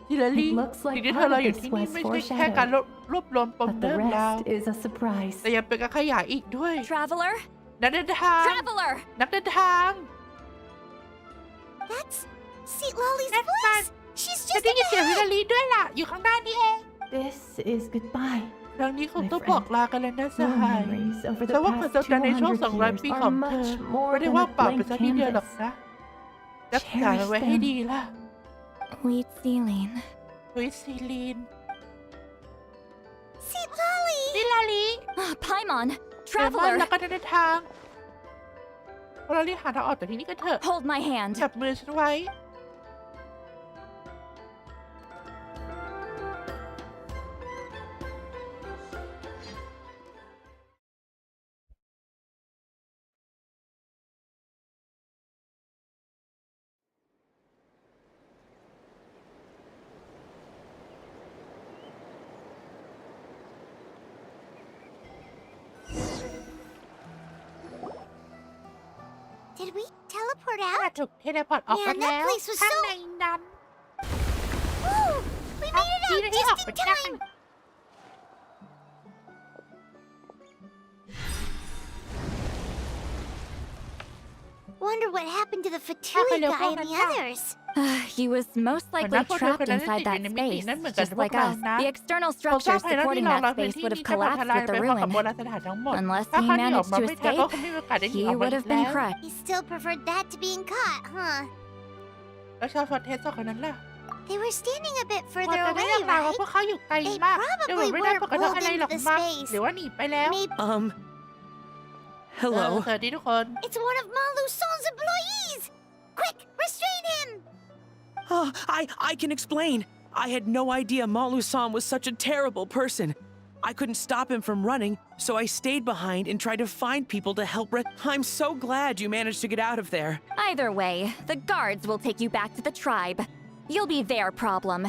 ทีละลี่ it looks สิ่ง like ที่เธอ part รอ of อยู่ this ที่นี่ was ไม่ใช่แค่การ foreshadowed, รวบรวมปม but the เรื่องราว rest is a surprise. แต่ยังเป็นการขยายอีกด้วย Traveler? นักเดินทาง Traveler! นักเดินทาง That's Sitlali's That's voice. She's ฉัน just ได้ up ยินเสียงฮิล ahead. ลารีด้วยล่ะ อยู่ข้างหน้านี่เอง This is goodbye. ครั้งนี้คง My ต้อง friend. บอกลากันแล้วนะส Your หาย memories over แต่ the ว่าความ past ทรงจำในช่วง 200 200 ปี years ขอ are งเธอ much more ไม่ได้ than ว่า a เปล่าไป blank ซะทีเดียวหรอก canvas. นะรักษามันไว้ให้ดีล่ะ Wheat ceiling. วิซีลีน Sitlali! ฮิลลารี Paimon! เดินบ้าน Traveler! แล้วก็เดินทางเรารีบหาทางออกจากที่นี่กันเถอะ Hold my hand. จับมือฉันไว้ Did we teleport ถ้า out? ถูกเทเลพอร์ตออกมา Man, that แล้ว place was ข้าง so- ในนั้น Woo! We made it ที่ out ที่ออก just ไป in ได้ time! Wonder what happened to the Fatui guy and the others. He was most likely trapped inside that space, just like us. The external โครงสร้าง structures ภายนอกที่ supporting รองรับ that พื้น space ที่ would นี้ have จะพัง collapsed ทลาย with ไป the พร้อมกับ ruin. โบราณสถานทั้งหมด Unless ถ้า he เขาหนีออก managed มา to ไม่ทันก็ escape, คงไม่มีโอกาสได้หนีอ he อกมา would อี have กแล้ been ว crushed. He still preferred that to being caught, huh? แล้วชาวฟอร์เทสสองคนนั้นล่ะ They were standing a bit พอ further จะได้ away, เรื่องราวว่า right? พวกเขาอยู่ไกล They มากดูเหมือน probably ไม่ได้ weren't ผลกระทบ pulled อะไรหรอก into the มั้ง space. หรือว่าหนีไปแล้ว Maybe เอ Hello. อสวัสดีทุกคน it's one of Malu Son's employees! Quick, restrain him! Oh, I can explain. I had no idea Malu-san was such a terrible person. I couldn't stop him from running, so I stayed behind and tried to find people to help. I'm so glad you managed to get out of there. Either way, the guards will take you back to the tribe. You'll be their problem.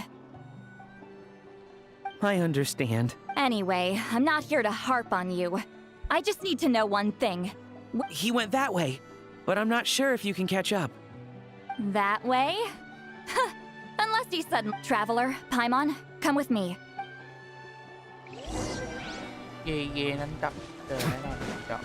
I understand. Anyway, I'm not here to harp on you. I just need to know one thing. He went that way, but I'm not sure if you can catch up. That way? Unless he's sudden. Traveler, Paimon, come with me. เย่เย่นั้นจับเจอแน่นอนจับ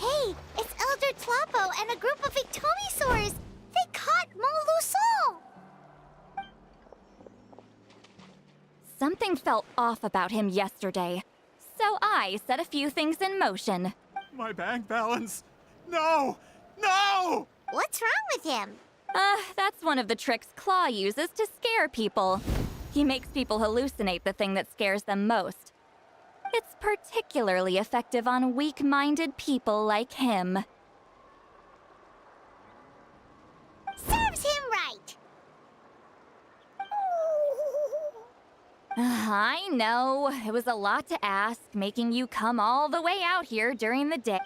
Hey, it's Elder Tlapo and a group of Ictomisaurs! They caught Malu Son! Something felt off about him yesterday, so I set a few things in motion. My bank balance. No! No! What's wrong with him? That's one of the tricks Claw uses to scare people. He makes people hallucinate the thing that scares them most. It's particularly effective on weak-minded people like him. Serves him right! I know, it was a lot to ask, making you come all the way out here during the day.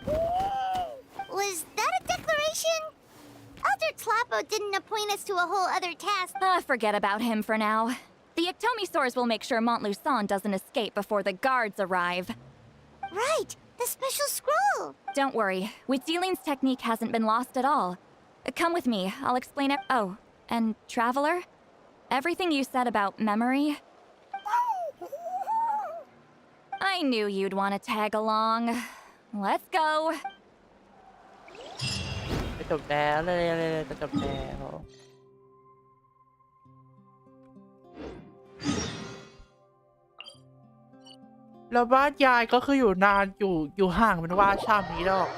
Was that a declaration? Elder Tlapo didn't appoint us to a whole other task. Forget about him for now. The Ictomisaurs will make sure Montluçon doesn't escape before the guards arrive. Right, the special scroll! Don't worry, Witzeline's technique hasn't been lost at all. Come with me, I'll explain it. Oh, and Traveler? Everything you said about memory? I knew you'd want to tag along. Let's go. จะจบแล้วเลยจะจบแล้ว แล้วบ้านยายก็คืออยู่นานอยู่ห่างเป็นว่าชามนี้ดอก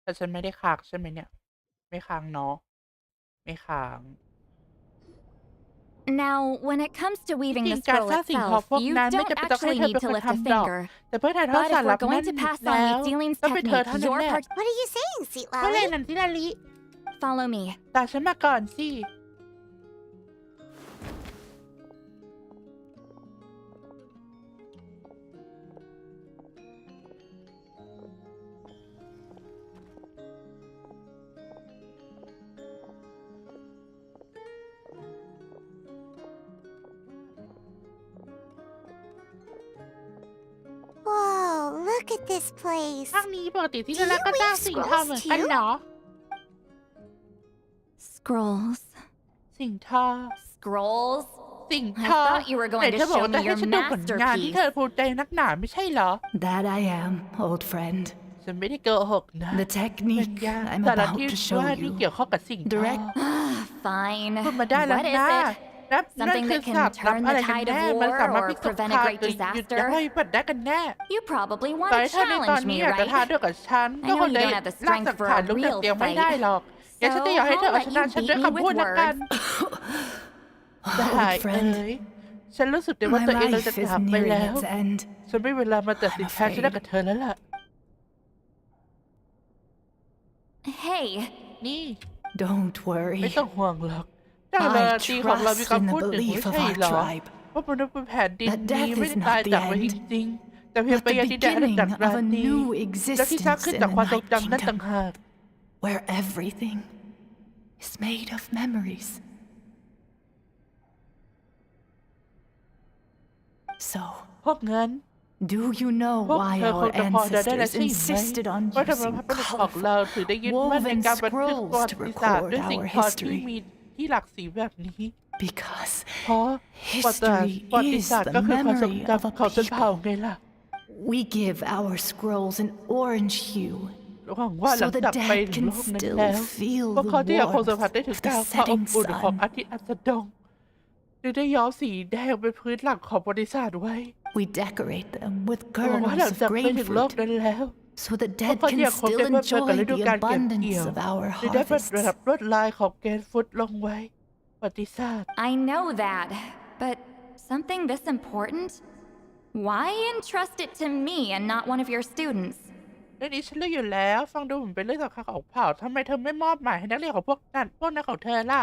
แต่ฉันไม่ได้ค้างใช่ไหมเนี่ยไม่ค้างเนาะไม่ค้าง Now, when it comes to จ weaving ริ the งการ scroll สร้างสิ่งของ itself, พวก you นั้นไม่ don't จำเป็นต้องให้ actually เธอ need เป็น to คน lift a ทำดอก finger. แต่เพื่อถ่ายทอด But สาร if ลั we're บนั้น going to pass แล้ on ว Wheat Ceiling's ก็เป็นเธอ technique, เท่านั้น your แหละ part. What are you saying, Sweet ก็เลย Lolly? นันทิลาลิ Follow me. ตามฉันมาก่อนสิ Whoa, look at this place. ภาคนี้ปกติที่เราก็สร้างสิ่งทอเหมือนกันเหรอ Scrolls. สิ่งทอ Scrolls? สิ่ง I ทอ thought you were แต่ going เธ to อบอก show ว่าจะ me ให้ your ฉันดูผลงานที่เธอ masterpiece. ภูมิใจนักหนาไม่ใช่เหรอ That I am, old friend. ฉันไม่ได้โกหกนะ The technique ปัญญา I'm สาร about ที่ to show ว่าที่ you. เกี่ยวข้องกับสิ่งทอ Direct. Fine. พูดมาได้แล้ว What is นะ it? นั่น Something คือ that can ศาสตร์ลับ turn อะไร the กัน tide แน่ of มัน war สามารถ or พิสูจน์ prevent ข่า a ว great หรือหยุด disaster? ยั้งปัดได้กันแน่ You probably want ต่อ to ให้เธอในตอน challenge นี้ me, อยากจะท้า right? ด้วยกับฉัน I ก็ know คง you ได้ don't have the ลาก strength สัง for ขาร a ลุกจาก real เตียงไม่ได้ fight. หรอกงั้นฉันจะอยากให้เธอ So เอา I'll ช let นะ you ฉัน beat ด้วย me คำพูด with ละกัน words. ได้ Old friend. ฉันรู้สึกได้ว่า My ตัวเองเราจะ life is จากไป nearing แล้ว its end. ฉันไม่มีเวลามาตัดสินแทนฉันได้กับเธอแล้วล่ะ Hey, นี่ Don't ไม่ worry. ต้องห่วงหรอกแต่เวลา I ตีของเรามี trust in คำ the พูดหนึ่ง belief ไม่ of ใช่ our หรอ tribe ว่ามนุษย์บนแผ่นดิน that นี้ death ไม่ is ได้ตาย not the จากไปจ end, ริงๆแต่เพียง but ไป the ยังดินแดน beginning จากรา of a ตรี new และที่สร้าง existence ขึ้น in จาก the ความทรง Night จำนั่นต่าง Kingdom, หาก where everything is made of memories. So, พวกงั้น do you know พวก why เธอค our งจะพอจะได้และ ancestors ใช่ไหม insisted on ว่าทำไม using พระบุรุษของเรา colorful, ถึงได้ยึดมั่นใน woven การบันทึกประวั scrolls to ติศาสตร์ record ด้วยสิ่ง our ทอที่มี history? ที่หลากสีแบบนี้ Because เพราะประวัติ history ศาสต is ร์ the ก็คือความทรง memory of a จำของชนเผ่า people. ไงล่ะ We give our scrolls an orange hue หวังว่าหลัง so the จากไป dead ถึง can โลกนั้น still แล้ว feel พวก the เขาจะยังคงสัมผัส warmth ได้ถึง of the การความอบ setting อุ่นของ sun. อาทิตย์อัสดงจึงได้ย้อมสีแดงเป็นพื้นหลังของประวัติศาสตร์ไว้ We decorate them with หวังว่าหลัง kernels จาก of ไป grain ถึงโลก fruit นั้นแล้ว so the พวก dead เขาจะ can ยังคง still ได้เพลิดเพลิน enjoy กับฤดู the กาลเก็บเกี่ abundance ยว of our หรือได้ประ harvests. ดับลวดลายของแกนฟุตลงไว้ประวัติศาสตร์ I know that, but something this important? Why entrust it to me and not one of your students? เรื่องนี้ฉันรู้อยู่แล้วฟังดูเหมือนเป็นเรื่องสำคัญของเผ่าทำไมเธอไม่มอบหมายให้นักเรียนของพวกนั้นของเธอล่ะ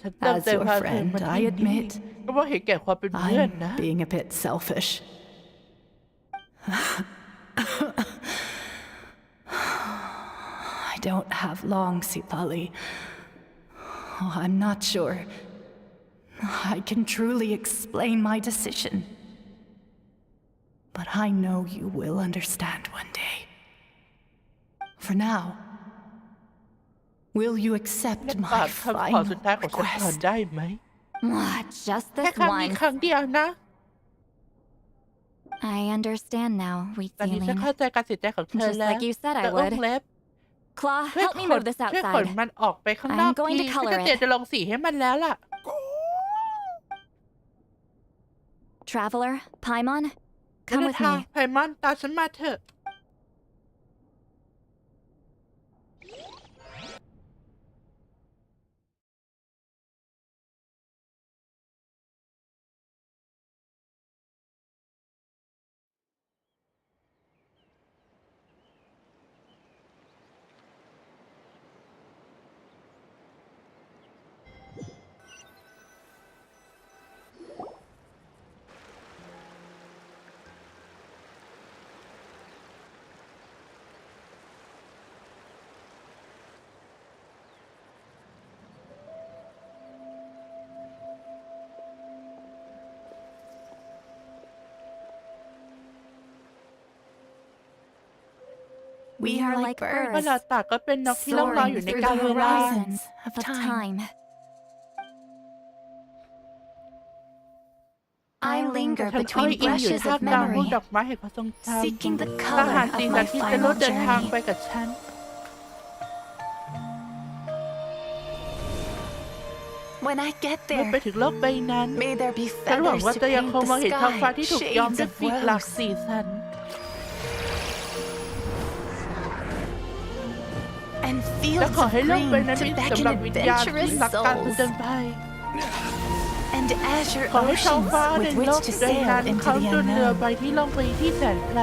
ฉันเติม As เต็ม your ความเธอ friend, มา I ที่นี่ admit ก็เพราะเห็นแก่ความเป็นเพื่อน I'm นะ being a bit selfish. I don't have long, Sipali. Oh, I'm not sure I can truly explain my decision. But I know you will understand one day. For now, will you accept และ my ฝากคำขอ final สุดท้ายของฉันก่อน request? ได้ไหม Just แค่ this ครั้งนี้ once. ครั้งเดียวนะ I understand now, Wheat ตอนนี้ฉัน Ceiling. เข้าใจการเสียใจของเธอ Just แล้ว like you said I แต่อุ้ง would. เล็บ Claw, ช่วย help me ขน move this ช่วยขน outside. มันออกไปข้างนอก I'm going ที to ฉัน color จะเตรียม it. จะลงสีให้มันแล้วล่ะ Traveler, Paimon, come with ทาง me. ไพมอนตามฉันมาเถอะ We are like เวลา birds, ตากก็เป็นนกที่ล่องลอยอ soaring ยู่ใน through กาล the เวลา horizons of time. I linger ฉันอ้อย between อิงอยู่ brushes ท่าม of กลางพวก memory, ดอกไม้แห่งความทรงจำ seeking the ท color หาร of สี my สันที่จะ final ร่วมเดินทาง journey. ไปกับฉัน When I get เมื่อ there, ไปถึงโลกใบนั้น may there be ฉันหวัง feathers ว่า to จะยัง paint คงมอง the เห็นท้องฟ้า sky, ที่ถูกย้อม shades ด้วย of ปีกหลาก rose. สีสัน และ fields ขอ of ให้โลก green ใบนั้น to มี beckon สำหรับวิญญาณที่ adventurous รักการผ souls, จญภัย and azure ขอให้ท้อง oceans ฟ้าใน with โล which ก to ใบ sail นั้น into เขา the จนเรือ unknown, ใบที่ล่องไปที่แสนไกล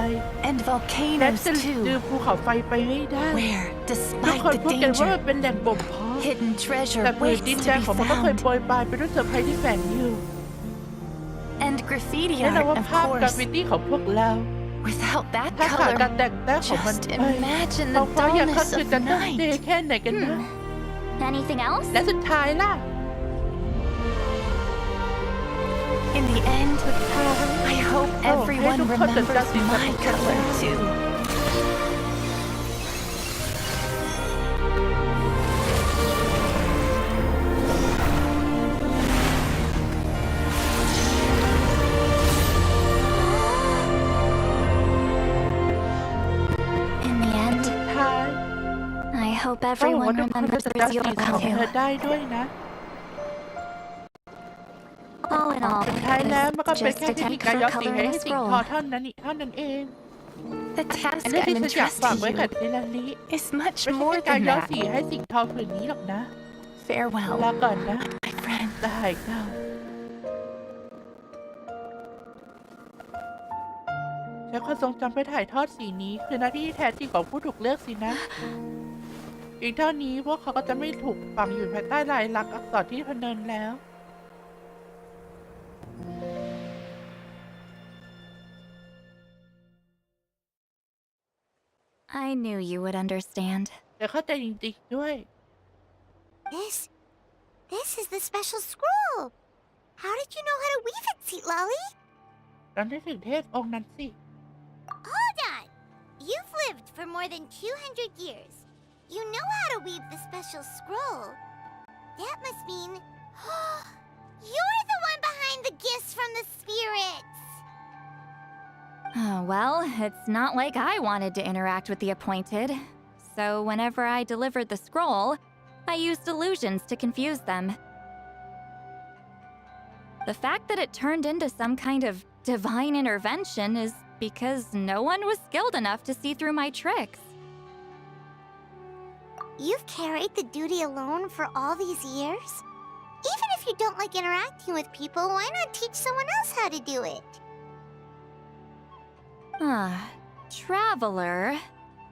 and และ volcanoes จะ too, ลืมภูเขาไฟไปไม่ได้ where, ทุก despite คน the พูดกันว่ามัน danger, เป็นแหล่งบ่มเพาะ hidden treasure แต่ผืน waits ดิน to แดน be ของมันก็เคย found, โปรยปลายไปด้วยเซอร์ไพรส์ที่แฝงอยู่ and graffiti แน่นอน art, ว่า of ภาพกราฟ course. ฟิตี้ของพวกเรา Without that ถ้าขาด color, การแต่งแต้มของมัน just ไป imagine ท้อ the งฟ้าอยากเข้า dullness คื of นจะ the ต้องเด night. แค่ไหนกันนะ Anything else? และสุดท้ายล่ะ In the end, I hope ให้ everyone ทุกคนจด remembers จำสิ่ง my สำคัญ color too. In the end, ท้าย I hope ก็หวังว่า everyone ทุกคน remembers จะจำสิ่ง your ของเธอ color. ได้ด้วยนะ All in all, สุดท้ายแล้วมันก็เป็น just แค่ a เทคนิค technique การ for ย้อมสีให้ coloring a สิ่ง scroll. ทอเท่านั้นเอง The task อันนี้ I'm ที่ฉันอยากฝาก entrusting ไว้กับ you เดลาลิ is much ไม่ใช่ more แค่การ than ย้อม that. สีให้สิ่งทอผืนนี้หรอกนะ Farewell, ลาก่อนนะ my friend. สหายเก่าใช้ความทรงจำไปถ่ายทอดสีนี้คือหน้าที่ที่แท้จริงของผู้ถูกเลือกสินะ อีกเท่านี้พวกเขาก็จะไม่ถูกฝังอยู่ภายใต้ลายลักษณ์อักษรที่พเนินแล้ว I knew you would understand. เดี๋ยวเข้าใจจริงๆด้วย This is the special scroll. How did you know how to weave it, Seat Lolly? ตอนที่ถึงเทพองค์นั้นสิ Hold on. You've lived for more than 200 years. You know how to weave the special scroll. That must mean you're the one behind the gifts from the spirits. Well, it's not like I wanted to interact with the appointed. So whenever I delivered the scroll, I used illusions to confuse them. The fact that it turned into some kind of divine intervention is because no one was skilled enough to see through my tricks. You've carried the duty alone for all these years? Even if you don't like interacting with people, why not teach someone else how to do it? Traveler,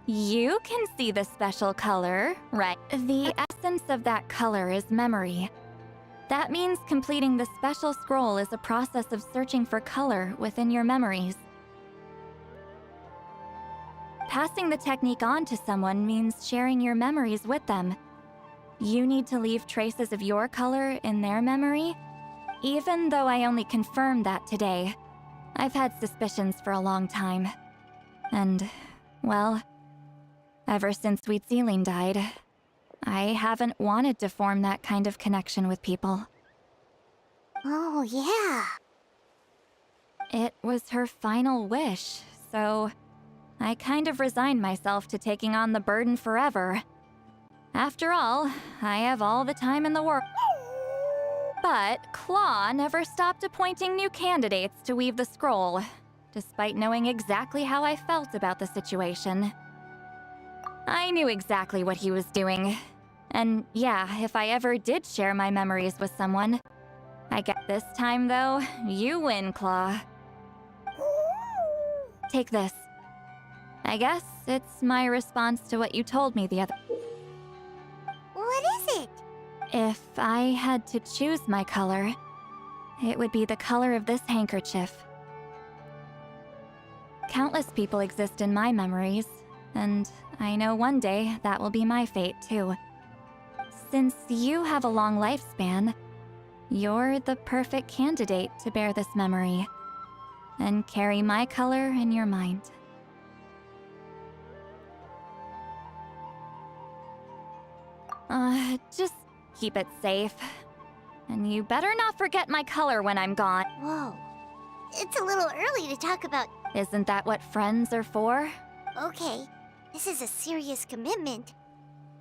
you can see the special color, right? The essence of that color is memory. That means completing the special scroll is a process of searching for color within your memories. Passing the technique on to someone means sharing your memories with them. You need to leave traces of your color in their memory. Even though I only confirmed that today, I've had suspicions for a long time. And, well, ever since Sweet Celine died, I haven't wanted to form that kind of connection with people. Oh, yeah. It was her final wish, so I kind of resigned myself to taking on the burden forever. After all, I have all the time in the world. But Claw never stopped appointing new candidates to weave the scroll, despite knowing exactly how I felt about the situation. I knew exactly what he was doing. And yeah, if I ever did share my memories with someone, I get this time though, you win, Claw. Take this. I guess it's my response to what you told me the other. What is it? If I had to choose my color, it would be the color of this handkerchief. Countless people exist in my memories, and I know one day that will be my fate too. Since you have a long lifespan, you're the perfect candidate to bear this memory and carry my color in your mind. Just keep it safe. And you better not forget my color when I'm gone. Whoa. It's a little early to talk about... Isn't that what friends are for? Okay, this is a serious commitment.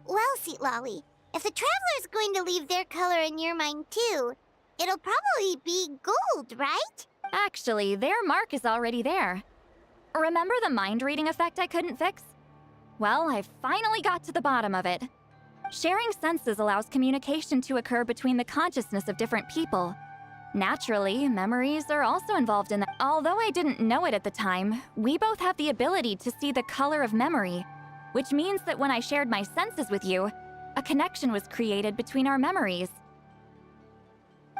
Well, Seat Lolly, if the Traveler's going to leave their color in your mind too, it'll probably be gold, right? Actually, their mark is already there. Remember the mind reading effect I couldn't fix? Well, I finally got to the bottom of it. Sharing senses allows communication to occur between the consciousness of different people. Naturally, memories are also involved in that. Although I didn't know it at the time, we both have the ability to see the color of memory, which means that when I shared my senses with you, a connection was created between our memories.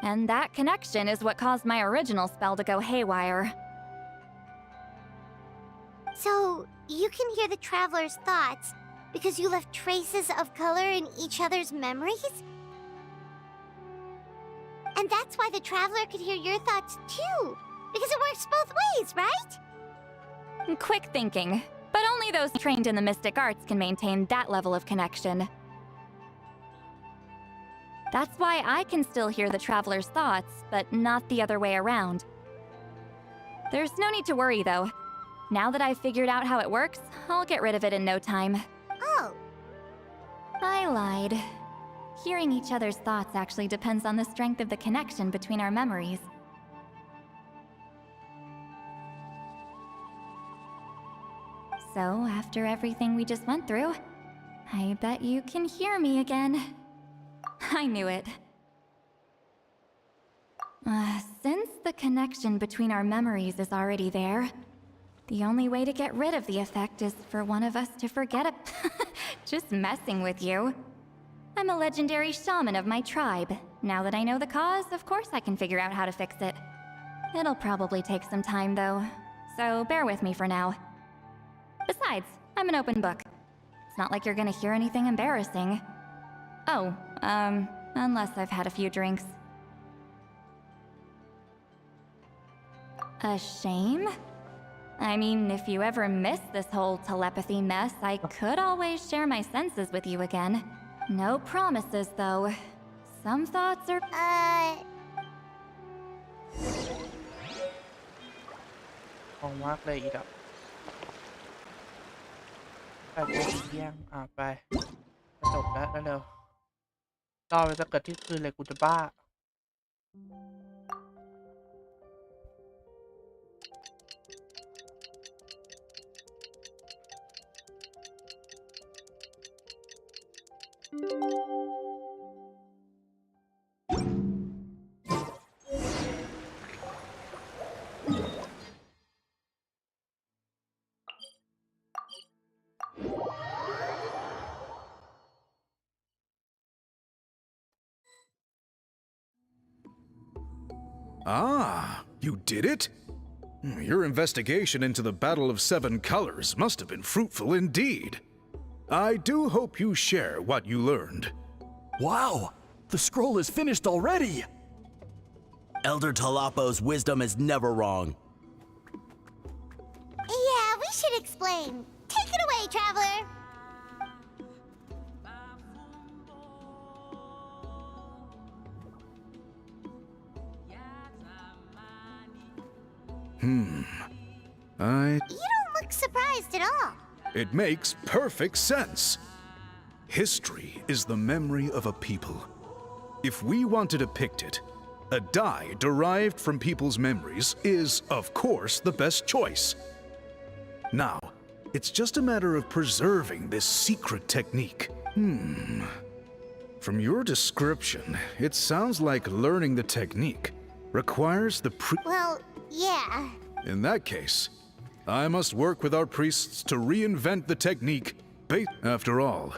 And that connection is what caused my original spell to go haywire. So, you can hear the traveler's thoughts because you left traces of color in each other's memories? And that's why the traveler could hear your thoughts too, because it works both ways, right? Quick thinking, but only those trained in the mystic arts can maintain that level of connection. That's why I can still hear the traveler's thoughts, but not the other way around. There's no need to worry though. Now that I've figured out how it works, I'll get rid of it in no time. Oh. I lied. Hearing each other's thoughts actually depends on the strength of the connection between our memories. So, after everything we just went through, I bet you can hear me again. I knew it. Since the connection between our memories is already there, the only way to get rid of the effect is for one of us to forget it. Just messing with you. I'm a legendary shaman of my tribe. Now that I know the cause, of course I can figure out how to fix it. It'll probably take some time though, so bear with me for now. Besides, I'm an open book. It's not like you're gonna hear anything embarrassing. Oh, unless I've had a few drinks. A shame? I mean, if you ever miss this whole telepathy mess, I could always share my senses with you again. No promises, though. Some thoughts are... ของมากเลยอีกอ่ะแต่จะเที่ยงไปจบแล้วเร็วต่อไปจะเกิดที่คืนเลยกูจะบ้า Ah, you did it? Your investigation into the Battle of Seven Colors must have been fruitful indeed. I do hope you share what you learned. Wow! The scroll is finished already! Elder Talapo's wisdom is never wrong. Yeah, we should explain. Take it away, traveler! You don't look surprised at all. It makes perfect sense. History is the memory of a people. If we want to depict it, a dye derived from people's memories is, of course, the best choice. Now, it's just a matter of preserving this secret technique. From your description, it sounds like learning the technique requires the Well, yeah. In that case, I must work with our priests to reinvent the technique. After all,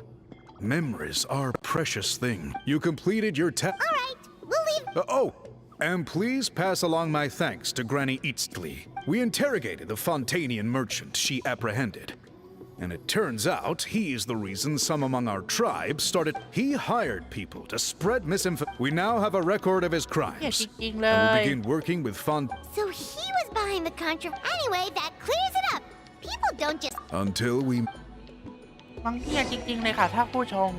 memories are a precious thing. You completed your task. All right, we'll leave. And please pass along my thanks to Granny Eastly. We interrogated the Fontanian merchant she apprehended. And it turns out he's the reason some among our tribe started. He hired people to spread misinformation. We now have a record of his crimes. And we'll begin working with So he was behind the contra. Anyway, that clears it up. People don't just. Until we. บางทีจริงๆเลยค่ะถ้าผู้ชม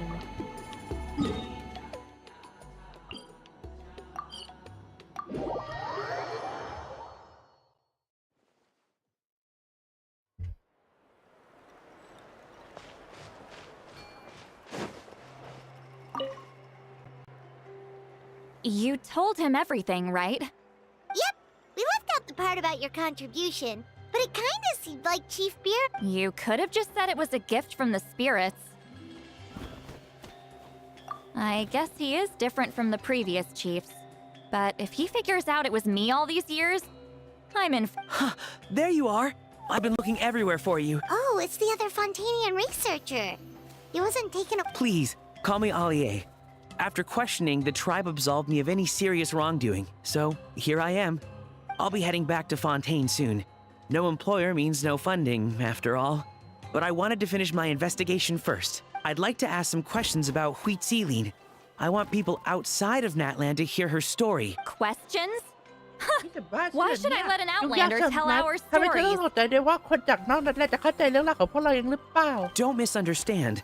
You told him everything, right? Yep, we left out the part about your contribution, but it kinda seemed like Chief Beer. You could have just said it was a gift from the spirits. I guess he is different from the previous chiefs. But if he figures out it was me all these years, I'm in. There you are. I've been looking everywhere for you. Oh, it's the other Fontanian researcher. He wasn't taken. Please, call me Allier. After questioning, the tribe absolved me of any serious wrongdoing, so here I am. I'll be heading back to Fontaine soon. No employer means no funding, after all. But I wanted to finish my investigation first. I'd like to ask some questions about Wheat Sealing. I want people outside of Natland to hear her story. Questions? Why should I let an outlander tell our ทำไมเธอต้อง stories? สนใจด้วยว่าคนจากนอกนั้นจะเข้าใจเรื่องราวของพวกเราเองหรือเปล่า Don't misunderstand.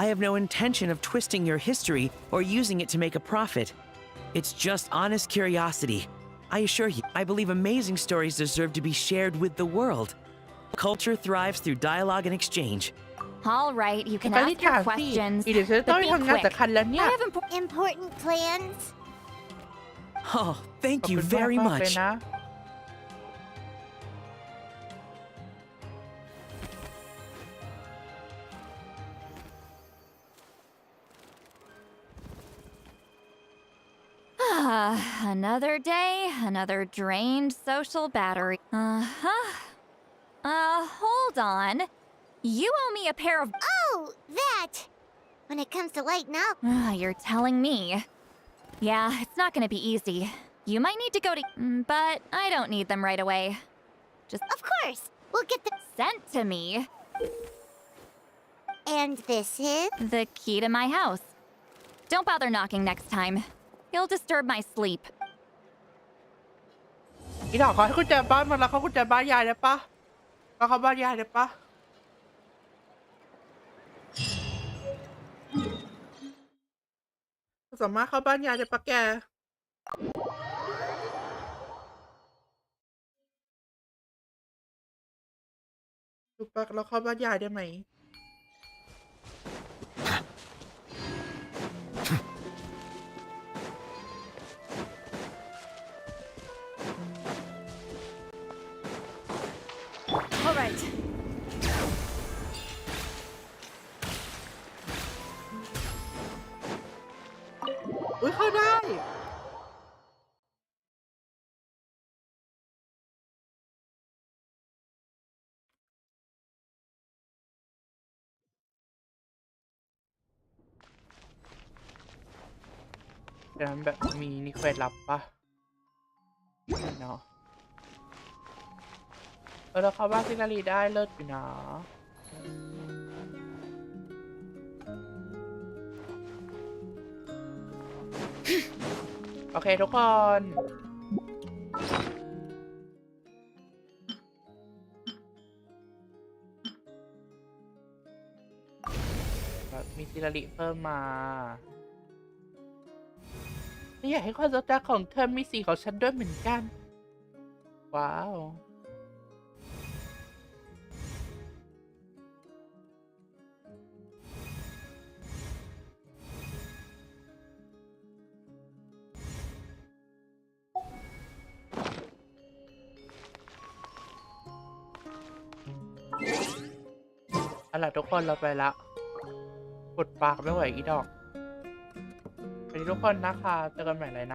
I have no intention of twisting your history or using it to make a profit. It's just honest curiosity. I assure you, I believe amazing stories deserve to be shared with the world. Culture thrives through dialogue and exchange. All right, you can ไปที่ ask your ถามสิ questions, อีเดี๋ยวฉันต้อง but ไป be ทำงาน quick. สำคัญแล้วเนี่ย I have Important plans? Oh, thank ขอบ you คุณ very มากๆเลย much. นะ Another day, another drained social battery. Hold on. You owe me a pair of. Oh, that! When it comes to lighting up. You're telling me. Yeah, it's not gonna be easy. You might need to go to. But I don't need them right away. Just. Of course! We'll get them sent to me. And this is? The key to my house. Don't bother knocking next time. You'll disturb my sleep. อีดอกขอให้กุญแจบ้านมาแล้วเขากุญแจบ้านยายได้ปะมาเข้าบ้านยายได้ปะสามารถเข้าบ้านยายได้ปะแกถูกปะเราเข้าบ้านยายได้ไหม All right. อุ้ยเข้าได้ เดี๋ยวนั้นแบบมีนี่เคยรับปะเนาะเราเข้าบ้านซินารีได้เลิศอยู่นะโอเคทุกคนมีซินารีเพิ่มมาไม่อยากให้ความทรงจำของเธอมีสีของฉันด้วยเหมือนกันว้าวเอาล่ะทุกคนเราไปละปวดปากไม่ไหวอีดอกสวัสดีทุกคนนะคะเจอกันใหม่เลยนะ